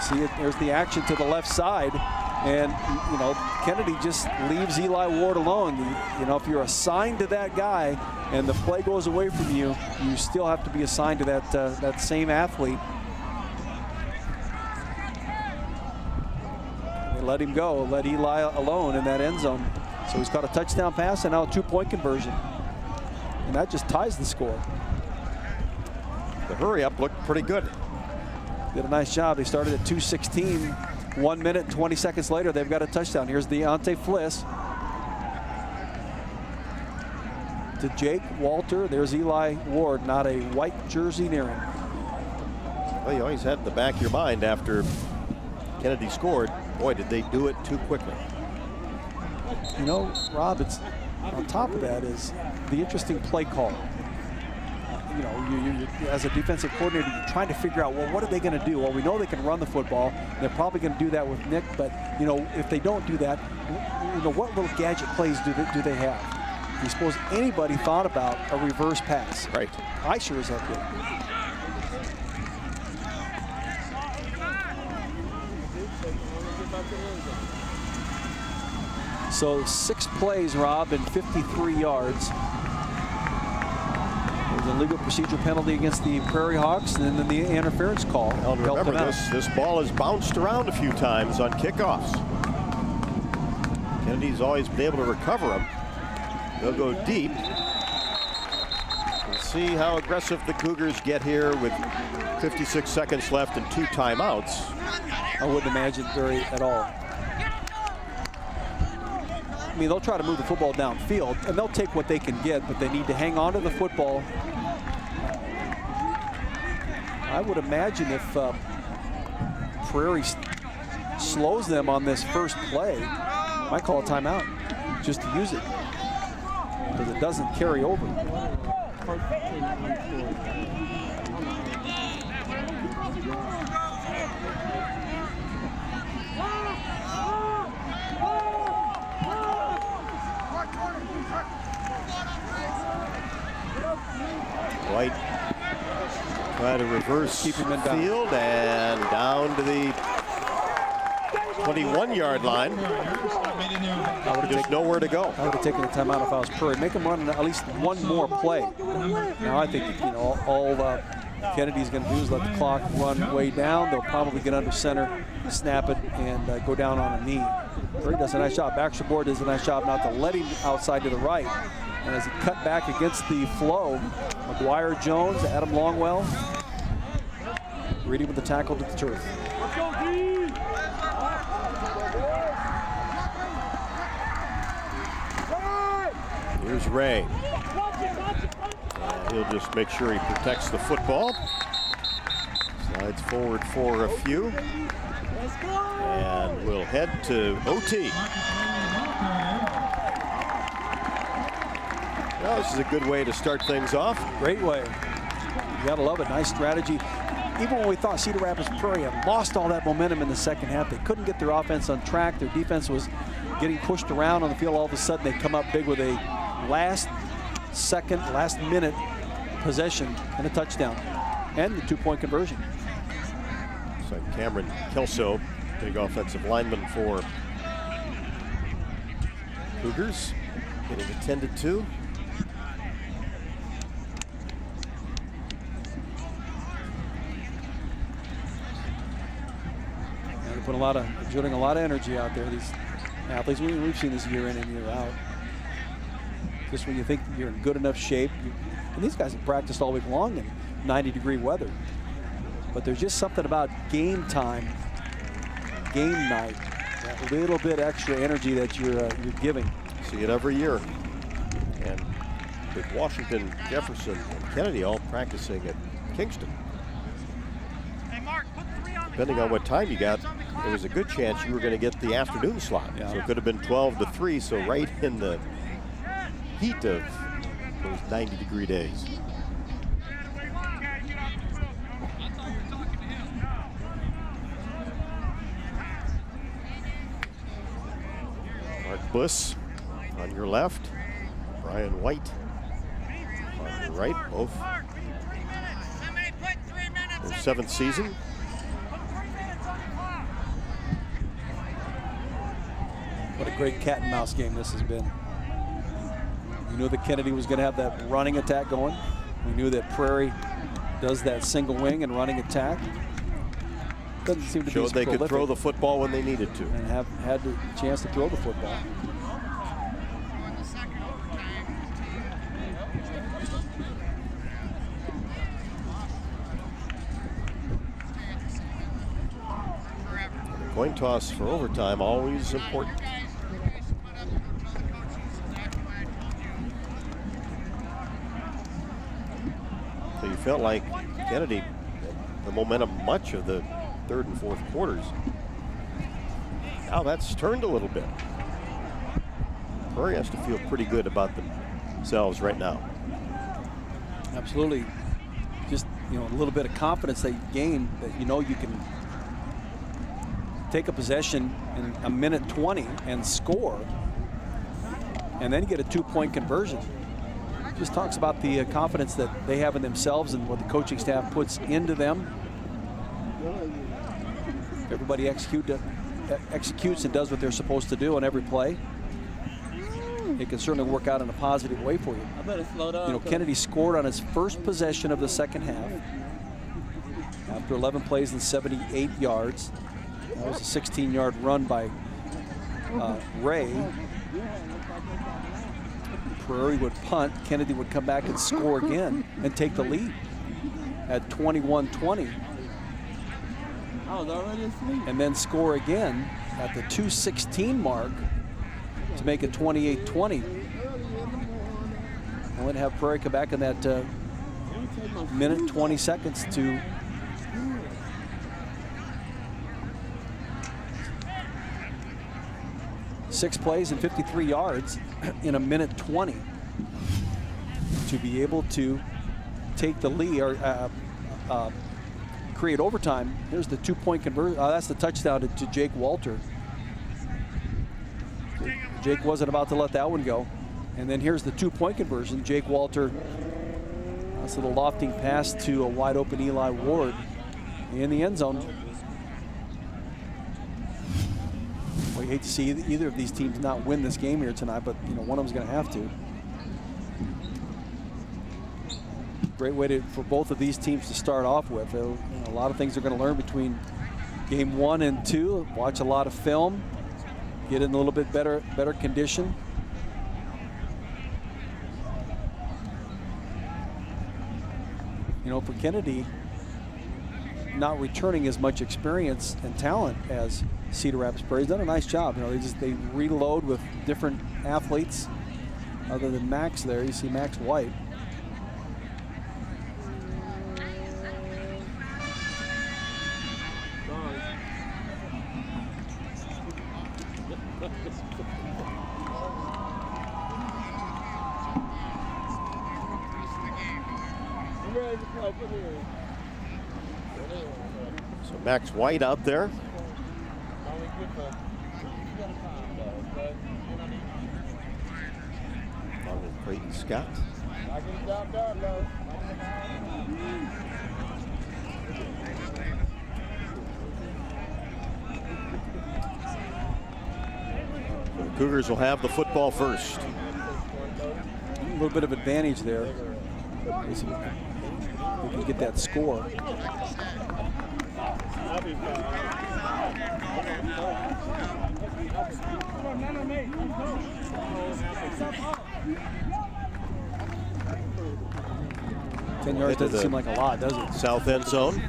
See it, there's the action to the left side, and you know, Kennedy just leaves Eli Ward alone. You know, if you're assigned to that guy and the play goes away from you, you still have to be assigned to that same athlete. They let him go, let Eli alone in that end zone. So he's caught a touchdown pass and now a 2-point conversion, and that just ties the score. The hurry up looked pretty good. Did a nice job. They started at 2:16. 1 minute and 20 seconds later, they've got a touchdown. Here's Deontay Fliss to Jake Walter. There's Eli Ward, not a white jersey near him. Well, you always had in the back of your mind after Kennedy scored, boy, did they do it too quickly. You know, Rob, it's on top of that is the interesting play call. You know, you as a defensive coordinator, you're trying to figure out, well, what are they going to do? Well, we know they can run the football. They're probably going to do that with Nick, but, you know, if they don't do that, you know, what little gadget plays do they have? Do you suppose anybody thought about a reverse pass? Right. I sure as heck did. So 6 plays, Rob, and 53 yards. There's a legal procedure penalty against the Prairie Hawks, and then the interference call. Well, remember, this ball has bounced around a few times on kickoffs. Kennedy's always been able to recover them. They'll go deep. We'll see how aggressive the Cougars get here with 56 seconds left and 2 timeouts. I wouldn't imagine very at all. I mean, they'll try to move the football downfield, and they'll take what they can get, but they need to hang on to the football. I would imagine if Prairie slows them on this first play, might call a timeout just to use it, because it doesn't carry over. White try to reverse Keep him in field and down to the 21-yard line. Just nowhere to go. I would have taken the timeout if I was Prairie. Make them run at least one more play. Now I think, you know, all Kennedy's going to do is let the clock run way down. They'll probably get under center, snap it, and go down on a knee. Prairie does a nice job. Baxterboard does a nice job not to let him outside to the right. And as he cut back against the flow, McGuire Jones, Adam Longwell, Reedy with the tackle to the turf. Here's Ray. And he'll just make sure he protects the football. Slides forward for a few. And we'll head to OT. Well, this is a good way to start things off. Great way. You gotta love it. Nice strategy. even when we thought Cedar Rapids Prairie had lost all that momentum in the second half, they couldn't get their offense on track. Their defense was getting pushed around on the field. All of a sudden, they come up big with a last minute possession and a touchdown and the 2-point conversion. So Cameron Kelso, big offensive lineman for Cougars, getting attended to. Exerting a lot of energy out there. These athletes, we've seen this year in and year out. Just when you think you're in good enough shape, and these guys have practiced all week long in 90-degree weather. But there's just something about game time, game night, that little bit extra energy that you're giving. See it every year. And with Washington, Jefferson, and Kennedy all practicing at Kingston. Depending on what time you got, there was a good chance you were going to get the afternoon slot. Yeah. So it could have been 12 to 3, so right in the heat of those 90-degree days. Mark Bliss on your left, Brian White on your right, both their 7th season. What a great cat and mouse game this has been. We knew that Kennedy was going to have that running attack going. We knew that Prairie does that single wing and running attack. Doesn't seem to be as Showed they prolific. could throw the football when they needed to. And have had the chance to throw the football. The coin toss for overtime, always important. So you felt like Kennedy had the momentum much of the 3rd and 4th quarters. Now that's turned a little bit. Prairie has to feel pretty good about themselves right now. Absolutely. Just, a little bit of confidence they gain that you can take a possession in a minute 20 and score and then get a 2-point conversion. Just talks about the confidence that they have in themselves and what the coaching staff puts into them. Everybody executes and does what they're supposed to do on every play. It can certainly work out in a positive way for you. I better slow down. Kennedy scored on his first possession of the second half after 11 plays and 78 yards. That was a 16-yard run by Ray. Prairie would punt. Kennedy would come back and score again and take the lead at 21-20. I was already asleep. And then score again at the 2:16 mark to make it 28-20. And would have Prairie come back in that minute 20 seconds to six plays and 53 yards in a minute 20 to be able to take the lead or create overtime. Here's the 2-point conversion. That's the touchdown to Jake Walter. Jake wasn't about to let that one go. And then here's the 2-point conversion. Jake Walter, that's a little lofting pass to a wide open Eli Ward in the end zone. Well, you hate to see either of these teams not win this game here tonight, but one of them's going to have to. Great way for both of these teams to start off with. A lot of things they're going to learn between game 1 and 2. Watch a lot of film, get in a little bit better condition. For Kennedy, not returning as much experience and talent as Cedar Rapids Prairie's done a nice job. They reload with different athletes. Other than Max there, you see Max White. So Max White out there. Along with Creighton Scott. So the Cougars will have the football first. A little bit of advantage there. We can get that score. Ten yards doesn't seem like a lot, does it? South end zone.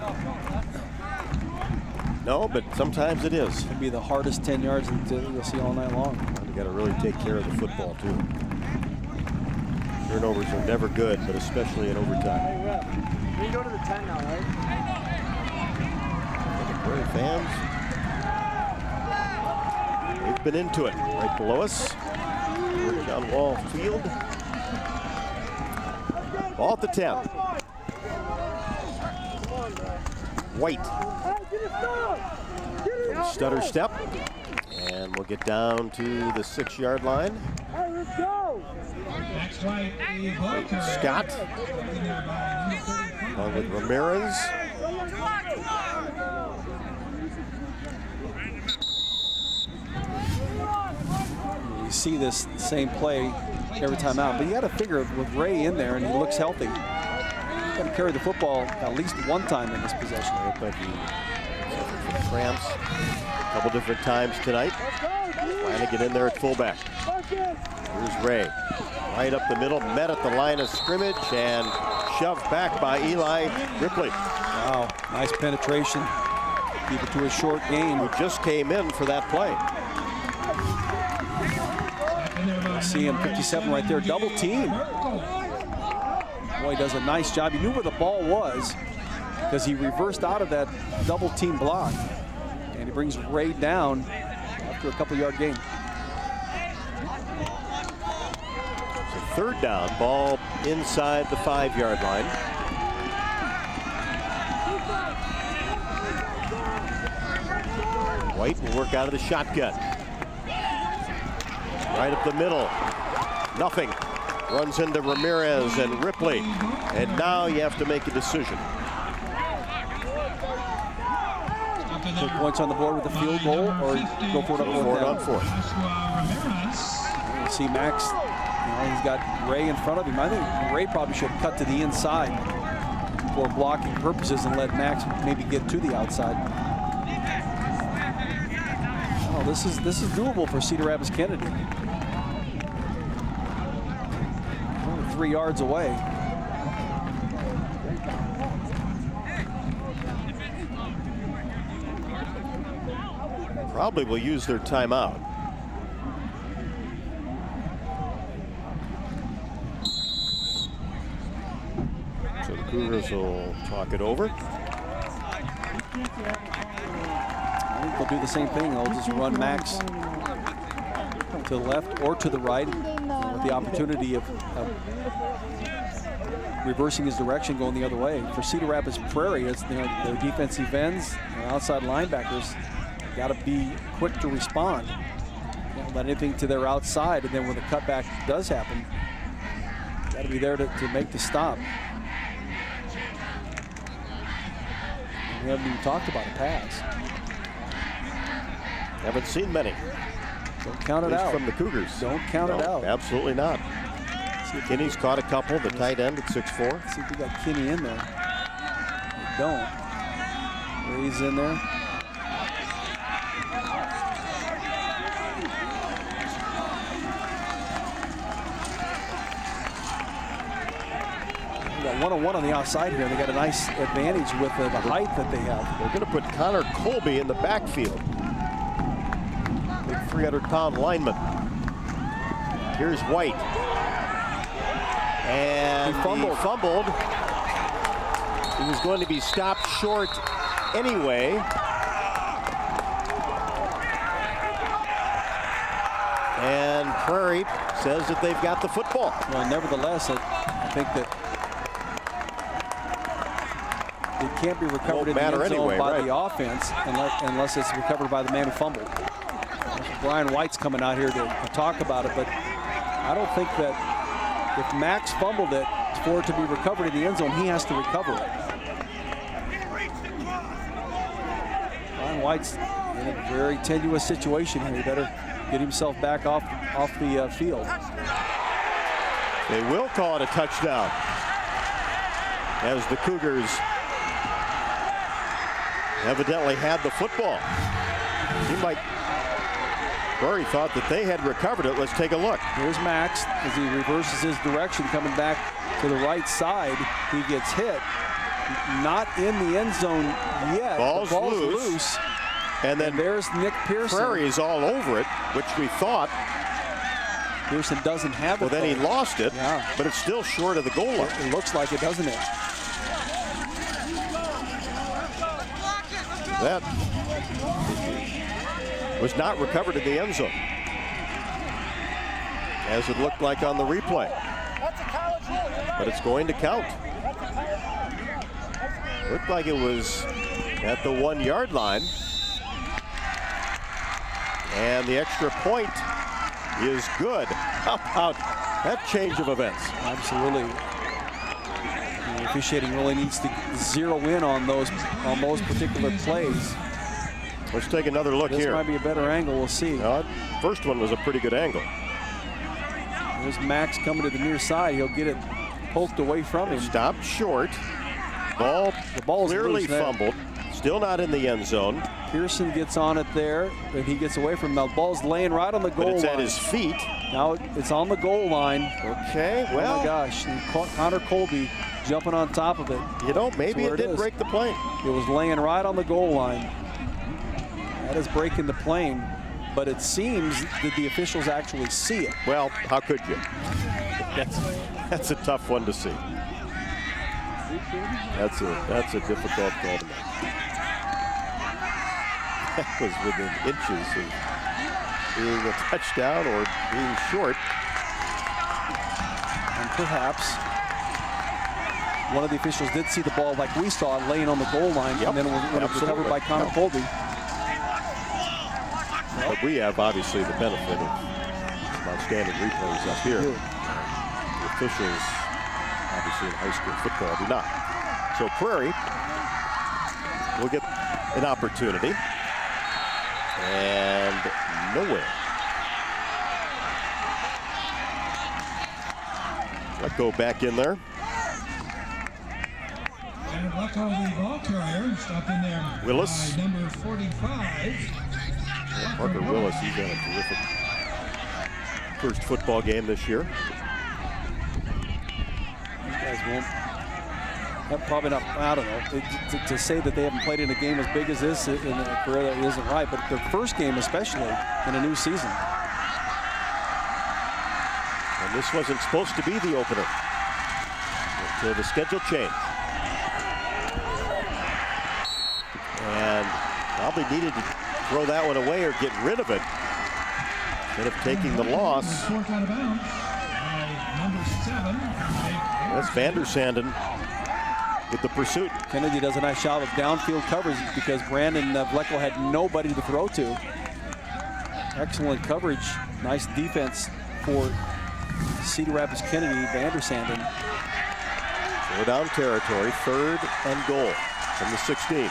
No, but sometimes it is. It'll be the hardest 10 yards that you'll see all night long. You got to really take care of the football too. Turnovers are never good, but especially in overtime. Hey, ref. We can go to the 10 now, right? Prairie fans, they've been into it. Right below us, we're John Wall Field. Ball at the 10. White. Stutter step. And we'll get down to the 6-yard line. Hey, let's go. Scott. Along with Ramirez. You see this same play every time out, but you got to figure with Ray in there and he looks healthy, you got to carry the football at least one time in this possession. It looked like he suffered from cramps a couple different times tonight. Trying to get in there at fullback. Here's Ray. Right up the middle, met at the line of scrimmage and shoved back by Eli Ripley. Wow, nice penetration. Keep it to a short gain. Who just came in for that play. See him, 57 right there, double team. Boy, he does a nice job. He knew where the ball was because he reversed out of that double team block. And he brings Ray down after a couple-yard gain. So third down, ball inside the 5-yard line. White will work out of the shotgun. Right up the middle. Nothing. Runs into Ramirez and Ripley. And now you have to make a decision. 2 points on the board with the field goal, or go for it on fourth. You see Max, he's got Ray in front of him. I think Ray probably should have cut to the inside for blocking purposes and let Max maybe get to the outside. Oh, this is doable for Cedar Rapids Kennedy. Only 3 yards away. Probably will use their timeout. So the Cougars will talk it over. I think they'll do the same thing. They'll just run Max to the left or to the right with the opportunity of reversing his direction, going the other way. For Cedar Rapids Prairie, it's their defensive ends, their outside linebackers. Got to be quick to respond. Can't let anything to their outside, and then when the cutback does happen, got to be there to make the stop. And we haven't even talked about a pass. Haven't seen many. Don't count it out. From the Cougars. Don't count it out. Absolutely not. Kinney's caught a couple, the tight end at 6'4". See if we got Kinney in there. We don't. Ray's in there. We got 1-on-1 on the outside here. They got a nice advantage with the height that they have. They're going to put Connor Colby in the backfield. Big 300-pound lineman. Here's White. And he fumbled. He was going to be stopped short anyway. And Prairie says that they've got the football. Well, nevertheless, I think that it can't be recovered in the end zone by the offense unless it's recovered by the man who fumbled. Brian White's coming out here to talk about it, but I don't think that if Max fumbled it for it to be recovered in the end zone, he has to recover it. Brian White's in a very tenuous situation here. He better get himself back off the field. They will call it a touchdown as the Cougars evidently had the football. Seemed like Prairie thought that they had recovered it. Let's take a look. Here's Max as he reverses his direction, coming back to the right side. He gets hit. Not in the end zone yet. Ball's loose. And then there's Nick Pearson. Prairie's all over it, which we thought. Pearson doesn't have it. Well, then he lost it, yeah. But it's still short of the goal line. It looks like it, doesn't it? That was not recovered in the end zone, as it looked like on the replay. But it's going to count. Looked like it was at the 1 yard line. And the extra point is good. How about that change of events? Absolutely. The officiating really needs to zero in on those particular plays. Let's take another look here. This might be a better angle. We'll see. First one was a pretty good angle. There's Max coming to the near side. He'll get it poked away from him. Stopped short. The ball's clearly fumbled. Still not in the end zone. Pearson gets on it there, and he gets away from him. Now the ball's laying right on the goal line. But it's at his feet. Now it's on the goal line. Okay, well. Oh my gosh, and Connor Colby jumping on top of it. You know, maybe it did break the plane. It was laying right on the goal line. That is breaking the plane, but it seems that the officials actually see it. Well, how could you? That's a tough one to see. That's a difficult call to make. That was within inches of being a touchdown or being short. And perhaps one of the officials did see the ball like we saw it laying on the goal line, and then when it was recovered by Connor Colby. But we have obviously the benefit of some outstanding replays up here. The officials, obviously in high school football, do not. So Prairie will get an opportunity. And nowhere. Let go back in there. And Bucko, the ball carrier, stopped in there. Willis. By number 45. Parker Willis, he's had a terrific first football game this year. These guys won't. Probably not, I don't know. To say that they haven't played in a game as big as this in their career, that isn't right. But their first game, especially in a new season. And this wasn't supposed to be the opener until the schedule change. And probably needed to throw that one away or get rid of it instead of taking the loss. That's Vandersanden with the pursuit. Kennedy does a nice job of downfield coverage because Brandon Vlecko had nobody to throw to. Excellent coverage. Nice defense for Cedar Rapids Kennedy. Vandersanden. 4 down territory, 3rd and goal from the 16.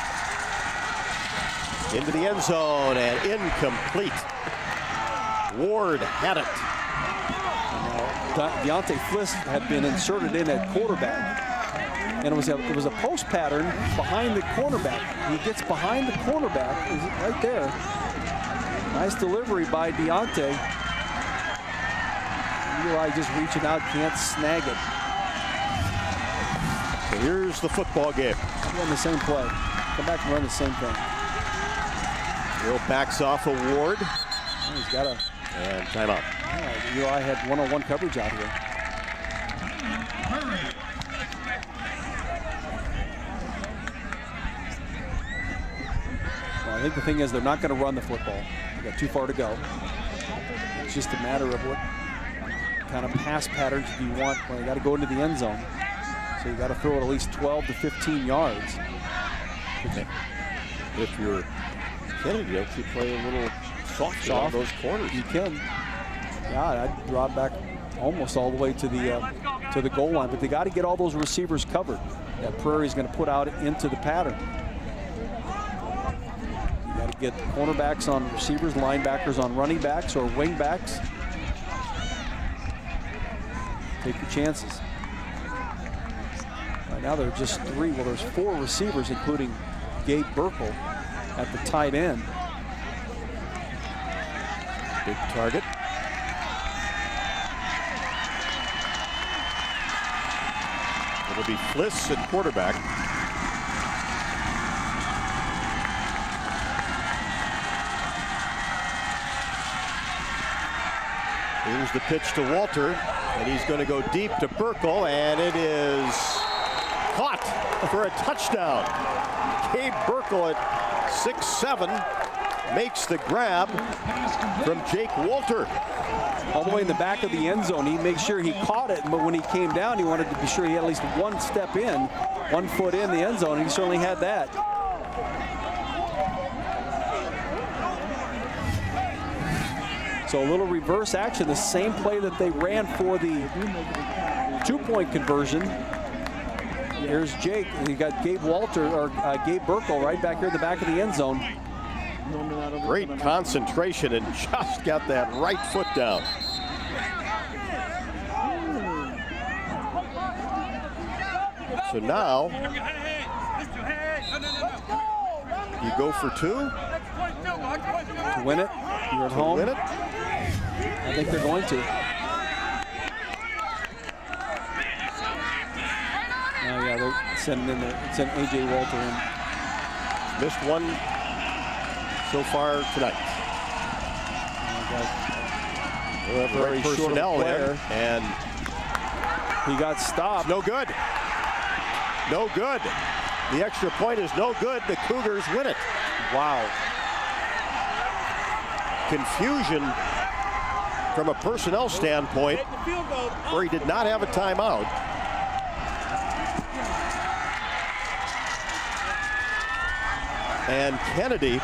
Into the end zone and incomplete. Ward had it. Deontay Fliss had been inserted in at quarterback. And it was a post pattern behind the cornerback. He gets behind the cornerback, right there. Nice delivery by Deontay. Eli just reaching out, can't snag it. So here's the football game. Run the same play. Come back and run the same thing. Will backs off a Ward. Oh, he's got a... And timeout. Yeah, Eli had one-on-one coverage out here. Well, I think the thing is they're not going to run the football. They got too far to go. It's just a matter of what kind of pass patterns do you want. Well, you got to go into the end zone. So you got to throw it at least 12 to 15 yards. If you're Kennedy, don't you play a little soft on those corners? You can. Yeah, I'd draw back almost all the way to the goal line, but they got to get all those receivers covered. That Prairie's going to put out into the pattern. You got to get cornerbacks on receivers, linebackers on running backs or wing backs. Take your chances. Right now there are just 3. Well, there's 4 receivers, including Gabe Burkle at the tight end. Big target. It'll be Fliss at quarterback. Here's the pitch to Walter, and he's going to go deep to Burkle, and it is caught for a touchdown. Gabe Burkle at 6'7" makes the grab from Jake Walter. All the way in the back of the end zone. He made sure he caught it, but when he came down, he wanted to be sure he had at least 1 step in, 1 foot in the end zone, and he certainly had that. So a little reverse action, the same play that they ran for the 2-point conversion. Here's Jake. You got Gabe Walter, or Gabe Burkle right back here in the back of the end zone. Great concentration and just got that right foot down. So now you go for 2 to win it. You're at home. Win it. I think they're going to. Oh yeah, they're sending A.J. Walter in. Missed one so far tonight. Very short personnel player, there, and he got stopped. no good. No good. The extra point is no good. The Cougars win it. Wow. Confusion from a personnel standpoint, where he did not have a timeout. And Kennedy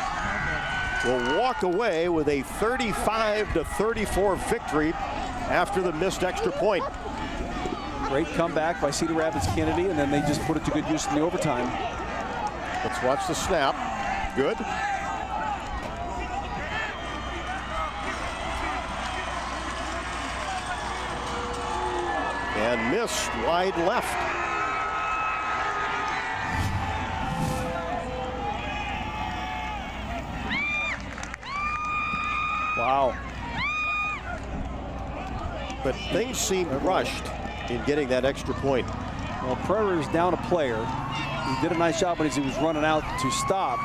will walk away with a 35-34 victory after the missed extra point. Great comeback by Cedar Rapids Kennedy, and then they just put it to good use in the overtime. Let's watch the snap. Good. And missed wide left. Wow. But things seemed rushed in getting that extra point. Well, Prairie's down a player. He did a nice job as he was running out to stop,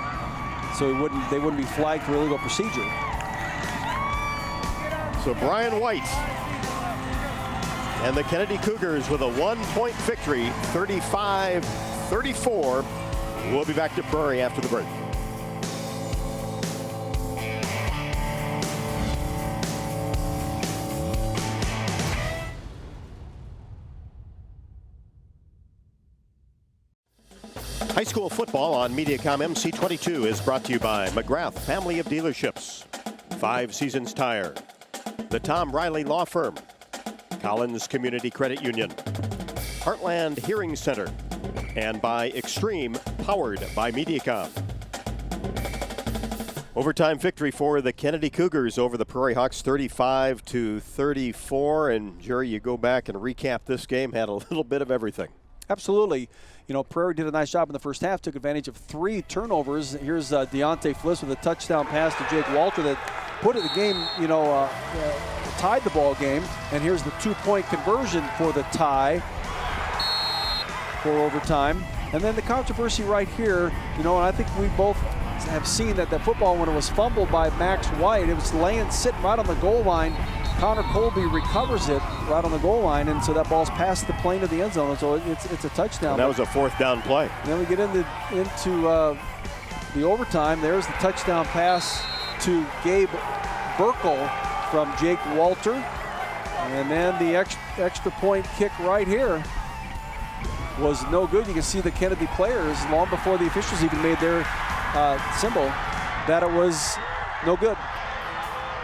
so they wouldn't be flagged for illegal procedure. So Brian White and the Kennedy Cougars with a 1-point victory, 35-34. We'll be back to Prairie after the break. High school football on Mediacom MC22 is brought to you by McGrath Family of Dealerships, 5 Seasons Tire, the Tom Riley Law Firm, Collins Community Credit Union, Heartland Hearing Center, and by Extreme, powered by Mediacom. Overtime victory for the Kennedy Cougars over the Prairie Hawks, 35-34. And Jerry, you go back and recap this game, had a little bit of everything. Absolutely. You know, Prairie did a nice job in the first half, took advantage of 3 turnovers. Here's Deontay Fliss with a touchdown pass to Jake Walter that put it the game, tied the ball game. And here's the 2-point conversion for the tie for overtime. And then the controversy right here, and I think we both have seen that the football, when it was fumbled by Max White, it was sitting right on the goal line. Connor Colby recovers it right on the goal line, and so that ball's past the plane of the end zone, so it's a touchdown. And that was a 4th down play. And then we get into the overtime. There's the touchdown pass to Gabe Burkle from Jake Walter. And then the extra point kick right here was no good. You can see the Kennedy players, long before the officials even made their symbol, that it was no good.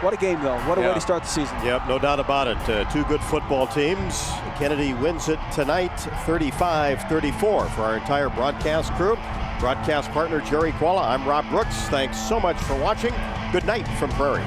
What a game, though. What a way to start the season. Yep, no doubt about it. Two good football teams. Kennedy wins it tonight, 35-34 for our entire broadcast crew. Broadcast partner Jerry Qualla. I'm Rob Brooks. Thanks so much for watching. Good night from Prairie.